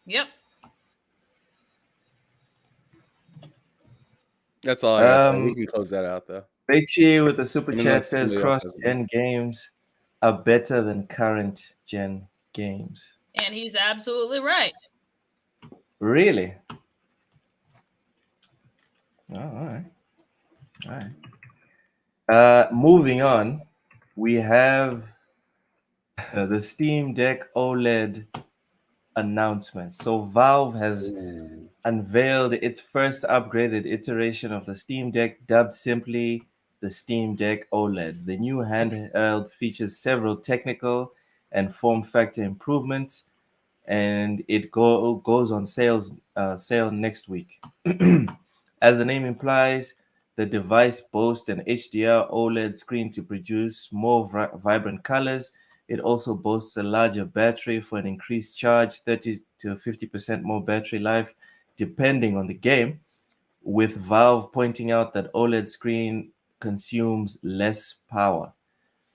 Yep. That's all I got. So we can close that out, though. Big Chi with the super chat says cross-gen games are better than current-gen games. And he's absolutely right. Really? Oh, all right. Moving on, we have the Steam Deck OLED announcement. So Valve has unveiled its first upgraded iteration of the Steam Deck, dubbed simply the Steam Deck OLED. The new handheld features several technical and form factor improvements, and it goes on sale next week. As the name implies, the device boasts an HDR OLED screen to produce more vibrant colors. It also boasts a larger battery for an increased charge, 30 to 50% more battery life, depending on the game, with Valve pointing out that OLED screen consumes less power.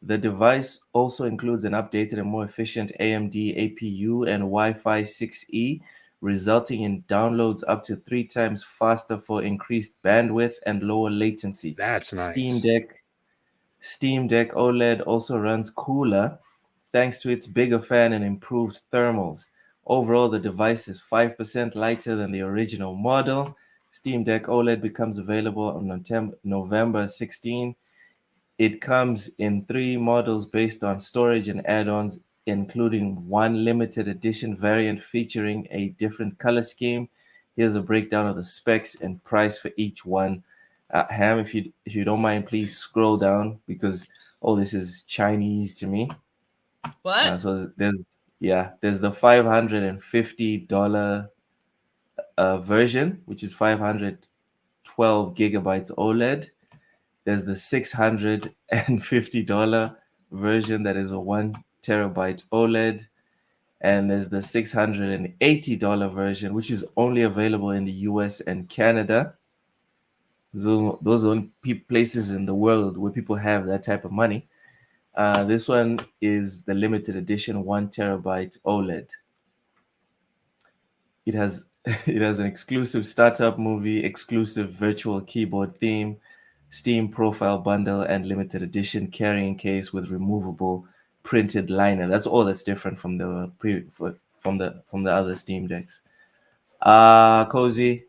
The device also includes an updated and more efficient AMD APU and Wi-Fi 6E, resulting in downloads up to 3 times faster for increased bandwidth and lower latency. That's Steam nice. Deck Steam Deck OLED also runs cooler thanks to its bigger fan and improved thermals. Overall, the device is 5% lighter than the original model. Steam Deck OLED becomes available on November 16. It comes in 3 models based on storage and add-ons, including one limited edition variant featuring a different color scheme. Here's a breakdown of the specs and price for each one. Ham, if you don't mind, please scroll down because all this is Chinese to me. What? So there's the $550 version, which is 512 gigabytes OLED. There's the $650 version that is a 1 terabyte OLED. And there's the $680 version, which is only available in the US and Canada. Those are the only places in the world where people have that type of money. This one is the limited edition 1 terabyte OLED. It has it has an exclusive startup movie, exclusive virtual keyboard theme, Steam profile bundle, and limited edition carrying case with removable printed liner. That's all that's different from the other Steam decks. Cozy,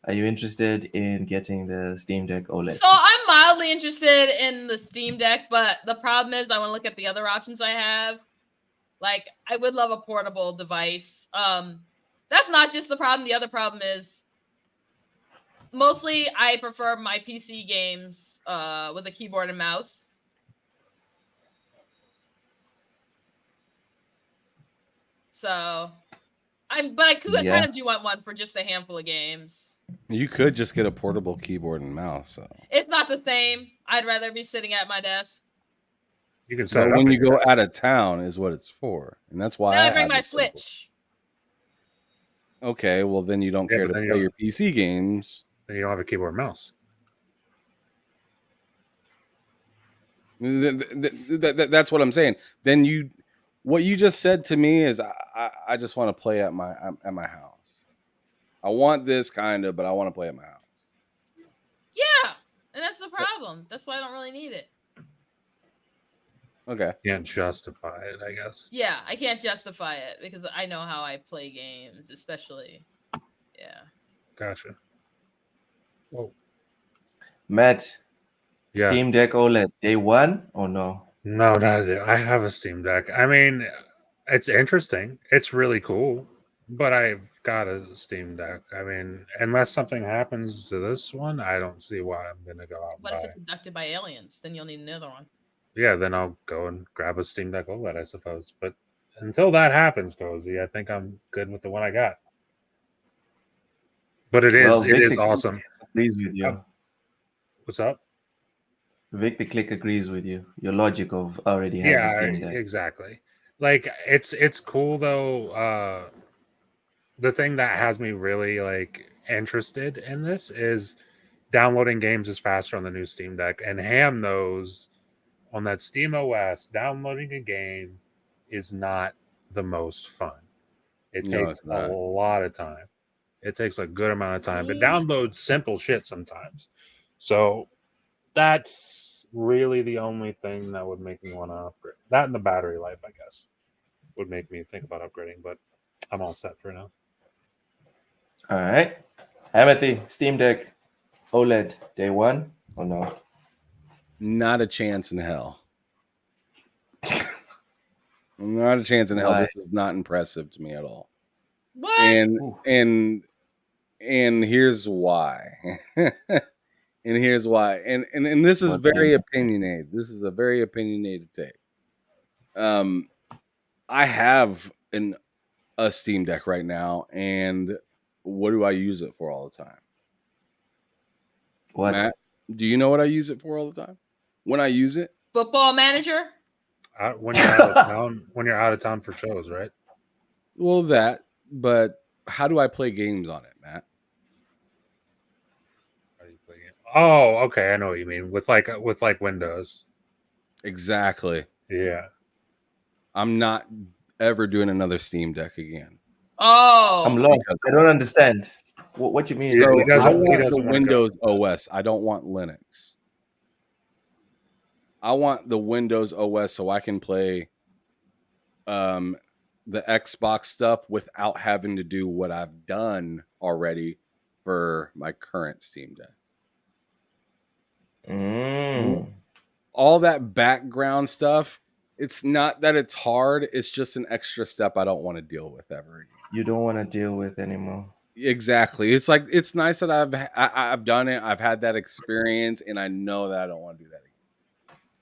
are you interested in getting the Steam Deck OLED? So I'm mildly interested in the Steam Deck, but the problem is I want to look at the other options I have. Like, I would love a portable device. That's not just the problem. The other problem is mostly I prefer my PC games with a keyboard and mouse. So I could Yeah. kind of do want one for just a handful of games. You could just get a portable keyboard and mouse. So. It's not the same. I'd rather be sitting at my desk. You can set So it up when at you your go desk. out of town is what it's for, and that's why Then I have bring my the portable. Switch. Okay, well then you don't Yeah, care but to then play you your PC games. Then you don't have a keyboard and mouse. That's what I'm saying. Then what you just said to me is I just want to play at my house. I want this kind of, but I want to play at my house. Yeah, and that's the problem. That's why I don't really need it. Okay. You can't justify it, I guess. Yeah, I can't justify it because I know how I play games, especially. Yeah. Gotcha. Whoa. Matt, Yeah. Steam Deck OLED, day one or no? No, not it. I have a Steam Deck. I mean, it's interesting. It's really cool, but I've got a Steam Deck. I mean, unless something happens to this one, I don't see why I'm going to go out and What if buy it's abducted by aliens? Then you'll need another one. Yeah, then I'll go and grab a Steam Deck OLED, I suppose. But until that happens, Cozy, I think I'm good with the one I got. But it is Victor awesome. Agrees with you. What's up? Victor Click agrees with you. Your logic of already having a Steam Deck. Exactly. Like it's cool though. The thing that has me really like interested in this is downloading games is faster on the new Steam Deck, and Ham knows on that Steam OS, downloading a game is not the most fun. It takes a lot of time. It takes a good amount of time to download simple shit sometimes. So that's really the only thing that would make me want to upgrade. That and the battery life, I guess, would make me think about upgrading, but I'm all set for now. All right. Amity, Steam Deck OLED, day one or no? Not a chance in hell. Not a chance in hell. Why? This is not impressive to me at all. What? And here's why. And here's why. And this is What's very that? opinionated. This is a very opinionated take. I have a Steam Deck right now, and what do I use it for all the time? What? Matt, do you know what I use it for all the time? When I use it? Football Manager. When you're out of town, when you're out of town for shows, right? Well, that, but how do I play games on it, Matt? How do you play it? Oh, okay, I know what you mean. With like Windows. Exactly. Yeah. I'm not ever doing another Steam Deck again. Oh, I'm lost. I don't understand. What you mean? So he doesn't- I he want the doesn't wanna go. Windows OS. I don't want Linux. I want the Windows OS so I can play the Xbox stuff without having to do what I've done already for my current Steam Deck. All that background stuff, it's not that it's hard, it's just an extra step I don't want to deal with ever again. You don't want to deal with anymore. Exactly. It's like, it's nice that I've done it. I've had that experience, and I know that I don't want to do that again.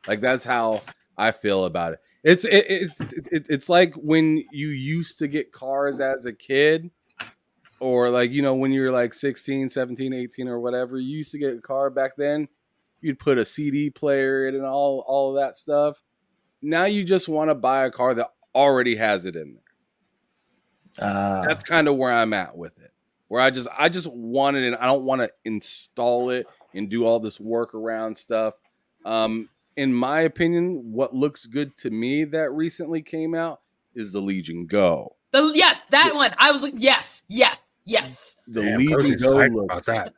Like, that's how I feel about it. It's like when you used to get cars as a kid, or like, you know, when you're like 16, 17, 18 or whatever, you used to get a car back then. You'd put a CD player in and all of that stuff. Now you just want to buy a car that already has it in there. That's kind of where I'm at with it. Where I just want it, and I don't want to install it and do all this workaround stuff. In my opinion, what looks good to me that recently came out is the Legion Go. Yes, that one. I was like, yes. The Damn, Legion Brosy's Go hyped about that.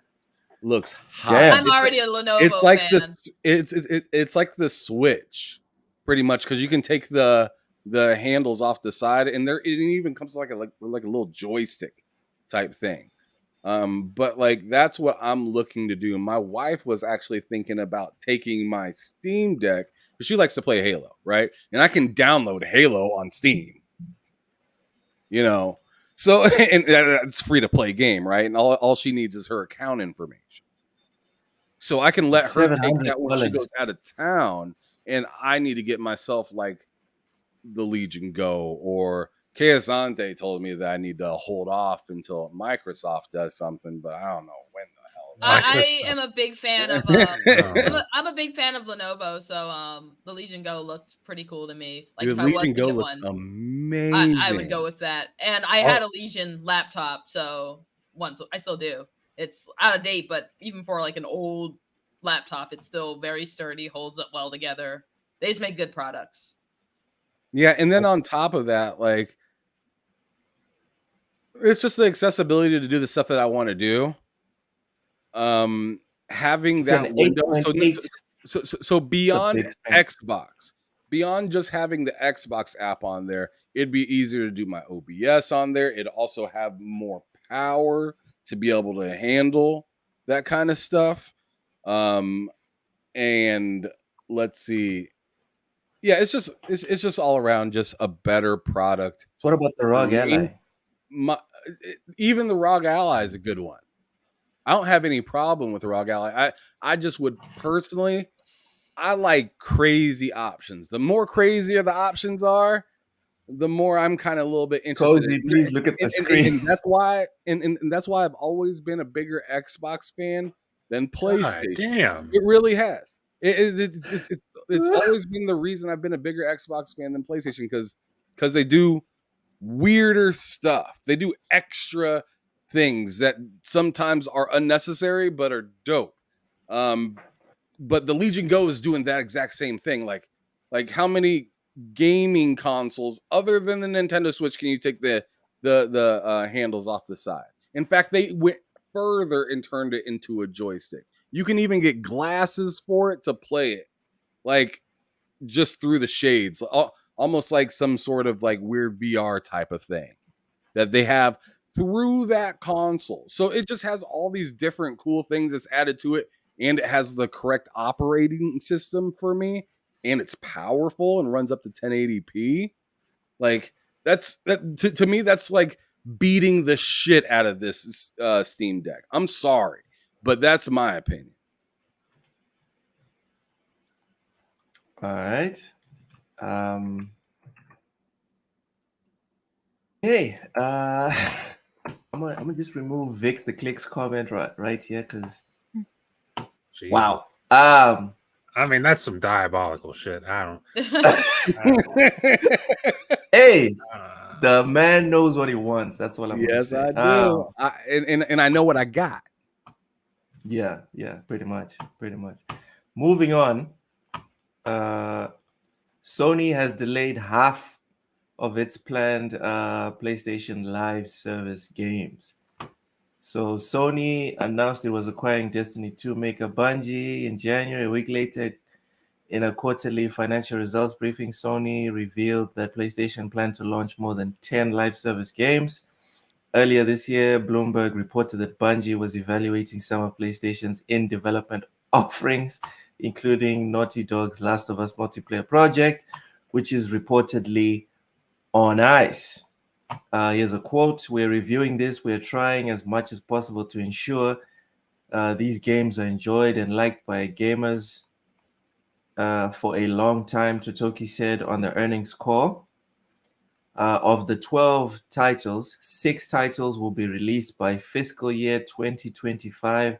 looks hot. Yeah. I'm already a Lenovo It's like fan. it's like the Switch, pretty much, because you can take the handles off the side, and it even comes like a little joystick type thing. But like, that's what I'm looking to do. My wife was actually thinking about taking my Steam Deck, because she likes to play Halo, right? And I can download Halo on Steam, you know. So, and it's free to play game, right? And all she needs is her account information. So I can let her take that when she goes out of town, and I need to get myself like the Legion Go, or Keasante told me that I need to hold off until Microsoft does something, but I don't know when the hell. I am a big fan of. I'm a big fan of Lenovo, so the Legion Go looked pretty cool to me. Like, Dude, if I was Legion to Go get looks one, amazing. I would go with that. And I had a Legion laptop, so once I still do. It's out of date, but even for like an old laptop, it's still very sturdy, holds up well together. They just make good products. Yeah, and then on top of that, like, it's just the accessibility to do the stuff that I want to do. Having that window, so beyond Xbox, beyond just having the Xbox app on there, it'd be easier to do my OBS on there. It'd also have more power to be able to handle that kind of stuff. And let's see. Yeah, it's just all around just a better product. So what about the ROG Ally? Even the ROG Ally is a good one. I don't have any problem with the ROG Ally. I just would personally, I like crazy options. The more crazier the options are, the more I'm kind of a little bit interested. Cozy, please look at the screen. And that's why, and that's why I've always been a bigger Xbox fan than PlayStation. God damn. It really has. It's always been the reason I've been a bigger Xbox fan than PlayStation, because they do weirder stuff. They do extra things that sometimes are unnecessary but are dope. But the Legion Go is doing that exact same thing. Like how many gaming consoles other than the Nintendo Switch can you take the handles off the side? In fact, they went further and turned it into a joystick. You can even get glasses for it to play it, like just through the shades, almost like some sort of like weird VR type of thing that they have through that console. So it just has all these different cool things that's added to it, and it has the correct operating system for me, and it's powerful and runs up to 1080p. Like, that to me, that's like beating the shit out of this Steam Deck. I'm sorry, but that's my opinion. All right. Um, hey, I'm gonna just remove Vic the Click's comment right here because Jeez. wow. I mean, that's some diabolical shit. I don't. Hey, Uh, the man knows what he wants. That's what I'm gonna Yes, say. I do. And I know what I got. Yeah, pretty much. Moving on. Sony has delayed half of its planned PlayStation Live service games. So Sony announced it was acquiring Destiny 2 maker Bungie in January. A week later, in a quarterly financial results briefing, Sony revealed that PlayStation planned to launch more than 10 live service games. Earlier this year, Bloomberg reported that Bungie was evaluating some of PlayStation's in-development offerings, including Naughty Dog's Last of Us multiplayer project, which is reportedly on ice. Here's a quote: "We're reviewing this. We're trying as much as possible to ensure these games are enjoyed and liked by gamers for a long time," Totoki said on the earnings call. Of the 12 titles, 6 titles will be released by fiscal year 2025.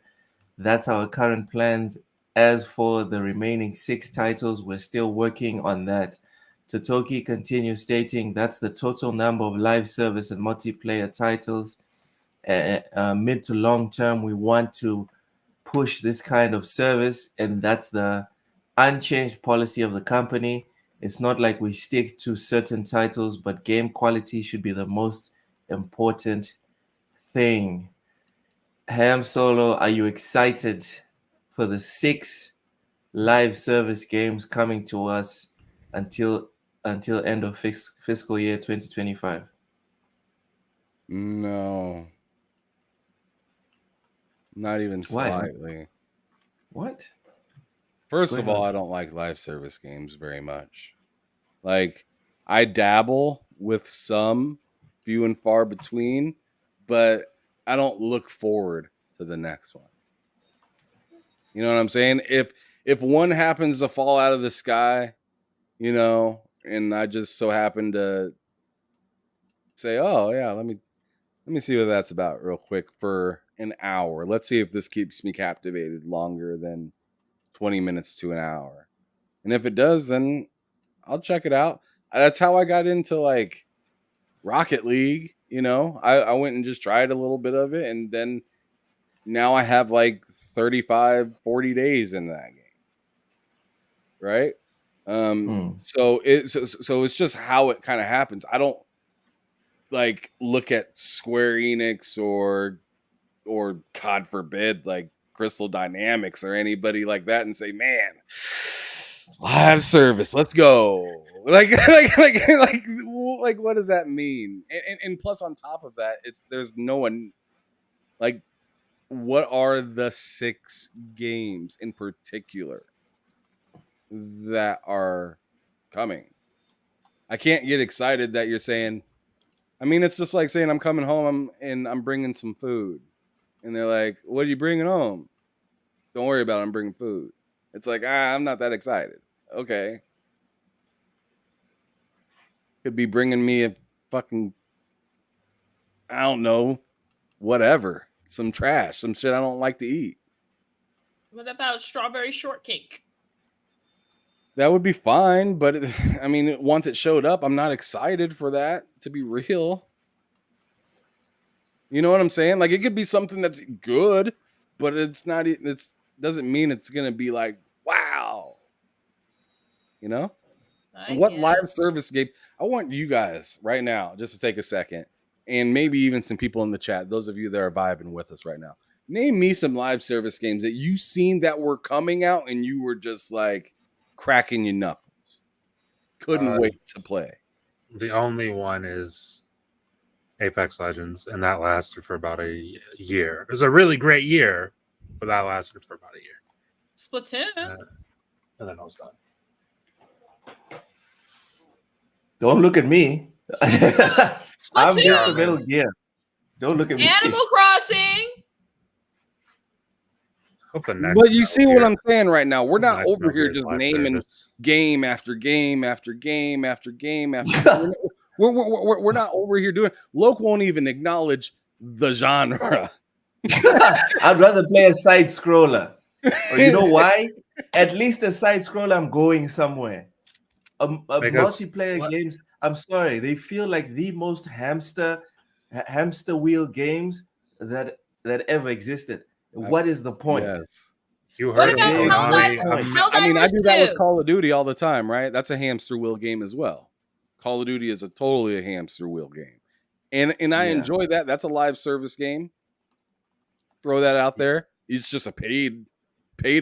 That's our current plans. As for the remaining 6 titles, we're still working on that. Totoki continues stating that's the total number of live service and multiplayer titles. Mid to long term, we want to push this kind of service, and that's the unchanged policy of the company. It's not like we stick to certain titles, but game quality should be the most important thing. Ham Solo, are you excited for the 6 live service games coming to us until end of fiscal year 2025? No. Not even Why? slightly. What? First of all, I don't like live service games very much. Like, I dabble with some, few and far between, but I don't look forward to the next one. You know what I'm saying? If one happens to fall out of the sky, you know, and I just so happen to say, "Oh yeah, let me see what that's about real quick for an hour. Let's see if this keeps me captivated longer than 20 minutes to an hour." And if it does, then I'll check it out. That's how I got into like Rocket League. You know, I went and just tried a little bit of it, and then now I have like 35, 40 days in that game. Right. So it's just how it kind of happens. I don't like look at Square Enix or God forbid like Crystal Dynamics or anybody like that and say, man, live service, let's go. Like what does that mean? And plus on top of that, there's no one like, what are the 6 games in particular that are coming? I can't get excited that you're saying, I mean, it's just like saying I'm coming home and I'm bringing some food. And they're like, what are you bringing home? Don't worry about it, I'm bringing food. It's like, I'm not that excited. Okay. Could be bringing me a fucking, I don't know, whatever. Some trash, some shit I don't like to eat. What about strawberry shortcake? That would be fine, but I mean, once it showed up, I'm not excited for that, to be real. You know what I'm saying? Like, it could be something that's good, but it's not. It's doesn't mean it's gonna be like, wow. You know? What live service game? I want you guys right now just to take a second, and maybe even some people in the chat. Those of you that are vibing with us right now, name me some live service games that you've seen that were coming out, and you were just like cracking your knuckles, couldn't wait to play. The only one is Apex Legends, and that lasted for about a year. It was a really great year, but that lasted for about a year. Splatoon. And then I was done. Don't look at me. I'm Mr. Metal Gear. Don't look at me. Animal Crossing. Hope the next But you Metal see what Gear- I'm saying right now. We're hope the not next over Metal here Gear's just live naming service. game after game after game after game after. We're not over here doing. Loke won't even acknowledge the genre. I'd rather play a side scroller. Or you know why? At least a side scroller, I'm going somewhere. Because Multiplayer what- games, I'm sorry, they feel like the most hamster wheel games that ever existed. What is the point? Yes. you What heard of about There is no Konami? point. I mean, I Helldivers do that with 2? Call of Duty all the time, right? That's a hamster wheel game as well. Call of Duty is totally a hamster wheel game, and I Yeah. enjoy that. That's a live service game. Throw that out there. It's just a paid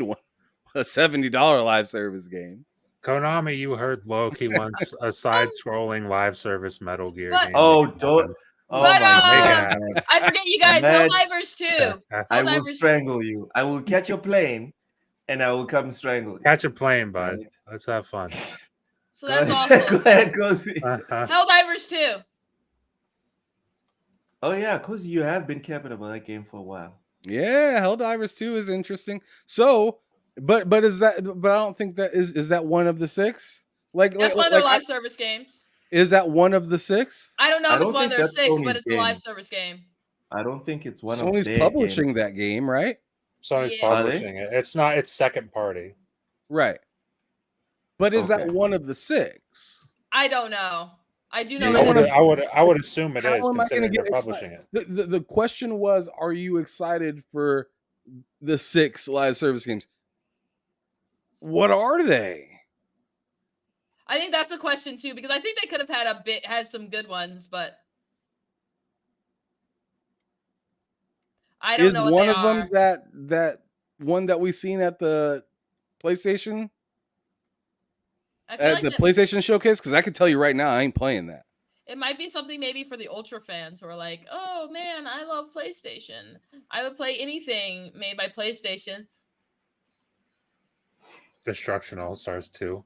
one, a $70 live service game. Konami, you heard Loki wants a side-scrolling live service Metal Gear But- game. Oh, Make it don't. happen. Oh But, my Make it god. happen. I forget you guys. Mads, Helldivers 2. I will Helldivers. strangle you. I will catch your plane and I will come strangle you. Catch a plane, bud. Right. Let's have fun. So Go that's ahead. also Go ahead, Cozy. Helldivers 2. Oh yeah, Cozy, you have been capping about that game for a while. Yeah, Helldivers 2 is interesting. So, but is that? But I don't think that is that one of the six. That's one of their live service games. Is that one of the six? I don't know I if it's don't one of think their that's 6, Sony's but it's a game. live service game. I don't think it's one of Sony's their publishing games. that game, right? Sony's Yeah. Are they? publishing it. It's not. It's second party. Right. But is that Okay. one of the six? I don't know. I do know You that know it's what I would assume it How is, am I gonna considering get they're publishing it. The question was, are you excited for the 6 live service games? What are they? I think that's a question too, because I think they could have had some good ones, but I don't Is know what one they of are. them that one that we seen at the PlayStation I feel at like the PlayStation showcase? Because I can tell you right now, I ain't playing that. it might be something maybe for the ultra fans who are like, "Oh man, I love PlayStation. I would play anything made by PlayStation." Destruction All Stars 2.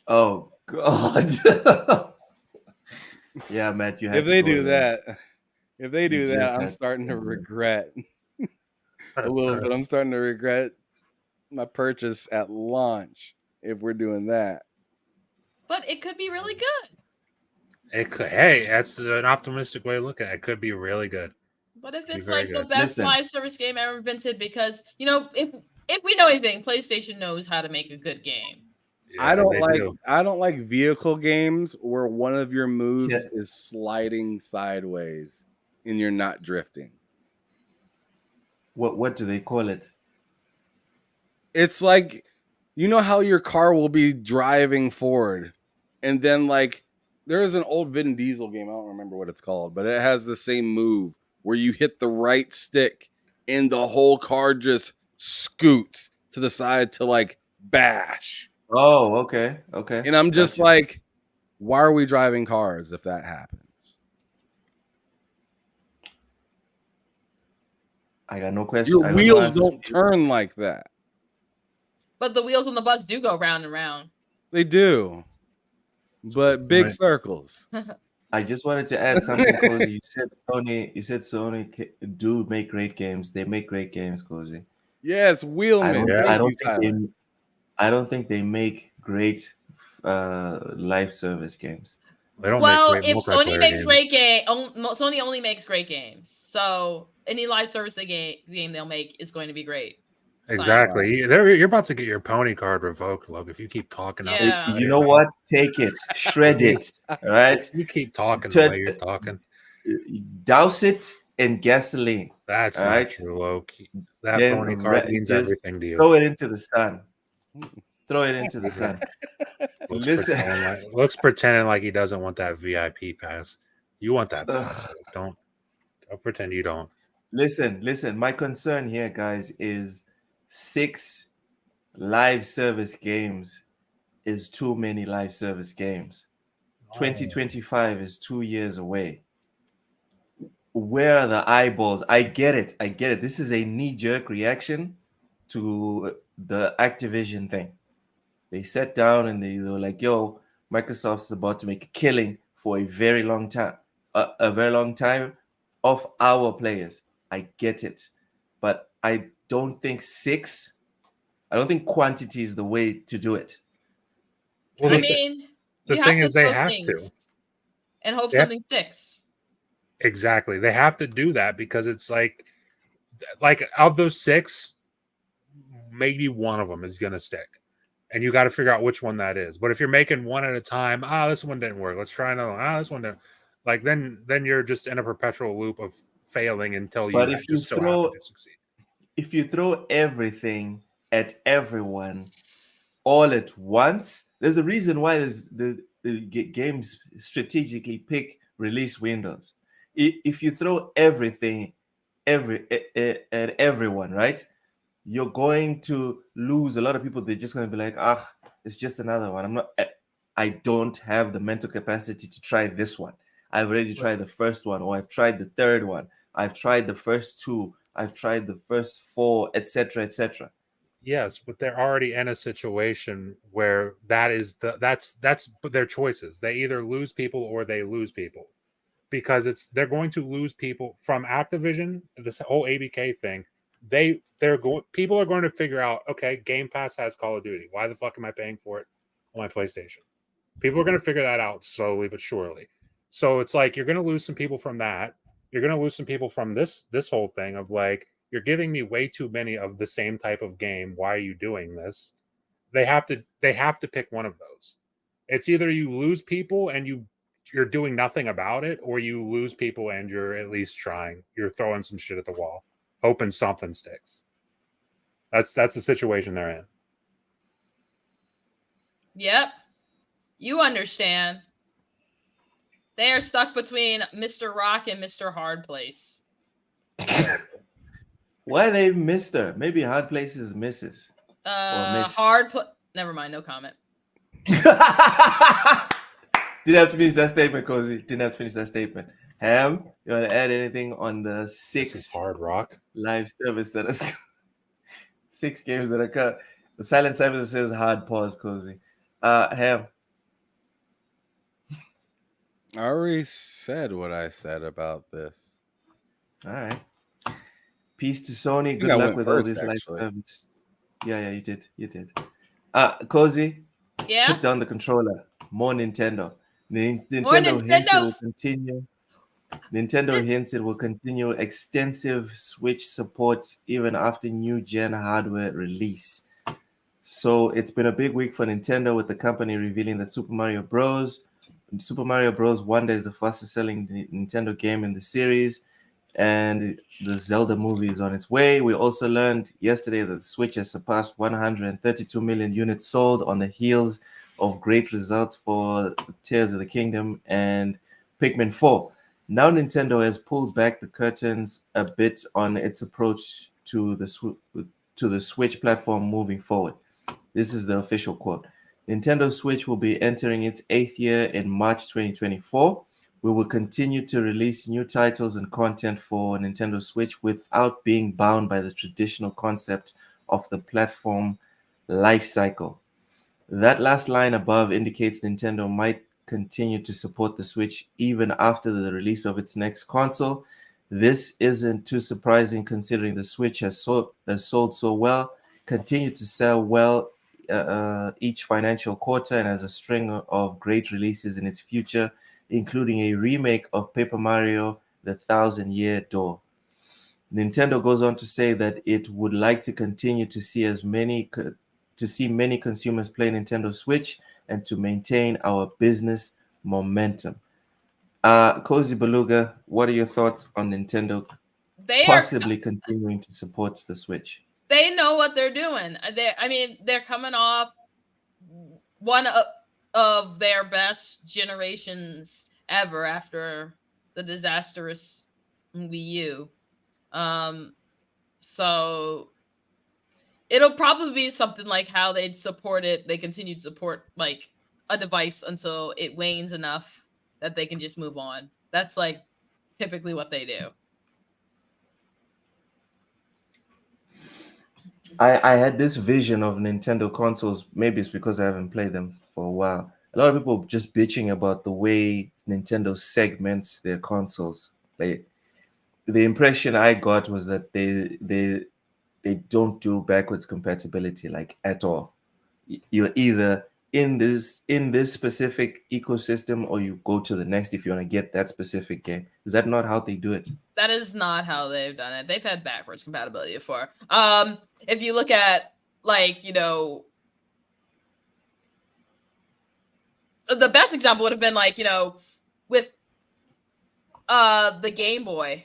Oh god. Yeah, Matt, you have If to they go do there. that, if they You do that, just I'm have to starting to go there. regret a little bit. I'm starting to regret my purchase at launch if we're doing that. But it could be really good. It could. Hey, that's an optimistic way to look at it. It could be really good. But if Be it's very like the good. best Listen. live service game ever invented, because if we know anything, PlayStation knows how to make a good game. Yeah, I don't they like do. I don't like vehicle games where one of your moves Yeah. is sliding sideways and you're not drifting. What do they call it? It's like, you know how your car will be driving forward and then like there is an old Vin Diesel game, I don't remember what it's called, but it has the same move where you hit the right stick and the whole car just scoots to the side to like bash. Oh, okay. Okay. And I'm just Gotcha. like, why are we driving cars if that happens? I got no question. Your I got no wheels answers don't for you. turn like that. But the wheels on the bus do go round and round. They do. But big Right. circles. I just wanted to add something, Cozy. You said Sony do make great games. They make great games, Cozy. Yes, Wheelman. Yeah. Thank I don't think they make great live service games. They don't Well, make great if Sony multiplayer makes games. great game, Sony only makes great games. So any live service game they'll make is going to be great. Sign up. Exactly. You're about to get your pony card revoked, Look. If you keep talking out Yeah. the side You of know your what? Take it, shred it. All right, mouth. You keep talking To- the way you're talking. douse it in gasoline. That's All not right. true, Loki. That Then pony card re- means just everything to you. Throw it into the sun. Throw it into the sun. Listen. Looks pretending like he doesn't want that VIP pass. You want that Ugh. pass. Don't pretend you don't. Listen. My concern here, guys, is 6 live service games is too many live service games. 2025 is 2 years away. Where are the eyeballs? I get it. This is a knee-jerk reaction to the Activision thing. They sat down and they were like, yo, Microsoft's about to make a killing for a very long time. A very long time of our players. I get it. But don't think six. I don't think quantity is the way to do it. Well, I the, mean, the you have thing to is, they throw have to. things and hope They have- something sticks. Exactly. They have to do that because it's like of those six, maybe one of them is going to stick. And you got to figure out which one that is. But if you're making one at a time, this one didn't work. Let's try another one. This one didn't. Like then you're just in a perpetual loop of failing until you But if you just so happen to succeed. throw everything at everyone all at once, there's a reason why the games strategically pick release windows. If you throw everything at everyone, right, you're going to lose a lot of people. They're just going to be like, it's just another one. I don't have the mental capacity to try this one. I've already tried the first one, or I've tried the third one. I've tried the first two. I've tried the first four, etc., etc. Yes, but they're already in a situation where that's their choices. They either lose people or they lose people because they're going to lose people from Activision. This whole ABK thing, they're going people are going to figure out, okay, Game Pass has Call of Duty. Why the fuck am I paying for it on my PlayStation? People are going to figure that out slowly but surely. So it's like you're going to lose some people from that. You're going to lose some people from this whole thing of like, you're giving me way too many of the same type of game. Why are you doing this? They have to pick one of those. It's either you lose people and you're doing nothing about it, or you lose people and you're at least trying. You're throwing some shit at the wall, hoping something sticks. That's the situation they're in. Yep. You understand. They are stuck between Mr. Rock and Mr. Hard Place. Why they Mr.? Maybe Hard Places misses. Or miss. Never mind, no comment. Didn't have to finish that statement, Cozy. Didn't have to finish that statement. Ham, you want to add anything on the This is six hard rock. live service that is 6 games that occur? The silent service says hard pause, Cozy. Ham. I already said what I said about this. All right. Peace to Sony. think Good I luck went with all first, these live actually. service. Yeah, you did. You did. Cozy, Yeah. put down the controller. More Nintendo. Nintendo Nintendo. hints it will continue. Nintendo hints it will continue extensive Switch support even after new gen hardware release. So it's been a big week for Nintendo, with the company revealing that Super Mario Bros. Wonder is the fastest selling Nintendo game in the series, and the Zelda movie is on its way. We also learned yesterday that the Switch has surpassed 132 million units sold on the heels of great results for Tears of the Kingdom and Pikmin 4. Now Nintendo has pulled back the curtains a bit on its approach to the Switch platform moving forward. This is the official quote. Nintendo Switch will be entering its 8th year in March 2024. We will continue to release new titles and content for Nintendo Switch without being bound by the traditional concept of the platform life cycle. That last line above indicates Nintendo might continue to support the Switch even after the release of its next console. This isn't too surprising considering the Switch has sold so well, continued to sell well each financial quarter, and has a string of great releases in its future, including a remake of Paper Mario: The Thousand Year Door. Nintendo goes on to say that it would like to continue to see many consumers play Nintendo Switch and to maintain our business momentum. Cozy Beluga, what are your thoughts on Nintendo possibly continuing to support the Switch? They know what they're doing. They're coming off one of their best generations ever after the disastrous Wii U. So it'll probably be something like how they continue to support like a device until it wanes enough that they can just move on. That's like typically what they do. I had this vision of Nintendo consoles. Maybe it's because I haven't played them for a while. A lot of people just bitching about the way Nintendo segments their consoles. Like, the impression I got was that they they don't do backwards compatibility like at all. You're either in this specific ecosystem or you go to the next if you want to get that specific game. Is that not how they do it? That is not how they've done it. They've had backwards compatibility before. If you look at like, the best example would have been like, with the Game Boy.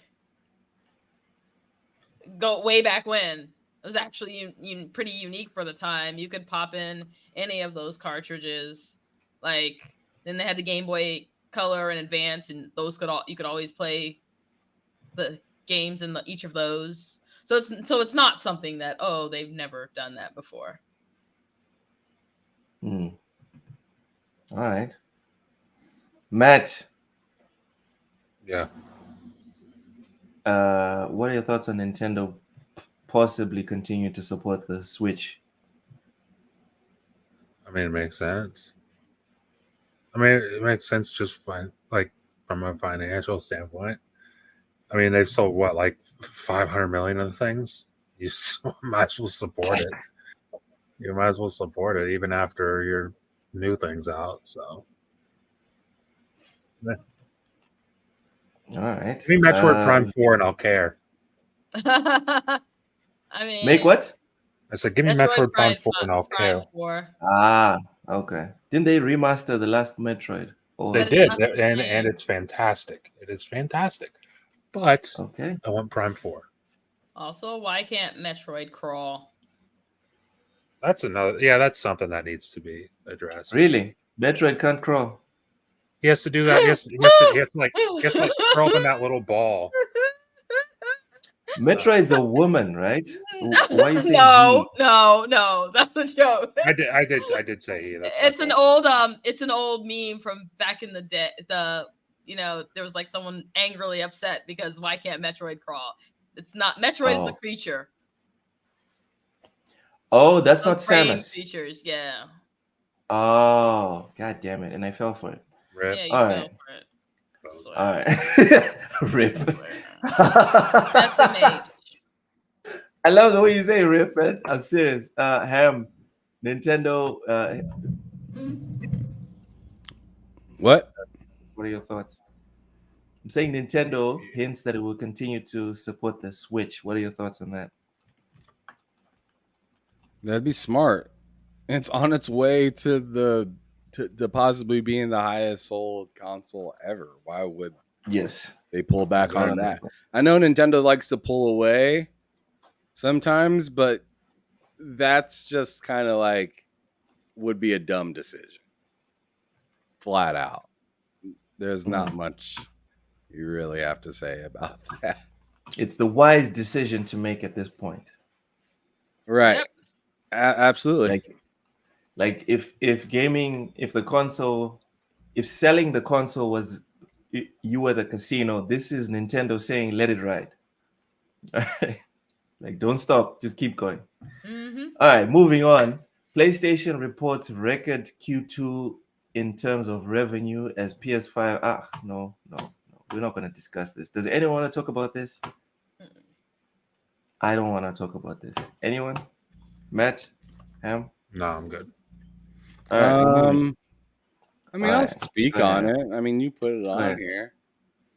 Go way back when. It was actually pretty unique for the time. You could pop in any of those cartridges. Like, then they had the Game Boy Color and Advance, and you could always play the games in each of those. So it's not something that they've never done that before. All right, Matt. Yeah. What are your thoughts on Nintendo possibly continue to support the Switch? I mean, it makes sense. I mean, it makes sense just fine, like from a financial standpoint. I mean, they've sold what, like 500 million of the things. You might as well support it. You might as well support it even after your new things out. So, yeah. All right. Give me Metroid Prime 4 and I'll care. I mean, Make what? I said, give me Metroid Prime 4 and I'll care. 4. Ah, okay. Didn't they remaster the last Metroid? They But it's did, not the and same. it's fantastic. It is fantastic. But Okay. I want Prime 4. Also, why can't Metroid crawl? That's another. Yeah, that's something that needs to be addressed. Really? Metroid can't crawl. He has to do that. He has to like curl up in that little ball. Metroid's a woman, right? Why are you saying no, that's a joke. I did say he. That's It's an old meme from back in the day. There was like someone angrily upset because why can't Metroid crawl? It's not Metroid is the creature. Oh, that's Those not praying Samus. creatures, yeah. Oh, god damn it! And I fell for it. Rip. Yeah, you All fell right. for it. All right. Rip. SMH. I love the way you say rip, man. I'm serious. Ham, Nintendo. What? What are your thoughts? I'm saying Nintendo hints that it will continue to support the Switch. What are your thoughts on that? That'd be smart. It's on its way to possibly being the highest sold console ever. Why would they pull back on that? I know Nintendo likes to pull away sometimes, but that's just kind of like would be a dumb decision. Flat out. There's not much you really have to say about that. It's the wise decision to make at this point. Right. Yep. Absolutely. Like if selling the console was you were the casino, this is Nintendo saying let it ride. Like don't stop, just keep going. Mm-hmm. All right, moving on. PlayStation reports record Q2 in terms of revenue as PS5. No, we're not going to discuss this. Does anyone want to talk about this? I don't want to talk about this. Anyone? Matt? Ham? No, I'm good. All right, I'll speak on it. I mean, you put it on here.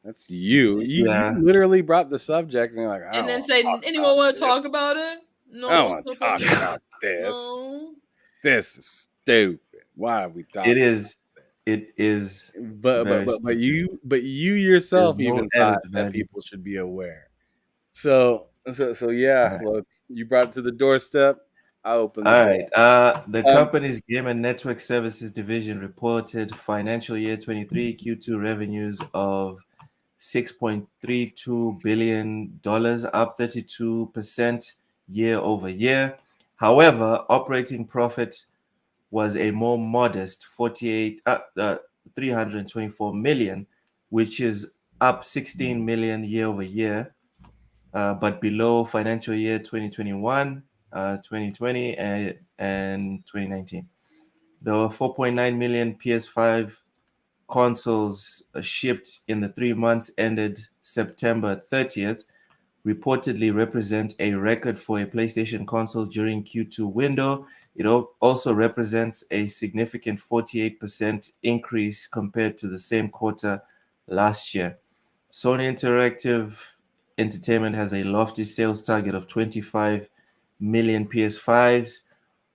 That's you. You literally brought the subject, and you're like, and then say, anyone want to talk about it? No, I don't want to talk about this. No. This is stupid. Why are we talking? It is. But you yourself even thought that people should be aware. So yeah. Look, you brought it to the doorstep. I opened the door. All right. The company's Game and Network Services division reported financial year 23 Q2 revenues of $6.32 billion, up 32% year over year. However, operating profit was a more modest 324 million, which is up 16 million year over year, but below financial year 2021, 2020, and 2019. There were 4.9 million PS5 consoles shipped in the 3 months ended September 30th, reportedly represent a record for a PlayStation console during Q2 window. It also represents a significant 48% increase compared to the same quarter last year. Sony Interactive Entertainment has a lofty sales target of 25 million PS5s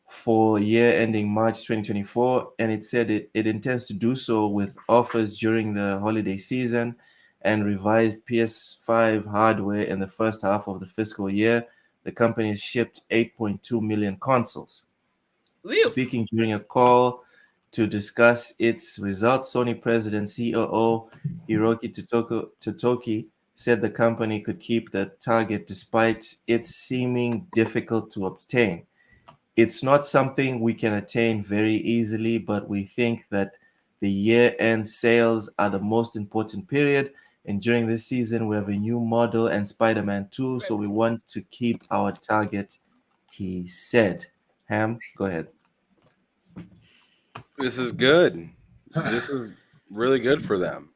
for year ending March 2024, and it said it intends to do so with offers during the holiday season and revised PS5 hardware in the first half of the fiscal year. The company has shipped 8.2 million consoles. Whew. Speaking during a call to discuss its results, Sony president COO Hiroki Totoki said the company could keep the target despite it seeming difficult to obtain. It's not something we can attain very easily, but we think that the year-end sales are the most important period. And during this season, we have a new model and Spider-Man 2, so we want to keep our target, he said. Ham, go ahead. This is good. This is really good for them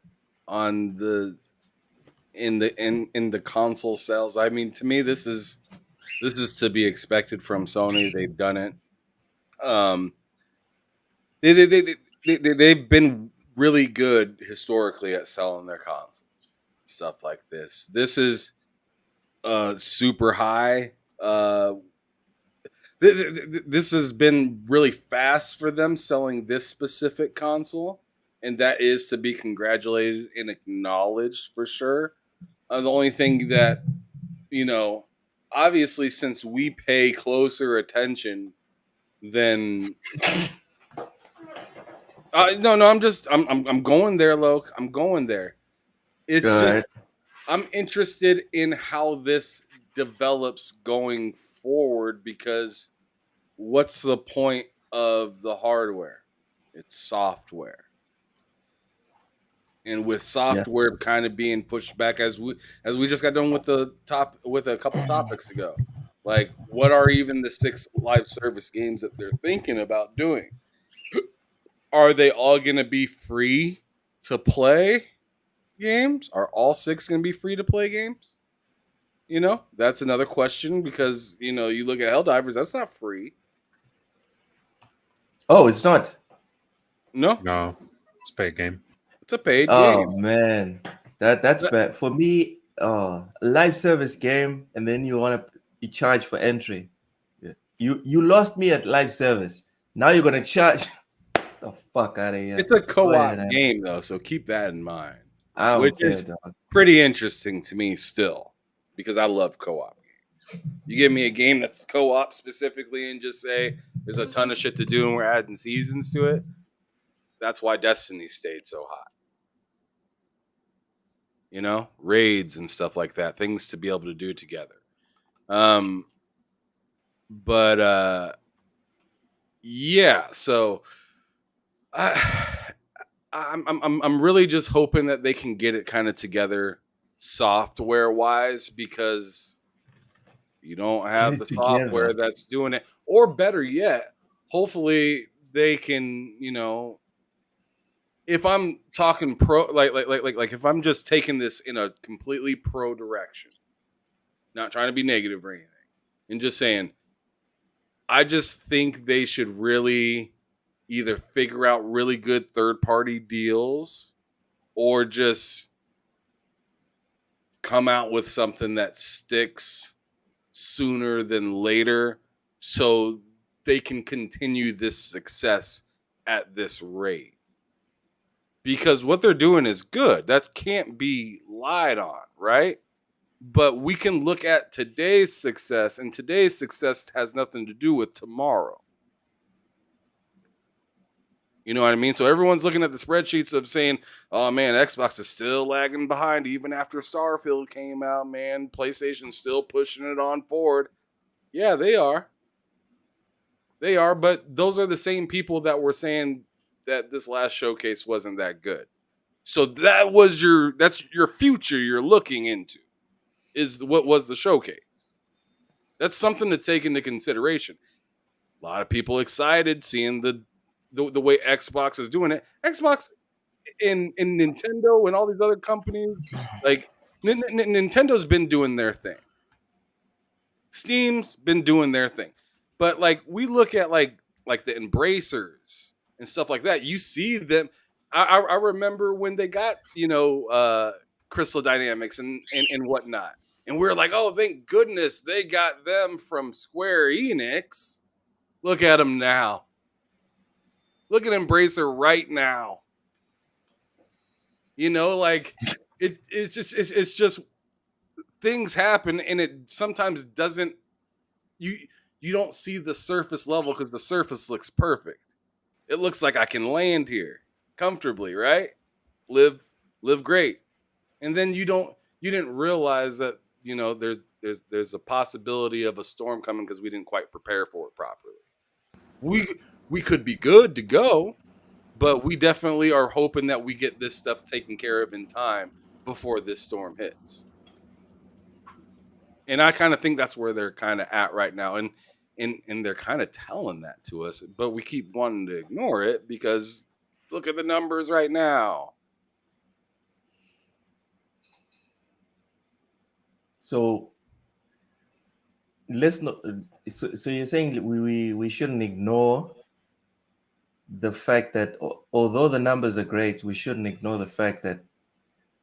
on the in the console sales. I mean, to me, this is to be expected from Sony. They've done it. They've been really good historically at selling their consoles, stuff like this. This is super high. This has been really fast for them selling this specific console, and that is to be congratulated and acknowledged for sure. The only thing that, obviously, since we pay closer attention than no, I'm going there, Loke. I'm going there. It's just I'm interested in how this develops going forward, because what's the point of the hardware? It's software. And with software kind of being pushed back, as we just got done with a couple topics ago, like, what are even the 6 live service games that they're thinking about doing? Are they all going to be free to play games? Are all 6 going to be free to play games? That's another question, because you look at Helldivers, that's not free. Oh, it's not. No, it's a paid game. It's a paid Oh game. man, that's bad for me. Live service game, and then you charge for entry. Yeah. You lost me at live service. Now you're gonna charge the fuck out of here. It's a co-op game though, so keep that in mind. Which is pretty interesting to me still, because I love co-op games. You give me a game that's co-op specifically and just say there's a ton of shit to do and we're adding seasons to it. That's why Destiny stayed so hot. Raids and stuff like that, things to be able to do together. Yeah, so I'm really just hoping that they can get it kind of together software wise, because you don't have the software that's doing it. Or better yet, hopefully they can, if I'm talking pro, like if I'm just taking this in a completely pro direction, not trying to be negative or anything, and just saying, I just think they should really either figure out really good third-party deals or just come out with something that sticks sooner than later so they can continue this success at this rate. Because what they're doing is good. That can't be lied on, right? But we can look at today's success, and today's success has nothing to do with tomorrow. You know what I mean? So everyone's looking at the spreadsheets of saying, oh man, Xbox is still lagging behind even after Starfield came out, man. PlayStation's still pushing it on forward. Yeah, they are. They are, but those are the same people that were saying that this last showcase wasn't that good. So that's your future you're looking into, is what was the showcase. That's something to take into consideration. A lot of people excited seeing the way Xbox is doing it. Xbox and Nintendo and all these other companies, like, Nintendo's been doing their thing. Steam's been doing their thing. But like we look at like the Embracers and stuff like that, you see them. I remember when they got, Crystal Dynamics and whatnot. And we're like, oh, thank goodness they got them from Square Enix. Look at them now. Look at Embracer right now. Like it's just things happen, and it sometimes doesn't. You don't see the surface level because the surface looks perfect. It looks like I can land here comfortably, right? Live great, and then you didn't realize that there's a possibility of a storm coming because we didn't quite prepare for it properly. We could be good to go, but we definitely are hoping that we get this stuff taken care of in time before this storm hits. And I kind of think that's where they're kind of at right now, and they're kind of telling that to us, but we keep wanting to ignore it because look at the numbers right now. So let's not. So you're saying we shouldn't ignore the fact that although the numbers are great, we shouldn't ignore the fact that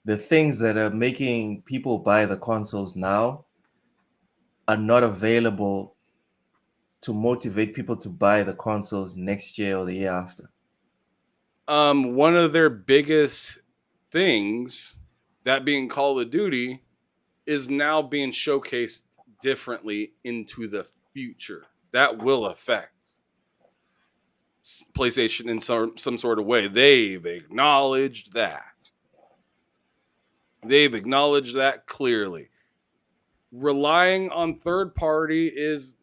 the things that are making people buy the consoles now are not available to motivate people to buy the consoles next year or the year after. One of their biggest things, that being Call of Duty, is now being showcased differently into the future. That will affect PlayStation in some sort of way. They've acknowledged that. They've acknowledged that clearly. Relying on third party is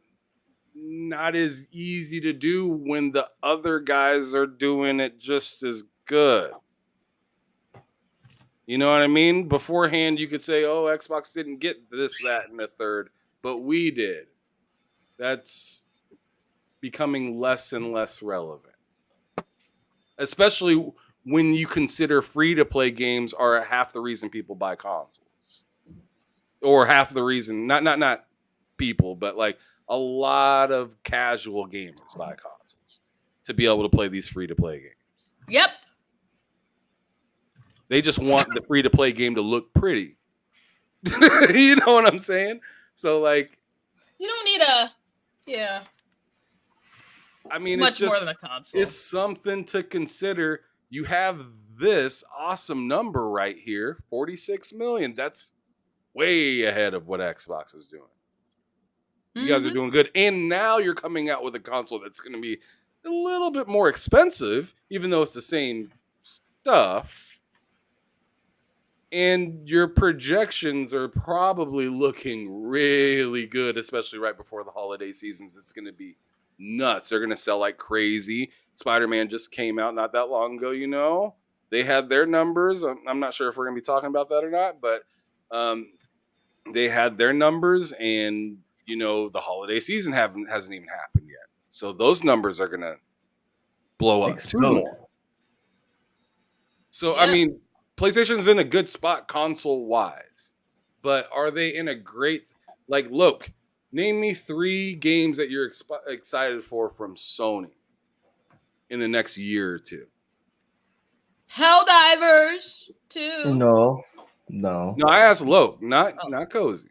not as easy to do when the other guys are doing it just as good. You know what I mean? Beforehand, you could say, oh, Xbox didn't get this, that, and the third, but we did. That's becoming less and less relevant. Especially when you consider free-to-play games are half the reason people buy consoles. Or half the reason, not people, but like a lot of casual gamers buy consoles to be able to play these free-to-play games. Yep. They just want the free-to-play game to look pretty. You know what I'm saying? So, like... You don't need a... Yeah. I mean, much it's just, more than a console. It's something to consider. You have this awesome number right here, 46 million. That's way ahead of what Xbox is doing. You guys are doing good. And now you're coming out with a console that's going to be a little bit more expensive, even though it's the same stuff. And your projections are probably looking really good, especially right before the holiday seasons. It's going to be nuts. They're going to sell like crazy. Spider-Man just came out not that long ago, They had their numbers. I'm not sure if we're going to be talking about that or not, but they had their numbers, and the holiday season hasn't even happened yet. So those numbers are going to blow up too more. So, yeah. I mean, PlayStation's in a good spot console-wise, but are they in a great... Like, look, name me 3 games that you're excited for from Sony in the next year or 2. Helldivers 2. No, I asked Loke, not Cozy.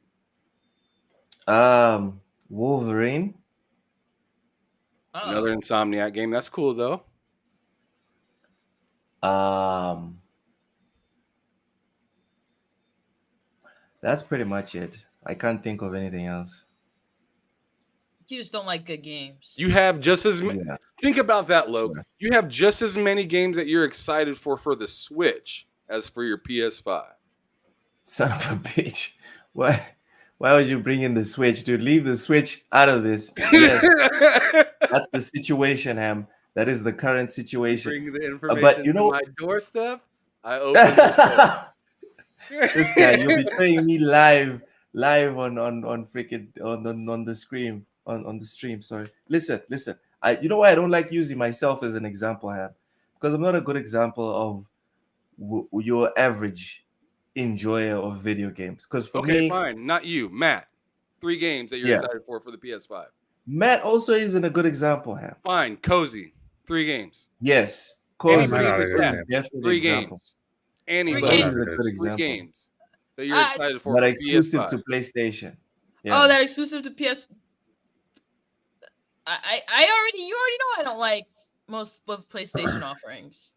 Wolverine. Another Insomniac game. That's cool though. That's pretty much it. I can't think of anything else. You just don't like good games. You have just as many. Yeah. Think about that, Loke. Sure. You have just as many games that you're excited for the Switch as for your PS5. Son of a bitch. Why would you bring in the Switch, dude? Leave the Switch out of this. Yes. That's the situation, Ham. That is the current situation. Bring the information to my doorstep. I open the door. This guy, you'll be playing me live on freaking on the stream. On the stream, sorry. Listen. You know why I don't like using myself as an example, Ham? Because I'm not a good example of your average enjoyer of video games. Because for Okay, me, fine. Not you, Matt. 3 games that you're yeah, excited for the PS5. Matt also isn't a good example, Ham. Fine, Cozy. 3 games. Yes, Any Cozy might not have previous a good is death. game. definitely an 3 example. games. Any Three Might not Cozy have is games. a a good good three game. example, games that you're excited for but exclusive PS5. to PlayStation. Oh, Yeah. that exclusive to PS. You already know I don't like most of PlayStation offerings.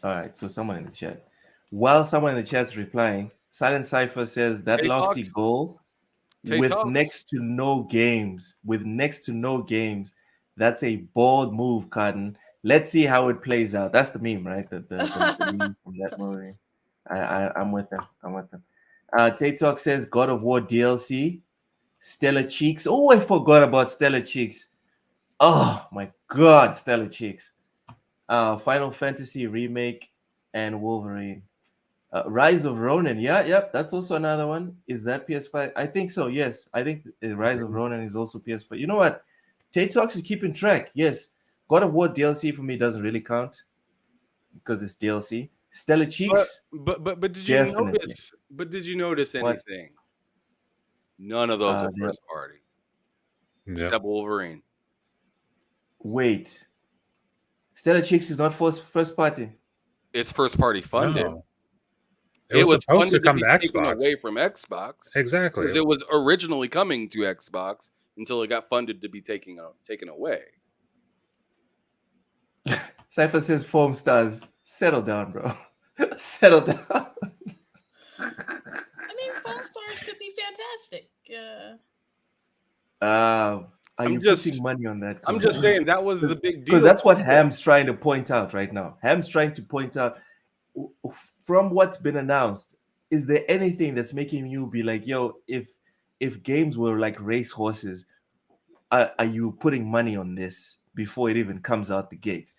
All right. So someone in the chat. While someone in the chat's replying, Silent Cipher says that Tay lofty Talks. goal Tay with Talks. next to no games, that's a bold move, Cotton. Let's see how it plays out. That's the meme, right? The meme from that movie. I'm with them. Tay Talk says God of War DLC, Stellar Cheeks. Oh, I forgot about Stellar Cheeks. Oh my God, Stellar Cheeks. Final Fantasy remake and Wolverine. Rise of Ronin. Yeah, yep. That's also another one. Is that PS5? I think so. Yes, I think Rise of Ronin is also PS5. You know what? Tay Talks is keeping track. Yes, God of War DLC for me doesn't really count because it's DLC. Stellar Cheeks, But did you definitely. notice? But did you notice What? anything? None of those are Yeah. first party, Yeah. except Wolverine. Wait, Stellar Cheeks is not first party. It's first party funded. No. It was supposed to funded to come be to taken Xbox. away from Xbox Exactly. because it was originally coming to Xbox until it got funded to be taken away. Cypher says foam stars. Settle down, bro. Settle down. I mean, foam stars could be fantastic. Are I'm you just- putting money on that? I'm just saying that was the big deal. Because that's what Ham's trying to point out right now. Ham's trying to point out from what's been announced. Is there anything that's making you be like, yo, if games were like race horses, are you putting money on this before it even comes out the gate?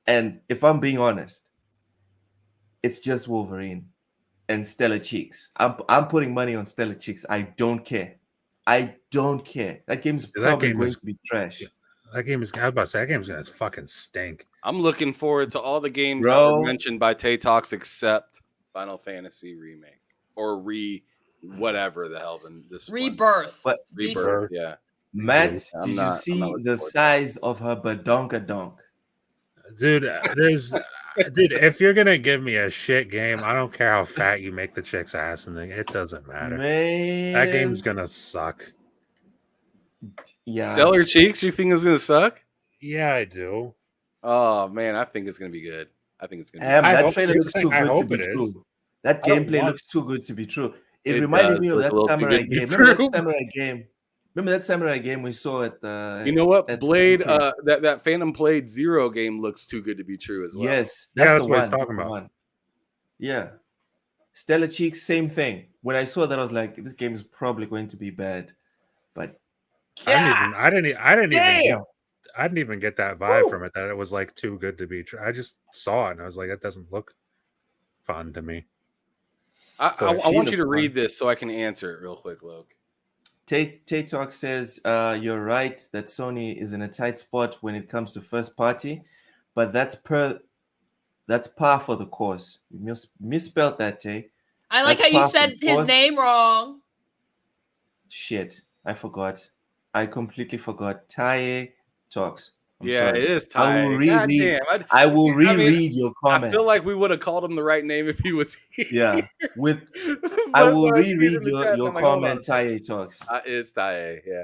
And if I'm being honest, it's just Wolverine and Stellar Cheeks. I'm putting money on Stellar Cheeks. I don't care. That game's probably game going is- to be trash. That game is. I was about to say that game's gonna fucking stink. I'm looking forward to all the games that Bro. were mentioned by Tay Talks except Final Fantasy remake or whatever the hell this one. Rebirth. But Rebirth. Yeah. Matt, I'm did you not see looking the forward to size of her badonkadonk? Dude, dude, if you're gonna give me a shit game, I don't care how fat you make the chick's ass and it doesn't matter. Man, That game's gonna suck. yeah. Stellar Cheeks, you think is gonna suck? Yeah, I do. Oh man, I think it's gonna be good. I think it's gonna be I That hope- trailer here's looks the too thing, I good to hope be it is. true. That I don't gameplay want- looks too good to be true. It It reminded does me of look a that little too samurai good to be game. Remember true. that samurai game? Remember that samurai game we saw at the? You know what? at Blade, showcase? that Phantom Blade Zero game looks too good to be true as well. Yes, Yeah, that's that's the what one. he's talking that's the about. one. Yeah, Stellar Cheeks, same thing. When I saw that, I was like, this game is probably going to be bad. But I didn't even get that vibe Woo! from it that it was like too good to be true. I just saw it and I was like, that doesn't look fun to me. I She want you looks to read fun. this so I can answer it real quick, Luke. Tay Talk says, you're right that Sony is in a tight spot when it comes to first party, but that's par for the course. You misspelled that, Tay. I like That's how you par for said the his course. name wrong. Shit, I forgot. I completely forgot. Taye Talks. I'm Yeah, sorry. it is I Ty. will God reread. damn. I will I mean, reread your I comments. feel like we would have called him the right name if he was here. Yeah, with I But will when see it in reread the your, chat, your I'm like, hold comment, on. Taye Talks. It's Ty, yeah.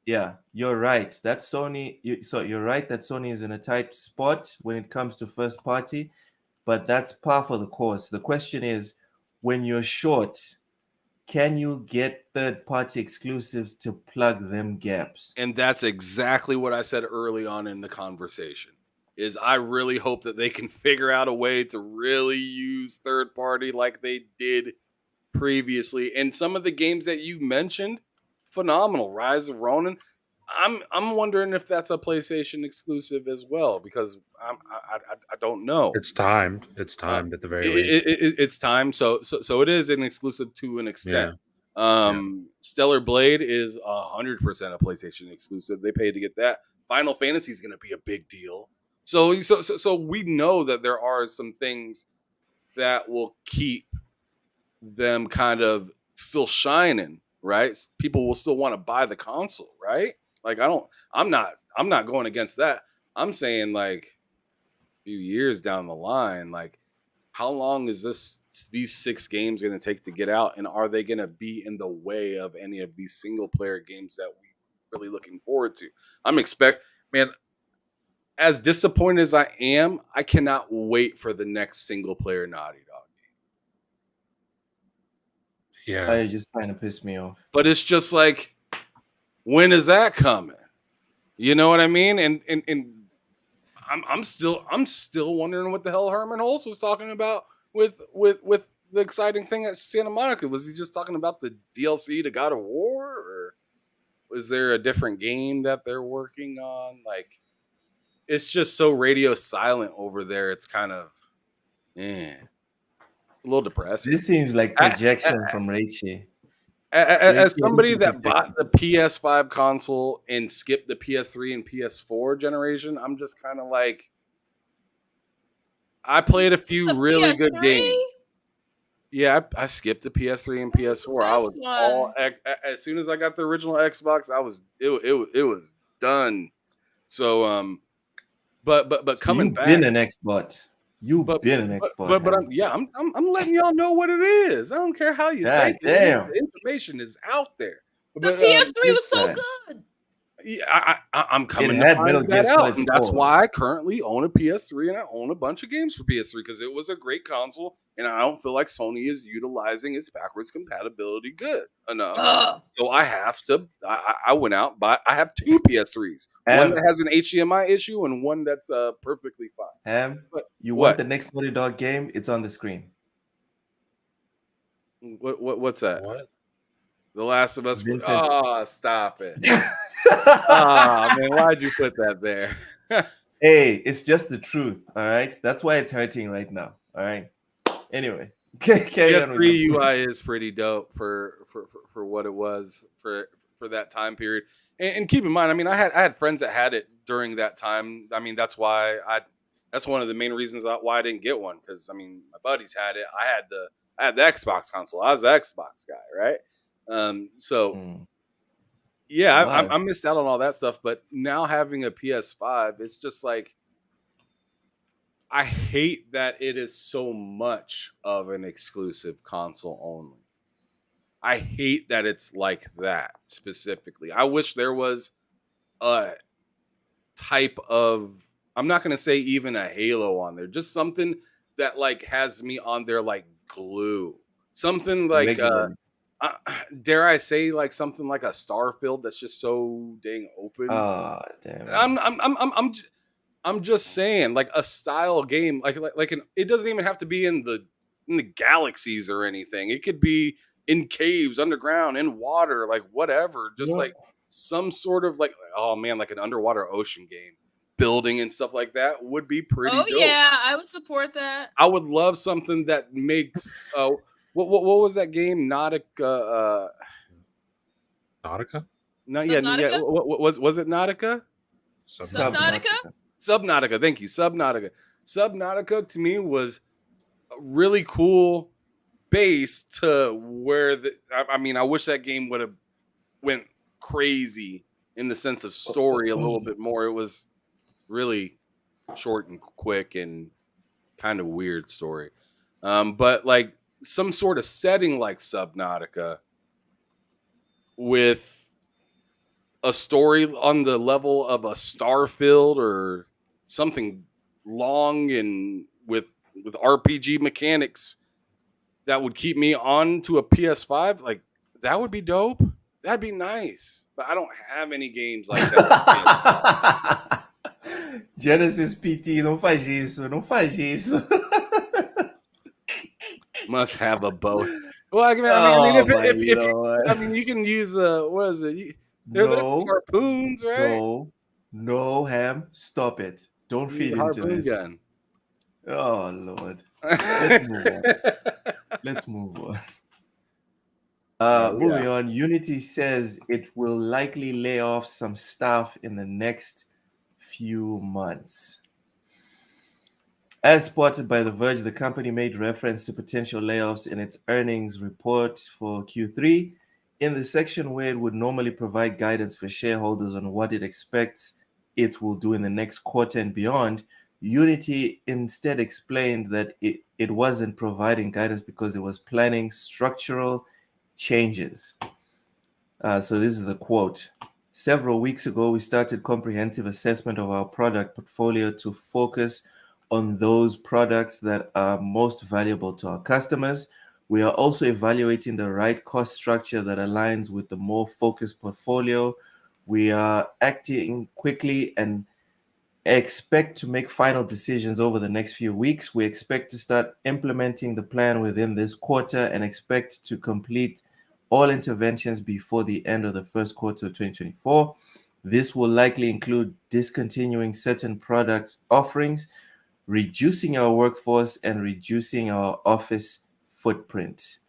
Yeah, you're right. That's Sony. So you're right that Sony is in a tight spot when it comes to first party, but that's par for the course. The question is, when you're short, can you get third party exclusives to plug them gaps? And that's exactly what I said early on in the conversation. Is I really hope that they can figure out a way to really use third party like they did previously. And some of the games that you mentioned, phenomenal. Rise of Ronin. I'm wondering if that's a PlayStation exclusive as well because I don't know. It's timed. It's timed at the very least. It's time. So it is an exclusive to an extent. Stellar Blade is 100% a PlayStation exclusive. They paid to get that. Final Fantasy is going to be a big deal. So we know that there are some things that will keep them kind of still shining, right? People will still want to buy the console, right? Like I'm not going against that. I'm saying like a few years down the line, like how long is these 6 games going to take to get out, and are they going to be in the way of any of these single player games that we really looking forward to? Man, as disappointed as I am, I cannot wait for the next single player Naughty Dog game. Yeah. You're just trying to piss me off. But it's just like, when is that coming? You know what I mean? And I'm still wondering what the hell Herman Hulse was talking about with the exciting thing at Santa Monica. Was he just talking about the DLC to God of War, or was there a different game that they're working on? Like, it's just so radio silent over there. It's kind of a little depressing. This seems like projection from Rachie. As somebody that bought the PS5 console and skipped the PS3 and PS4 generation, I'm just kind of like, I played a few really PS3? good games. Yeah, I skipped the PS3 and PS4. I was all as soon as I got the original Xbox, it was done. So but coming back, been an Xbox. You've been an Xbox. But I'm letting y'all know what it is. I don't care how you take it. Damn. The information is out there. The PS3 was so good. Yeah, I'm coming It had to Metal find Gear that out, Solid and that's 4. why I currently own a PS3 and I own a bunch of games for PS3, because it was a great console, and I don't feel like Sony is utilizing its backwards compatibility good enough. So I have to. I went out, but I have 2 PS3s. One that has an HDMI issue and one that's perfectly fine. You want the next Naughty Dog game? It's on the screen. What's that? What? The Last of Us. Vincent. Oh, stop it. Oh, man, why'd you put that there? Hey, it's just the truth, all right? That's why it's hurting right now, all right? Anyway, carry on. PS3 UI is pretty dope for what it was for that time period. And keep in mind, I mean, I had friends that had it during that time. I mean, that's why that's one of the main reasons why I didn't get one, because I mean, my buddies had it. I had the Xbox console. I was the Xbox guy, right? Yeah, I missed out on all that stuff. But now having a PS5, it's just like, I hate that it is so much of an exclusive console only. I hate that it's like that specifically. I wish there was a type of, I'm not going to say even a Halo on there, just something that like has me on there like glue. Something like dare I say, like something like a Starfield that's just so dang open. Oh, damn. I'm just saying, like a style game, like it doesn't even have to be in the galaxies or anything. It could be in caves, underground, in water, like whatever. Just like some sort of like, oh man, like an underwater ocean game, building and stuff like that would be pretty dope. Yeah, I would support that. I would love something that makes what was that game? Nautica. Nautica? No, yeah. What was it? Nautica? Subnautica? Subnautica. Thank you. Subnautica to me was a really cool base to where I mean, I wish that game would have went crazy in the sense of story a little bit more. It was really short and quick and kind of weird story. But like some sort of setting like Subnautica with a story on the level of a Starfield or something long and with RPG mechanics that would keep me on to a PS5, like that would be dope. That'd be nice. But I don't have any games like that. Genesis PT, não faz isso. Must have a boat. Well, I mean, you can use what is it? There's harpoons, right? No, Ham. Stop it. Don't feed into this. Gun. Oh Lord. Let's move on. Moving on. Unity says it will likely lay off some staff in the next few months. As spotted by The Verge, the company made reference to potential layoffs in its earnings report for Q3. In the section where it would normally provide guidance for shareholders on what it expects it will do in the next quarter and beyond, Unity instead explained that it wasn't providing guidance because it was planning structural changes. So this is the quote. Several weeks ago, we started comprehensive assessment of our product portfolio to focus on those products that are most valuable to our customers. We are also evaluating the right cost structure that aligns with the more focused portfolio. We are acting quickly and expect to make final decisions over the next few weeks. We expect to start implementing the plan within this quarter and expect to complete all interventions before the end of the first quarter of 2024. This will likely include discontinuing certain product offerings, reducing our workforce, and reducing our office footprint.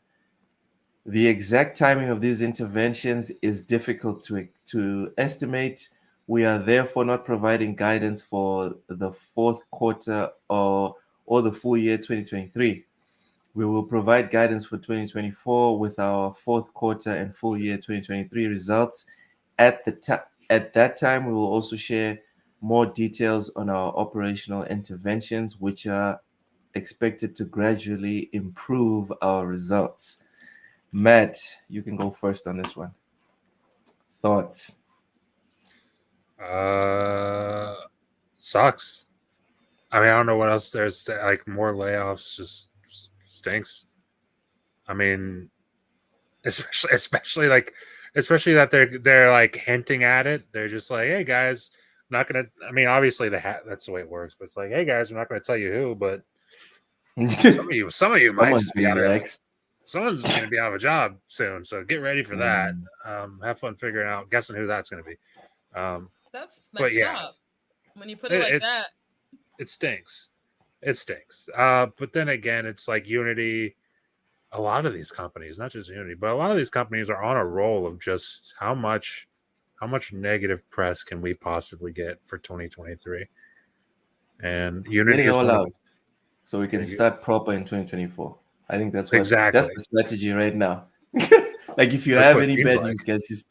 The exact timing of these interventions is difficult to estimate. We are therefore not providing guidance for the fourth quarter or the full year 2023. We will provide guidance for 2024 with our fourth quarter and full year 2023 results. At that time, we will also share more details on our operational interventions, which are expected to gradually improve our results. Matt, you can go first on this one. Thoughts? Sucks. I mean, I don't know what else there's. Like, more layoffs just stinks. I mean, especially that they're like hinting at it. They're just like, hey guys, I'm not gonna. I mean, obviously that's the way it works. But it's like, hey guys, we're not gonna tell you who, but some of you might just be out of. Someone's going to be out of a job soon, so get ready for that. Have fun figuring out, guessing who that's going to be. That's messed up when you put it like that. It stinks. It stinks. But then again, it's like Unity. A lot of these companies, not just Unity, but a lot of these companies are on a roll of just how much negative press can we possibly get for 2023. And Unity is all out, so we can start proper in 2024. I think that's that's the strategy right now. Like, if you have any bad news, guys, just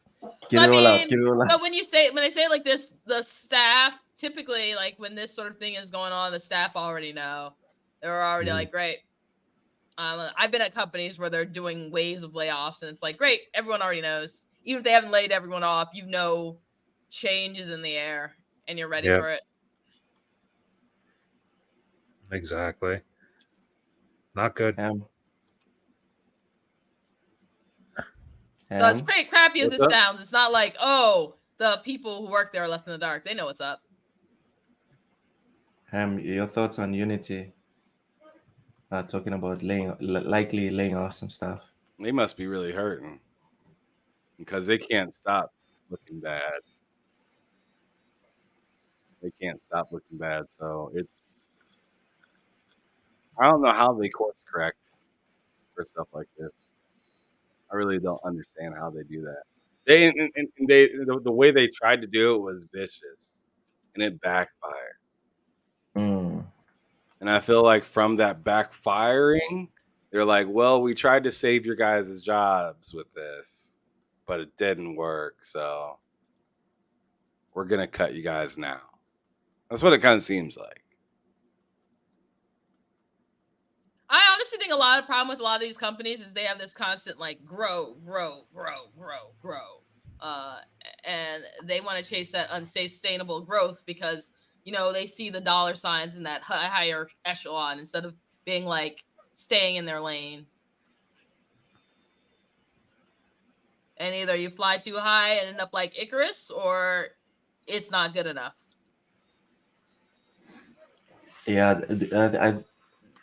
get it all out. Get it all out. But when I say it like this, the staff typically, like, when this sort of thing is going on, the staff already know. They're already like, great. I've been at companies where they're doing waves of layoffs, and it's like, great, everyone already knows. Even if they haven't laid everyone off, you know, change is in the air, and you're ready for it. Exactly. Not good. So as crappy as this sounds, it's not like, oh, the people who work there are left in the dark. They know what's up. Your thoughts on Unity? Talking about likely laying off some stuff. They must be really hurting because they can't stop looking bad. They can't stop looking bad. So I don't know how they course correct for stuff like this. I really don't understand how they do that. The way they tried to do it was vicious, and it backfired. And I feel like from that backfiring, they're like, well, we tried to save your guys' jobs with this, but it didn't work. So we're going to cut you guys now. That's what it kind of seems like. I honestly think a lot of problem with a lot of these companies is they have this constant, like, grow. And they want to chase that unsustainable growth because, you know, they see the dollar signs in that higher echelon instead of being, like, staying in their lane. And either you fly too high and end up like Icarus, or it's not good enough. Yeah,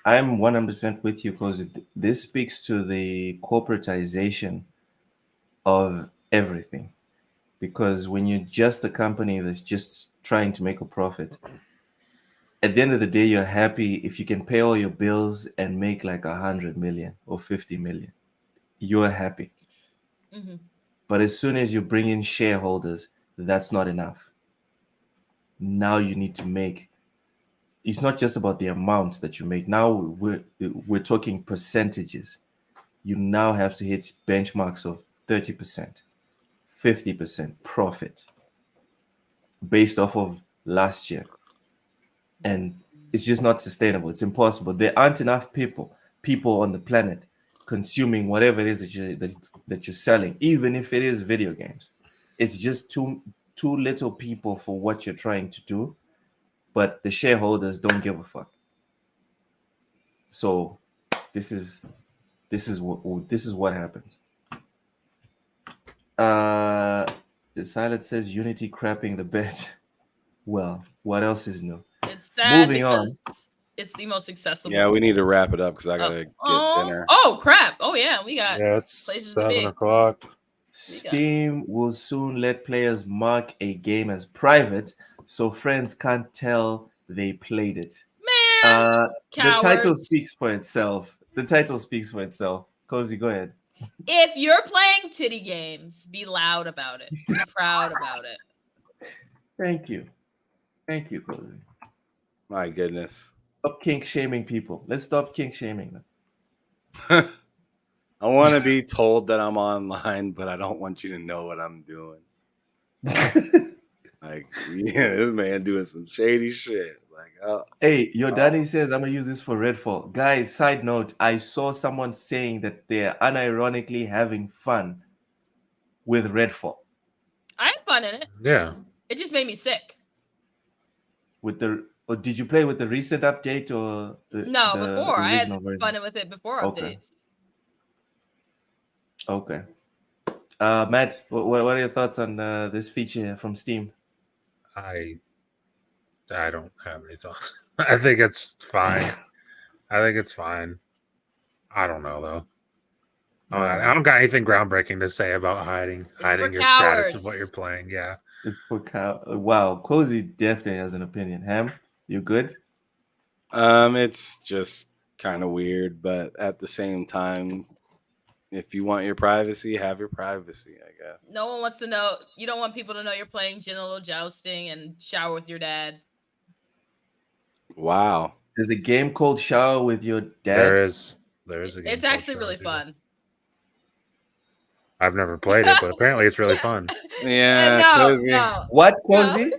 I'm 100% with you, because this speaks to the corporatization of everything. Because when you're just a company that's just trying to make a profit, at the end of the day, you're happy if you can pay all your bills and make like 100 million or 50 million. You're happy. Mm-hmm. But as soon as you bring in shareholders, that's not enough. Now you need to make it's not just about the amounts that you make. Now we're talking percentages. You now have to hit benchmarks of 30%, 50% profit based off of last year. And it's just not sustainable. It's impossible. There aren't enough people on the planet consuming whatever it is that you're selling, even if it is video games. It's just too little people for what you're trying to do, but the shareholders don't give a fuck. So this is what happens. The silent says Unity crapping the bed. Well, what else is new? It's sad Moving on. because it's the most accessible. Yeah, we need to wrap it up because I gotta get dinner. Oh crap! Oh yeah, we got Yeah, it's places to 7 be. o'clock. Steam will soon let players mark a game as private so friends can't tell they played it. Man, The title cowards. speaks for itself. The title speaks for itself. Cozy, go ahead. If you're playing titty games, be loud about it. Be proud about it. Thank you. Thank you, Cozy. My goodness. Stop kink shaming people. Let's stop kink shaming them. I want to be told that I'm online, but I don't want you to know what I'm doing. Like, yeah, this man doing some shady shit. Like, oh, Hey, your daddy says I'm gonna use this for Redfall. Guys, side note, I saw someone saying that they're unironically having fun with Redfall. I had fun in it. Yeah. It just made me sick. Or did you play with the recent update or No, before I had original version? fun with it before Okay. updates. Okay. Matt, what are your thoughts on this feature from Steam? I don't have any thoughts. I think it's fine. I think it's fine. I don't know though. I don't got anything groundbreaking to say about hiding your status of what you're playing. Yeah. Wow, Cozy definitely has an opinion. Ham, you good? it's just kind of weird, but at the same time, if you want your privacy, have your privacy, I guess. No one wants to know. You don't want people to know you're playing genital jousting and shower with your dad. Wow. There's a game called Shower with Your Dad. There is a game. It's actually really fun. I've never played it, but apparently it's really fun. Yeah. No. What, Cozy?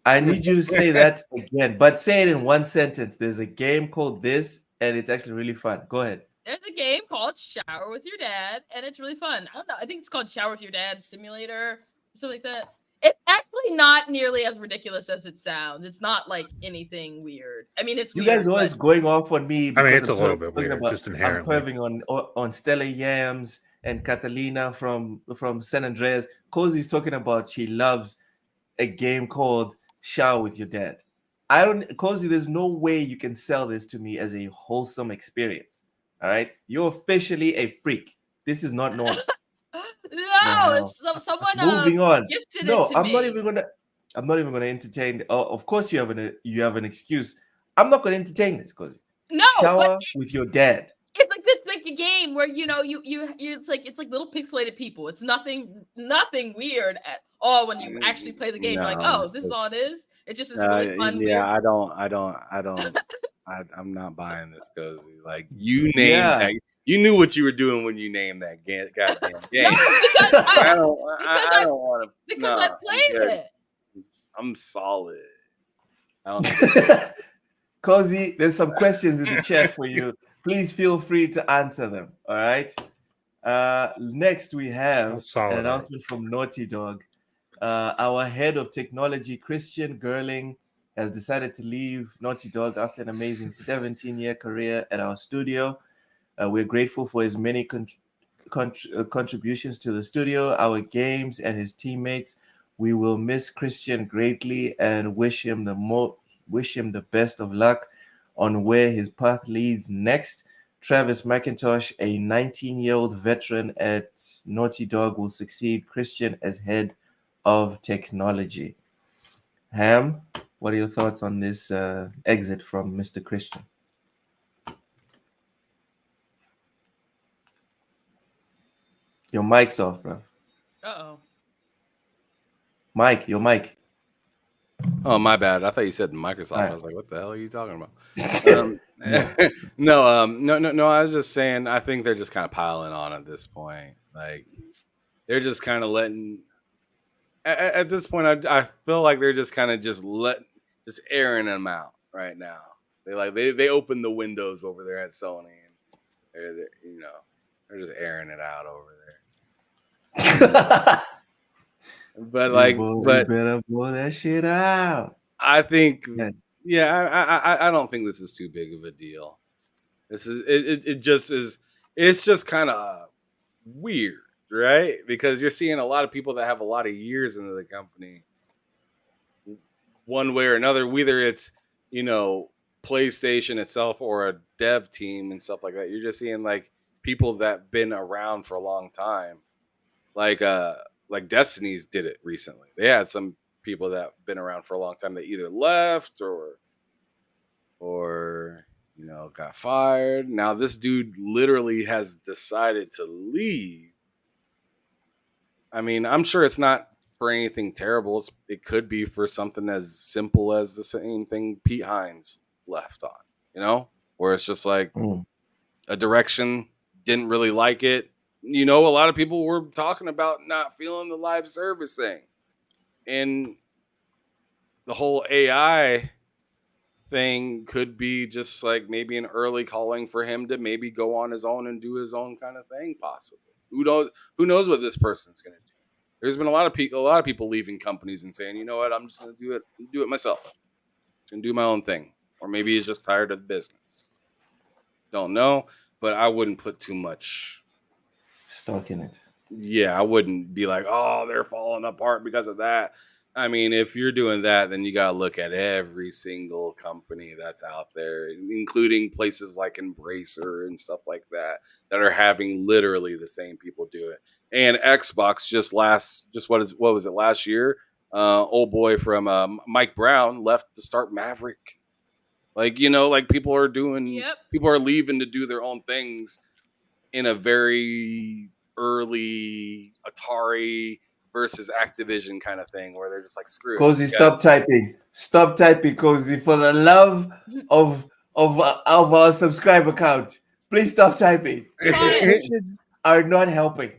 I need you to say that again, but say it in one sentence. There's a game called this, and it's actually really fun. Go ahead. There's a game called Shower with Your Dad, and it's really fun. I don't know. I think it's called Shower with Your Dad Simulator or something like that. It's actually not nearly as ridiculous as it sounds. It's not like anything weird. I mean, it's You weird, guys are always going off on me. I mean, because it's a I'm little bit talking weird, just inherently. I'm perving on Stella Yams and Catalina from San Andreas. Cozy's talking about she loves a game called Shower with Your Dad. Cozy, there's no way you can sell this to me as a wholesome experience. All right, you're officially a freak. This is not normal. No, it's someone Moving on. gifted No, it to I'm me. not even gonna entertain. Oh, of course you have an excuse. I'm not gonna entertain this, Cozy. No, Shower with your dad. It's like this, like a game where you it's like little pixelated people. It's nothing weird at all when you actually play the game. You're like, oh, this is all it is. It's just this really fun. Yeah, weird... I'm not buying this, Cozy. Like, you named that. You knew what you were doing when you named that goddamn game. No, because I don't want to. Because I played it. I'm solid. I don't. Cozy, there's some questions in the chat for you. Please feel free to answer them. All right. Next, we have an announcement from Naughty Dog. Our head of technology, Christian Gerling, has decided to leave Naughty Dog after an amazing 17-year career at our studio. We're grateful for his many contributions to the studio, our games, and his teammates. We will miss Christian greatly and wish him the best of luck on where his path leads next. Travis McIntosh, a 19-year-old veteran at Naughty Dog, will succeed Christian as head of technology. Ham, what are your thoughts on this exit from Mr. Christian? Your mic's off, bro. Uh-oh. Mike, your mic. Oh, my bad. I thought you said Microsoft. All I was like, what the hell are you talking about? right. No. No. I was just saying. I think they're just kind of piling on at this point. Like they're just kind of letting. At this point, I feel like they're just kind of just airing them out right now. They open the windows over there at Sony, and they're just airing it out over there. But You better blow that shit out. I think, Yeah. I don't think this is too big of a deal. This is it just is. It's just kind of weird, right? Because you're seeing a lot of people that have a lot of years into the company, one way or another. Whether it's PlayStation itself or a dev team and stuff like that. You're just seeing like people that been around for a long time, like Destiny's did it recently. They had some people that been around for a long time that either left or got fired. Now this dude literally has decided to leave. I mean, I'm sure it's not for anything terrible. It could be for something as simple as the same thing Pete Hines left on, where it's just like a direction, didn't really like it. A lot of people were talking about not feeling the live service thing. And the whole AI thing could be just like maybe an early calling for him to maybe go on his own and do his own kind of thing, possibly. Who knows what this person's going to do? There's been a lot of people leaving companies and saying, you know what, I'm just going to do it myself. And do my own thing. Or maybe he's just tired of the business. Don't know, but I wouldn't put too much stock in it. Yeah, I wouldn't be like, oh, they're falling apart because of that. I mean, if you're doing that, then you got to look at every single company that's out there, including places like Embracer and stuff like that are having literally the same people do it. And Xbox what was it last year? Old boy from Mike Brown left to start Maverick. Like people are leaving to do their own things in a very early Atari versus Activision kind of thing, where they're just like, screw it. Cozy, stop typing, Cozy, for the love of our subscriber count. Please stop typing. Descriptions are not helping.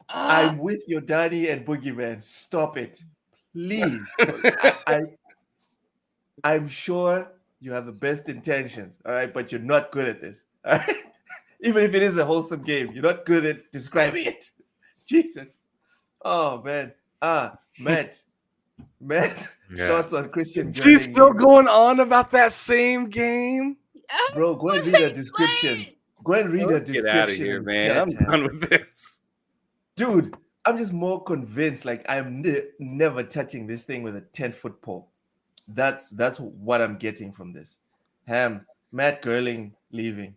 I'm with your Danny and Boogeyman. Stop it, please. I'm sure you have the best intentions, all right, but you're not good at this. All right? Even if it is a wholesome game, you're not good at describing it. Jesus. Oh man. Matt. Thoughts on Christian? She's still going on about that same game, bro. Go and read the descriptions. Get out of here, man. I'm done with this, dude. I'm just more convinced. Like I'm never touching this thing with a 10-foot pole. That's what I'm getting from this. Matt Gerling leaving.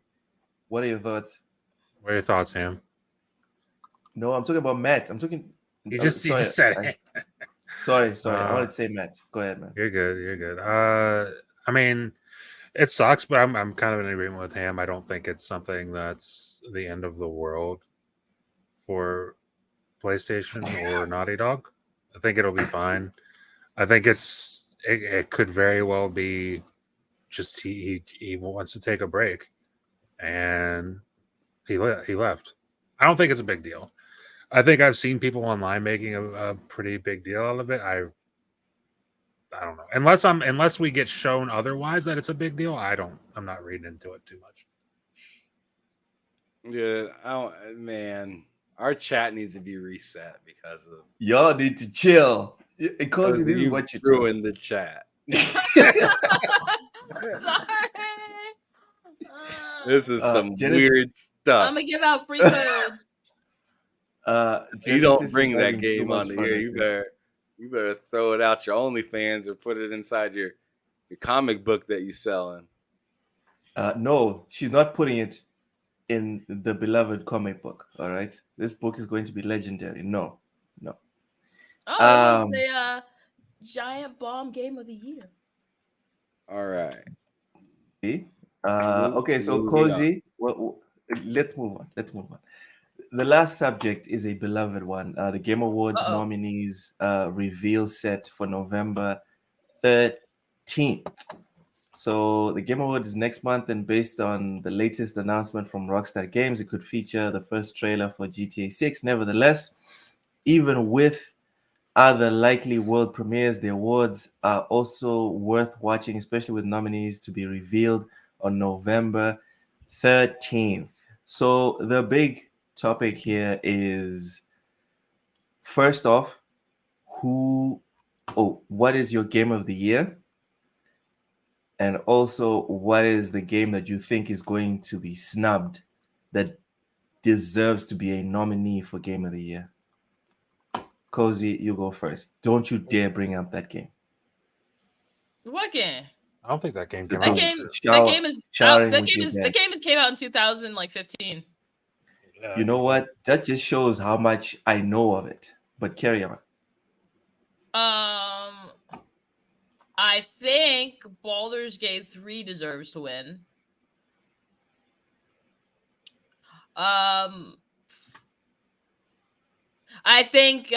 What are your thoughts? What are your thoughts, Ham? No, I'm talking about Matt. I'm talking. You just said it. Sorry. I wanted to say Matt. Go ahead, man. You're good. I mean, it sucks, but I'm kind of in agreement with Ham. I don't think it's something that's the end of the world for PlayStation or Naughty Dog. I think it'll be fine. I think it could very well be just he wants to take a break, and he left. I don't think it's a big deal. I think I've seen people online making a pretty big deal out of it. I don't know. Unless we get shown otherwise that it's a big deal, I'm not reading into it too much. Yeah, man. Our chat needs to be reset because of y'all need to chill. Because this is what you ruined the chat. Sorry. This is some weird stuff. I'm gonna give out free codes. You don't bring that game on here. You better throw it out your OnlyFans or put it inside your comic book that you're selling. No, she's not putting it in the beloved comic book. All right, this book is going to be legendary. No. Oh, it was the Giant Bomb Game of the Year. All right. Okay, so Cozy, let's move on. The last subject is a beloved one. The Game Awards nominees reveal set for November 13th. So the Game Awards is next month, and based on the latest announcement from Rockstar Games, it could feature the first trailer for GTA 6. Nevertheless, even with other likely world premieres, the awards are also worth watching, especially with nominees to be revealed on November 13th. So the big topic here is, first off, what is your game of the year? And also, what is the game that you think is going to be snubbed that deserves to be a nominee for Game of the Year? Cozy, you go first. Don't you dare bring up that game. What game? I don't think that game The came That out. game. this That game is out. showering That with game your is. dad. The game came out in 2015. year. Yeah, You know what? That just shows how much I know of it. But carry on. I think Baldur's Gate 3 deserves to win. I think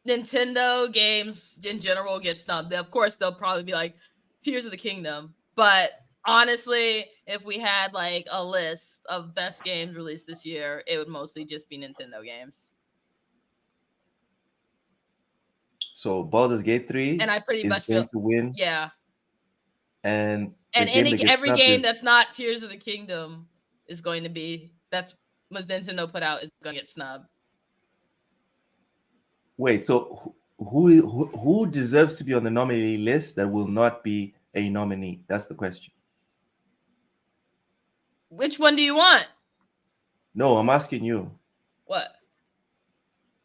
Nintendo games in general get snubbed. Of course, they'll probably be like Tears of the Kingdom, but honestly, if we had like a list of best games released this year, it would mostly just be Nintendo games. So Baldur's Gate 3 And I pretty is much going feel, to win. yeah. And And the game that gets every snubbed game is, that's not Tears of the Kingdom is going to be, that's what Nintendo put out, is going to get snubbed. wait, so who deserves to be on the nominee list that will not be a nominee? That's the question. Which one do you want? No, I'm asking you. What?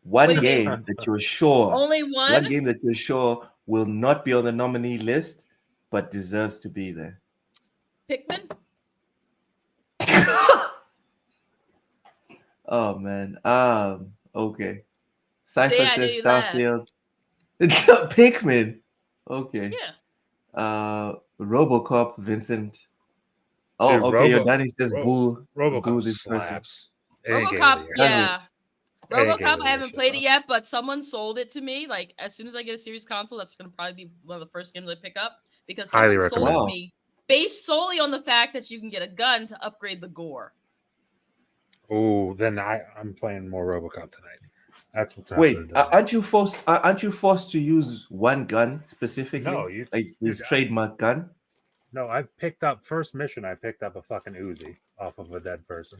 One What do you mean? game that you're sure, Only one one? game that you're sure will not be on the nominee list, but deserves to be there. Pikmin? Oh man. Okay. Cypher See, I knew says you laughed. Starfield. It's not Pikmin. Okay. Yeah. Robocop, Vincent. Oh, Dude, okay. Your daddy says boo. RoboCop Boo this person. slaps. It ain't Game of RoboCop, the Year. Does yeah. it? It ain't Game of RoboCop, the I Year haven't shit, played though. it yet, but someone sold it to me. Like, as soon as I get a series console, that's going to probably be one of the first games I pick up. Because Highly someone sold it recommend. to me based solely on the fact that you can get a gun to upgrade the gore. Oh, then I'm playing more RoboCop tonight. That's what's Wait, happening. tonight. aren't you forced? Aren't you forced to use one gun specifically? No, you- like his you- trademark gun. No, I've picked up first mission. I picked up a fucking Uzi off of a dead person.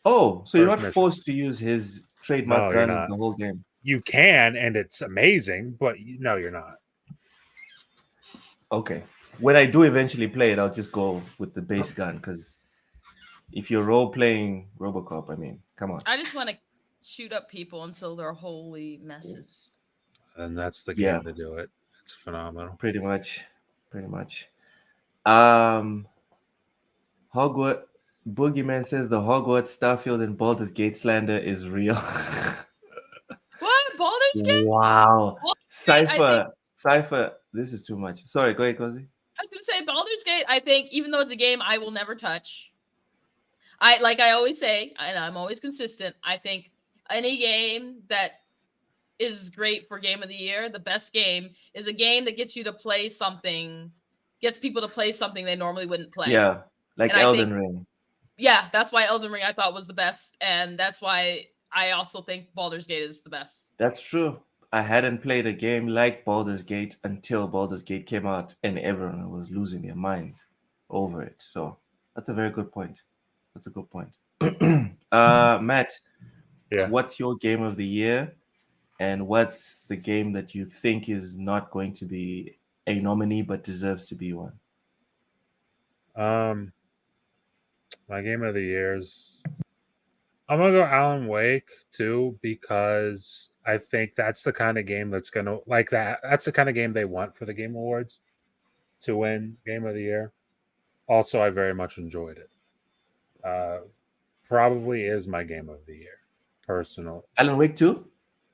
Oh, so you're not First mission. forced to use his trademark No, you're gun in not. the whole game. You can, and it's amazing, but no, you're not. Okay. When I do eventually play it, I'll just go with the base gun because if you're role playing RoboCop, I mean, come on. I just want to shoot up people until they're holy messes. And that's the Yeah. game to do it. It's phenomenal. Pretty much. Hogwarts Boogeyman says the Hogwarts, Starfield, and Baldur's Gate slander is real. What? Baldur's Gate? Wow. Baldur's Gate, I Cypher, this is too much. Sorry, go ahead, Cozy. I was gonna say Baldur's Gate. I think even though it's a game I will never touch, I always say, and I'm always consistent. I think any game that is great for Game of the Year, the best game, is a game that gets you to play something, gets people to play something they normally wouldn't play. Yeah, like And I Elden think- Ring. Yeah, that's why Elden Ring I thought was the best, and that's why I also think Baldur's Gate is the best. That's true. I hadn't played a game like Baldur's Gate until Baldur's Gate came out and everyone was losing their minds over it. So that's a very good point. That's a good point. Matt, Yeah. what's your game of the year? And what's the game that you think is not going to be a nominee but deserves to be one? My game of the years. I'm gonna go Alan Wake too because I think that's the kind of game that's gonna like that. That's the kind of game they want for the Game Awards to win Game of the Year. Also, I very much enjoyed it. Probably is my game of the year, personally. Alan Wake 2?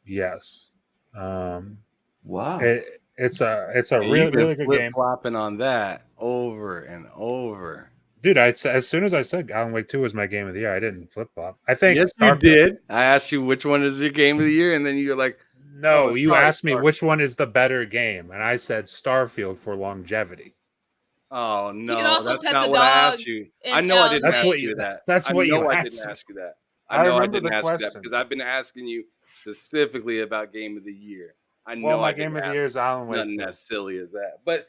Yes. Wow. It's a And really you've been really good game, flip-flopping on that over and over. dude. As soon as I said Alan Wake 2 was my game of the year, I didn't flip flop. I think Yes, you did. I asked you which one is your game of the year, and then you're like, No, it's you probably asked me which one is the better game, and I said Starfield for longevity. Oh You can no, also that's pet the not what I dog asked you. I in know I Alan didn't That's ask what Wake. you you. that. That's I what you know I didn't asked. ask you that. I I know I remember didn't the ask you that question. because I've been asking you specifically about game of the year. I Well, know I my didn't game of the ask year is Alan Wake nothing 2. as silly as that. But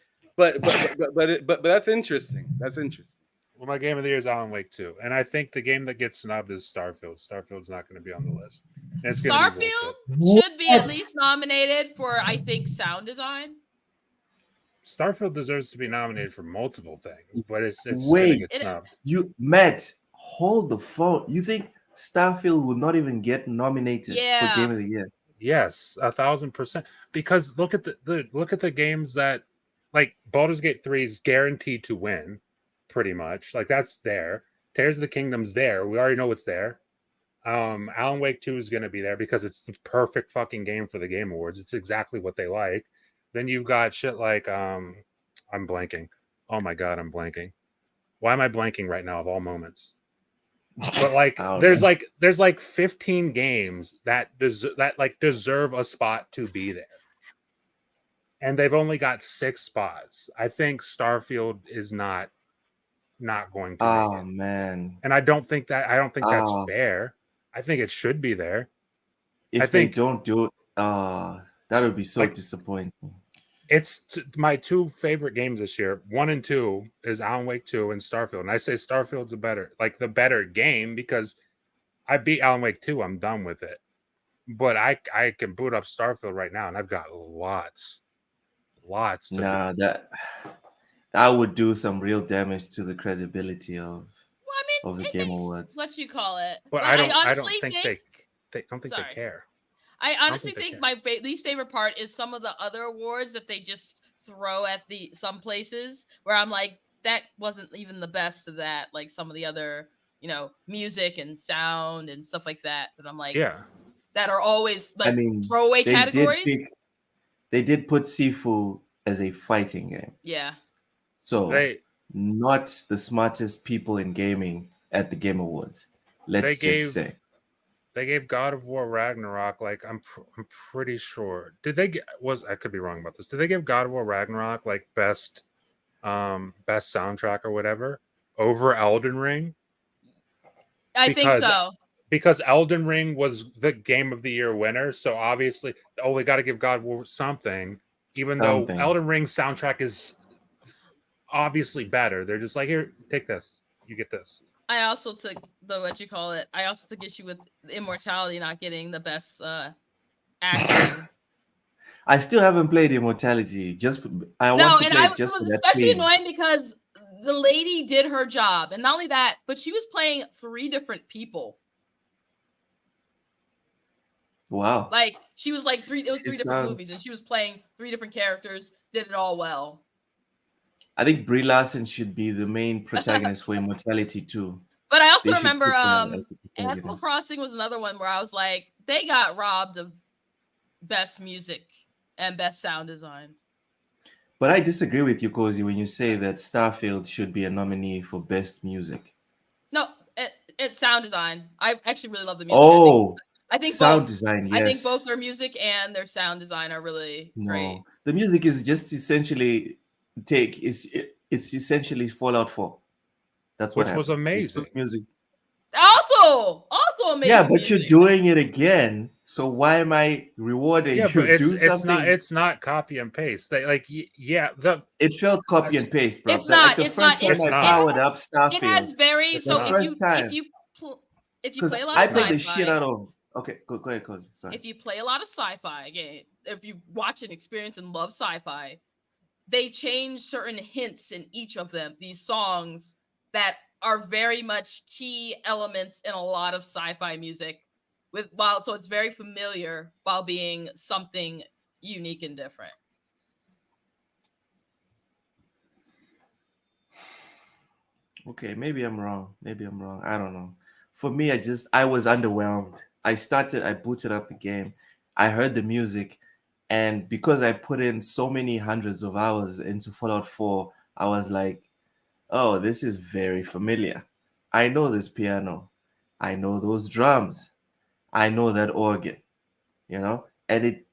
that's interesting. That's interesting. Well, my game of the year is Alan Wake 2. And I think the game that gets snubbed is Starfield. Starfield's not going to be on the list. And it's going to be Starfield bullshit. should be at What? least nominated for, I think, sound design. Starfield deserves to be nominated for multiple things, but it's just going to Wait, get It, snubbed. you Matt, hold the phone. You think Starfield will not even get nominated for yeah. Game of the Year? Yes, 1,000%. Because look at the games that, like, Baldur's Gate 3 is guaranteed to win, pretty much. Like, that's there. Tears of the Kingdom's there. We already know it's there. Alan Wake 2 is going to be there because it's the perfect fucking game for the Game Awards. It's exactly what they like. Then you've got shit like I'm blanking. Oh my god, I'm blanking. Why am I blanking right now of all moments? But like I don't there's know. like 15 games that deserve a spot to be there. And they've only got 6 spots. I think Starfield is not going to make Oh it. man. And I don't think that's Ah, fair. I think it should be there. I if they think don't do it, that would be so like disappointing. it's my 2 favorite games this year. 1 and 2 is Alan Wake 2 and Starfield. And I say Starfield's the better game because I beat Alan Wake 2. I'm done with it. But I can boot up Starfield right now and I've got lots to do. Nah, that would do some real damage to the credibility of Well, I mean, the it Game makes Awards. what you call it. But But I I honestly don't think think. they don't think they Sorry. care. I don't honestly think they think care. my least favorite part is some of the other awards that they just throw at some places where I'm like, that wasn't even the best of that. Like some of the other, music and sound and stuff like that. That I'm like, Yeah. that are always I like mean, throwaway they did categories. they did put Sifu as a fighting game. Yeah. So, They not the smartest people in gaming at the Game Awards. they Let's just gave say. they gave God of War Ragnarok, like I'm pretty sure. Did they I could be wrong about this. Did they give God of War Ragnarok like best soundtrack or whatever over Elden Ring? I think Because so. because Elden Ring was the Game of the Year winner, so obviously we got to give God of War something, even though Something. Elden Ring's soundtrack is obviously better. They're just like, here, take this. You get this. I also took I also took issue with Immortality not getting the best acting. I still haven't played Immortality. I No, want to and play it it just for was that especially scene. annoying because the lady did her job, and not only that, but she was playing 3 different people. Wow. Like she was like three. It was It 3 different sounds. movies, and she was playing 3 different characters. Did it all well. I think Brie Larson should be the main protagonist for Immortality too. But I also They should remember put her as the Animal protagonist. Crossing was another one where I was like, they got robbed of best music and best sound design. But I disagree with you, Cozy, when you say that Starfield should be a nominee for best music. No, it's sound design. I actually really love the music. Oh, I think sound both. design, I think yes. both their music and their sound design are really great. No, the music is just essentially it's essentially Fallout 4. That's what Which was happened. They amazing. took music. Also amazing. Yeah, but music. you're doing it again. So why am I rewarding Yeah, you? but Do something. it's not copy and paste. They like yeah, It felt copy and paste, bro. It's Like not. the It's first not. time It's I not. powered up It has Starfield, very. It's So not. time. if you because play a lot I of played the sci-fi, shit out of. Okay, go ahead, Cozy. Sorry. if you play a lot of sci-fi game, if you watch and experience and love sci-fi, they change certain hints in each of them. These songs that are very much key elements in a lot of sci-fi music, so it's very familiar while being something unique and different. Okay, maybe I'm wrong. I don't know. For me, I was underwhelmed. I booted up the game. I heard the music, and because I put in so many hundreds of hours into Fallout 4, I was like, "Oh, this is very familiar. I know this piano. I know those drums. I know that organ." And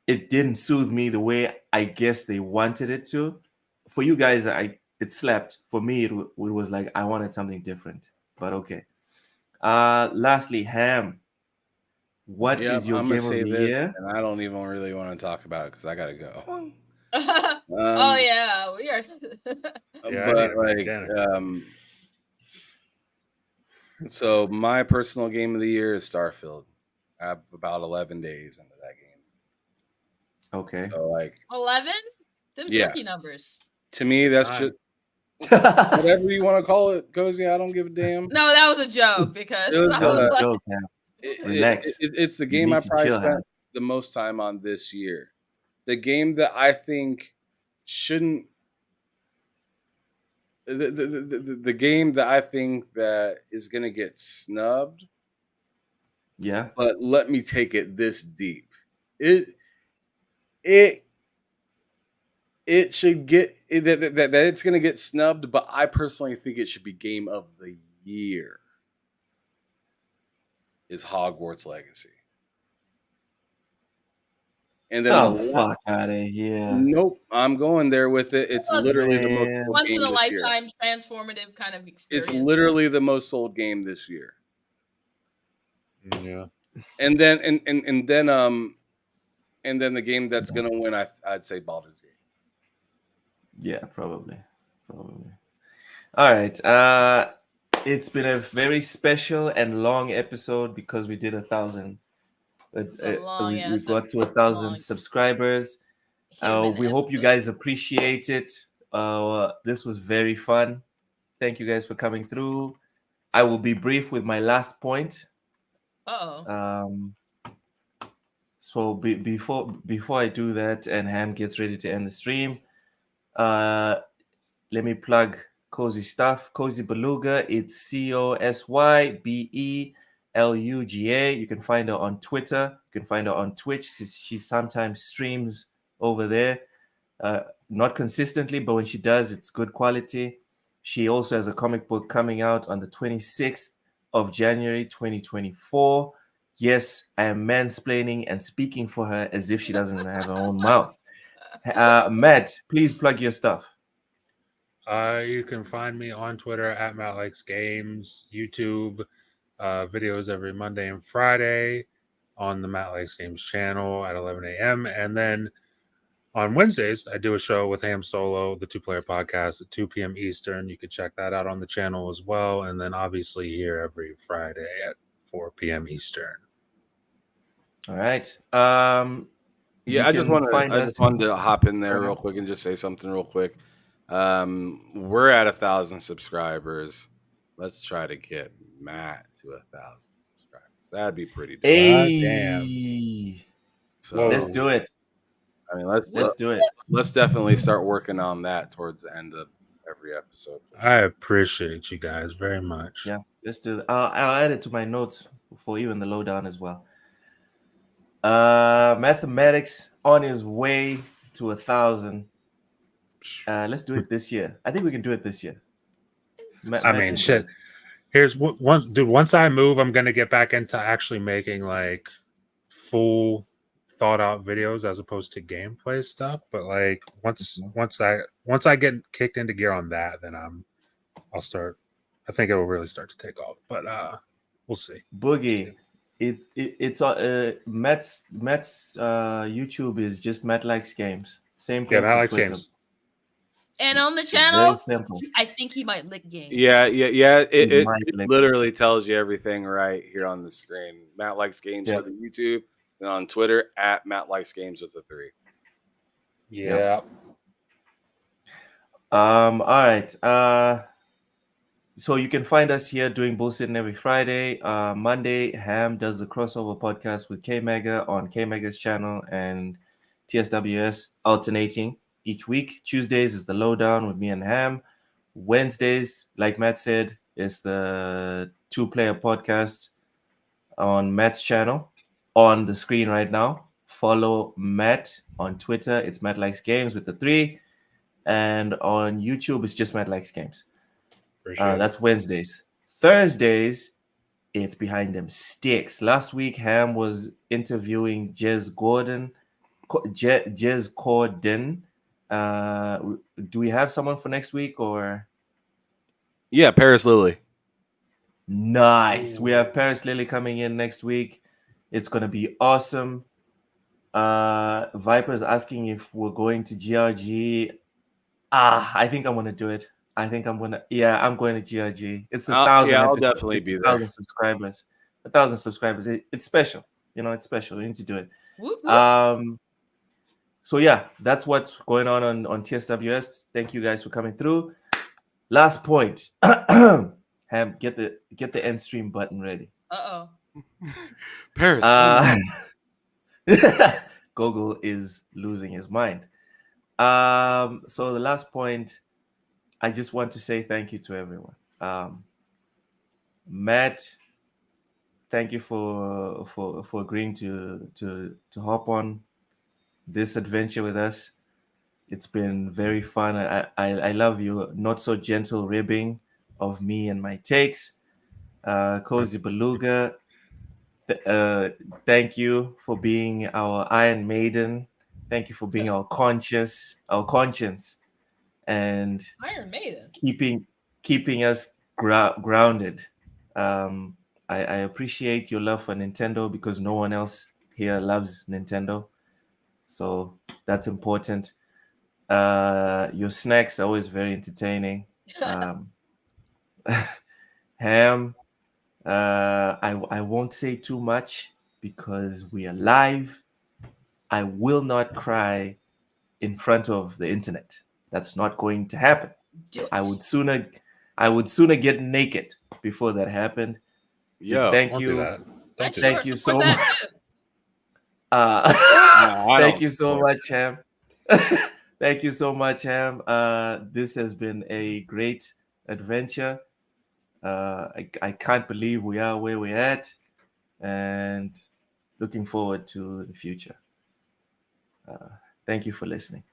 it didn't soothe me the way I guess they wanted it to. For you guys, it slept. For me, it was like I wanted something different. But okay. Lastly, Ham. What Yep, is your I'm gonna game of say the this, year? and I don't even really want to talk about it because I gotta go. Oh yeah, we are. Yeah, I need But to make like, dinner. so my personal game of the year is Starfield. I have about 11 days into that game. Okay. So like, 11. Them's yeah, rookie numbers. to me that's Fine. just whatever you want to call it, Cozy. I don't give a damn. No, that was a joke because It was I That was was a like, joke, Ham. Relax. it's the You game I need to probably chill, spent Ham. the most time on this year. The game that I think shouldn't the game that I think that is going to get snubbed, Yeah. but let me take it this deep. It it it should get that it's going to get snubbed, but I personally think it should be game of the year. Is Hogwarts Legacy. And then Oh, fuck out of here. nope, I'm going there with it. It's Well, literally the most Man. sold once in game a this year. lifetime transformative kind of It's experience. literally the most sold game this year. Yeah. And then and then the game that's gonna win, I'd say Baldur's Gate. Yeah, probably. Probably. All right. It's been a very special and long episode because we did 1,000. It's a long We ass, got to 1,000 long subscribers. human We hope you episode. guys appreciate it. This was very fun. Thank you guys for coming through. I will be brief with my last point. Oh, Um, so before I do that and Ham gets ready to end the stream, let me plug Cozy Stuff. Cozy Beluga. It's COSYBELUGA. You can find her on Twitter. You can find her on Twitch. She sometimes streams over there. Not consistently, but when she does, it's good quality. She also has a comic book coming out on the 26th of January 2024. Yes, I am mansplaining and speaking for her as if she doesn't have her own mouth. Matt, please plug your stuff. You can find me on Twitter at Matt Likes Games, YouTube videos every Monday and Friday on the Matt Likes Games channel at 11 a.m. And then on Wednesdays, I do a show with Ham Solo, the two-player podcast at 2 p.m. Eastern. You can check that out on the channel as well. And then obviously here every Friday at 4 p.m. Eastern. All right. Yeah, I just wanted to hop in there real quick and just say something real quick. We're at 1,000 subscribers. Let's try to get Matt to 1,000 subscribers. That'd be pretty dope. Hey, So let's do it. I mean, Let's do it. let's definitely start working on that towards the end of every episode. I appreciate you guys very much. Yeah, let's do it. I'll add it to my notes for you in the lowdown as well. Mathematics on his way to 1,000. Let's do it this year. I think we can do it this year. I mean, shit. Here's once I move, I'm gonna get back into actually making like full thought out videos as opposed to gameplay stuff. But like once I get kicked into gear on that, then I'll start. I think it will really start to take off. But we'll see. Boogie, it's Matt's YouTube is just Matt Likes Games. Same thing. Yeah, Matt for Likes Twitter. Games. and on the Very channel, simple. I think he might lick game. Yeah. It might like- literally tells you everything right here on the screen. Matt Likes Games Yeah. for the YouTube, and on Twitter at Matt Likes Games with a 3. Yeah. All right. So you can find us here doing bullshitting every Friday. Monday, Ham does the crossover podcast with K Mega on K Mega's channel and TSWS, alternating each week. Tuesdays is the lowdown with me and Ham. Wednesdays, like Matt said, is the two-player podcast on Matt's channel on the screen right now. Follow Matt on Twitter. It's Matt Likes Games with the 3. And on YouTube, it's just Matt Likes Games. That's Wednesdays. Thursdays, it's Behind Them Sticks. Last week, Ham was interviewing Jez Gordon Jez Corden. Do we have someone for next week or? Yeah, Paris Lily. Nice. We have Paris Lily coming in next week. It's gonna be awesome. Viper's asking if we're going to GRG. I think I'm gonna do it. I'm going to GRG. It's a thousand Yeah, I'll episodes. definitely It's be a there. thousand subscribers. A thousand subscribers. It's special. It's special. You need to do it. Whoop, whoop. So yeah, that's what's going on TSWS. Thank you guys for coming through. Last point. Ham, get the end stream button ready. Uh-oh. Paris. Google is losing his mind. So the last point, I just want to say thank you to everyone. Matt, thank you for agreeing to hop on this adventure with us. It's been very fun. I love you not so gentle ribbing of me and my takes. Cozy Beluga, thank you for being our Iron Maiden. Thank you for being our conscience, and Iron Maiden. keeping us grounded. I appreciate your love for Nintendo because no one else here loves Nintendo, so that's important. Your snacks are always very entertaining. Ham, I won't say too much because we are live. I will not cry in front of the internet. That's not going to happen. Do it. I would sooner get naked before that happened. Just Yo, thank Don't do you. that. Don't do Sure Thank you support so that much. too. Thank you so much, Ham. Thank you so much, Ham. This has been a great adventure. I can't believe we are where we're at, and looking forward to the future. Thank you for listening.